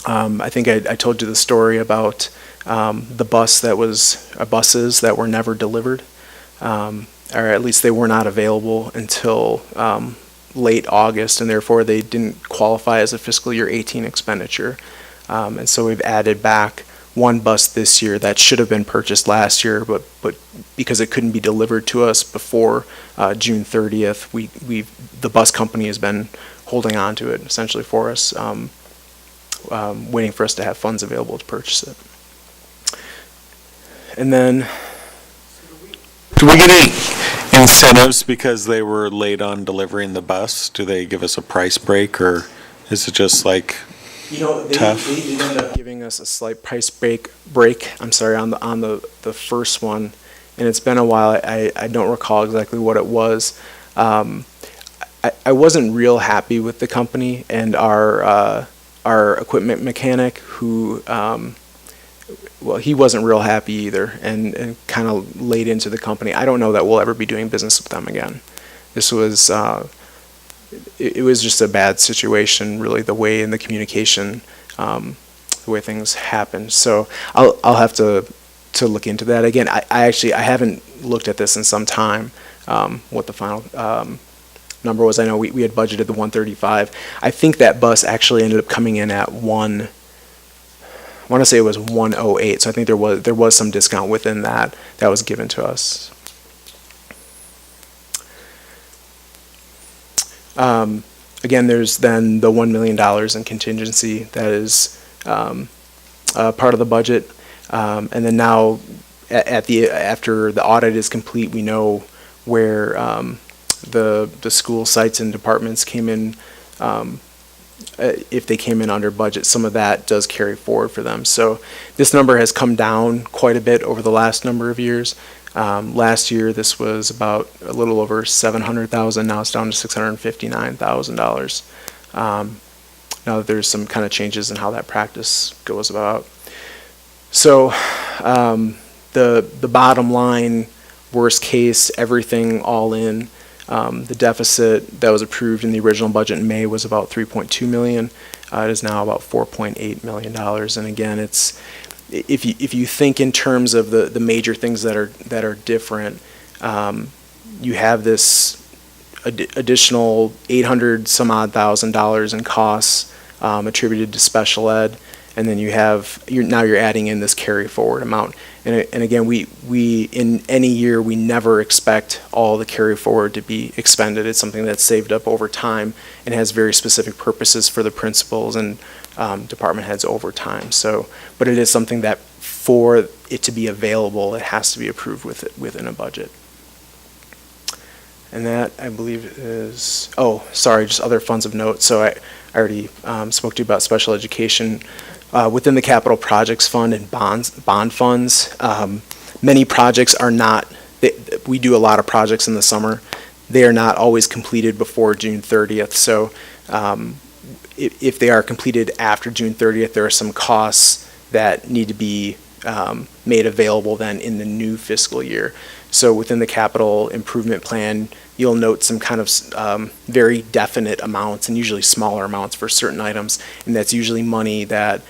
I think I told you the story about the buses that were never delivered, or at least they were not available until late August, and therefore they didn't qualify as a fiscal year 18 expenditure. And so we've added back one bus this year that should have been purchased last year, but because it couldn't be delivered to us before June 30th, the bus company has been holding on to it essentially for us, waiting for us to have funds available to purchase it. And then, do we get any incentives because they were late on delivering the bus? Do they give us a price break, or is it just like tough? They ended up giving us a slight price break. I'm sorry, on the first one, and it's been a while. I don't recall exactly what it was. I wasn't real happy with the company and our equipment mechanic, who he wasn't real happy either, and kind of laid into the company. I don't know that we'll ever be doing business with them again. This was it was just a bad situation, really, the way in the communication, the way things happened. So I'll have to look into that again. I haven't looked at this in some time, what the final number was. I know we had budgeted the 135. I think that bus actually ended up coming in at I want to say it was 108. So I think there was some discount within that was given to us. Again, there's then the $1 million in contingency that is part of the budget, and then now after the audit is complete, we know where the school sites and departments came in. If they came in under budget, some of that does carry forward for them. So this number has come down quite a bit over the last number of years. Last year, this was about a little over $700,000. Now it's down to $659,000. Now that there's some kind of changes in how that practice goes about. So the bottom line, worst case, everything all in, the deficit that was approved in the original budget in May was about $3.2 million. It is now about $4.8 million. And again, it's if you think in terms of the major things that are different, you have this additional $800 some odd thousand in costs attributed to special ed, and then now you're adding in this carry forward amount. And again, we in any year, we never expect all the carry forward to be expended. It's something that's saved up over time and has very specific purposes for the principals and department heads over time. So, but it is something that for it to be available, it has to be approved within a budget. And that, I believe, is, just other funds of note. So I already spoke to you about special education. Within the capital projects fund and bond funds, many projects are not, we do a lot of projects in the summer. They are not always completed before June 30th. So if they are completed after June 30th, there are some costs that need to be made available then in the new fiscal year. So within the capital improvement plan, you'll note some kind of very definite amounts and usually smaller amounts for certain items. And that's usually money that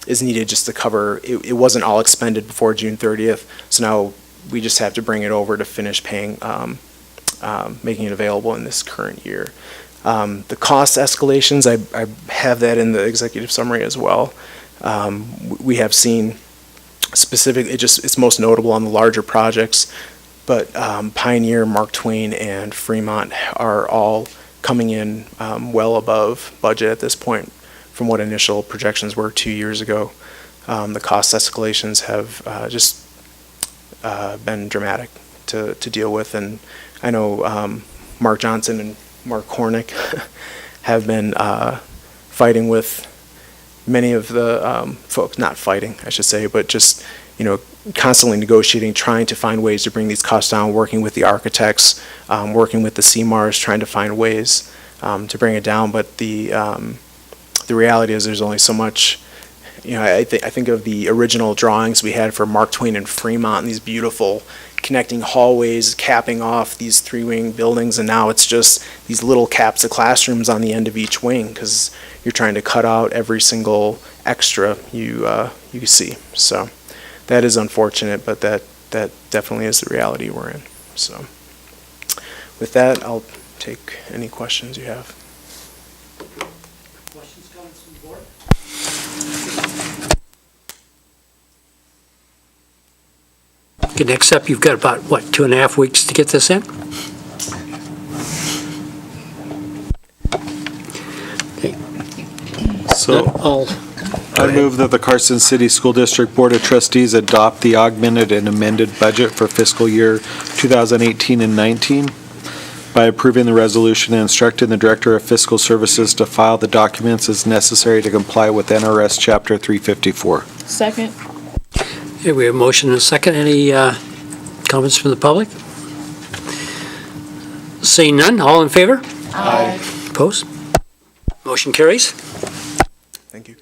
is needed just to cover, it wasn't all expended before June 30th. So now we just have to bring it over to finish paying, making it available in this current year. The cost escalations, I have that in the executive summary as well. We have seen specific, it's most notable on the larger projects, but Pioneer, Mark Twain, and Fremont are all coming in well above budget at this point from what initial projections were 2 years ago. The cost escalations have just been dramatic to deal with, and I know Mark Johnson and Mark Hornick have been fighting with many of the folks, not fighting, I should say, but just, constantly negotiating, trying to find ways to bring these costs down, working with the architects, working with the CMARs, trying to find ways to bring it down. But the reality is there's only so much. I think of the original drawings we had for Mark Twain and Fremont, and these beautiful connecting hallways, capping off these 3-wing buildings, and now it's just these little caps of classrooms on the end of each wing because you're trying to cut out every single extra you see. So that is unfortunate, but that definitely is the reality we're in. So with that, I'll take any questions you have. Questions, comments from the board? Okay, next up, you've got about, 2.5 weeks to get this in? Okay. So I move that the Carson City School District Board of Trustees adopt the augmented and amended budget for fiscal year 2018 and 19 by approving the resolution and instructing the Director of Fiscal Services to file the documents as necessary to comply with NRS Chapter 354. Second. Okay, we have a motion and a second. Any comments from the public? Seeing none, all in favor? Aye. Opposed? Motion carries. Thank you.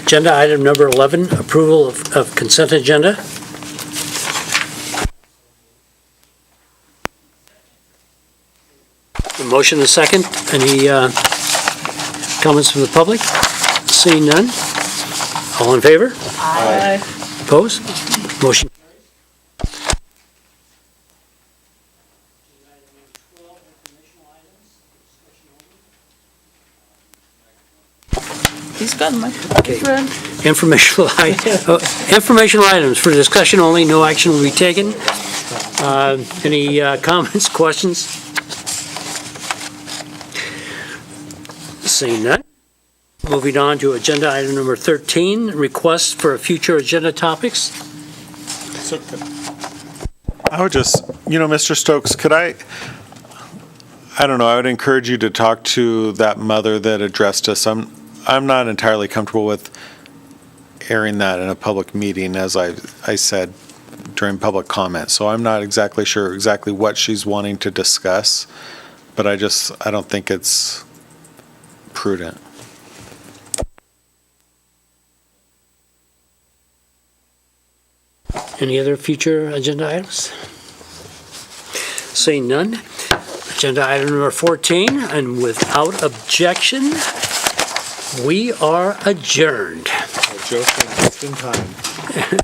Agenda item number 11, approval of consent agenda. A motion and a second. Any comments from the public? Seeing none. All in favor? Aye. Opposed? Motion. He's got my Okay. Informational items for discussion only, no action will be taken. Any comments, questions? Seeing none. Moving on to agenda item number 13, requests for future agenda topics. I would just, Mr. Stokes, I don't know, I would encourage you to talk to that mother that addressed us. I'm not entirely comfortable with airing that in a public meeting, as I said during public comment. So I'm not exactly sure what she's wanting to discuss, but I don't think it's prudent. Any other future agenda items? Seeing none. Agenda item number 14, and without objection, we are adjourned. Joking just in time.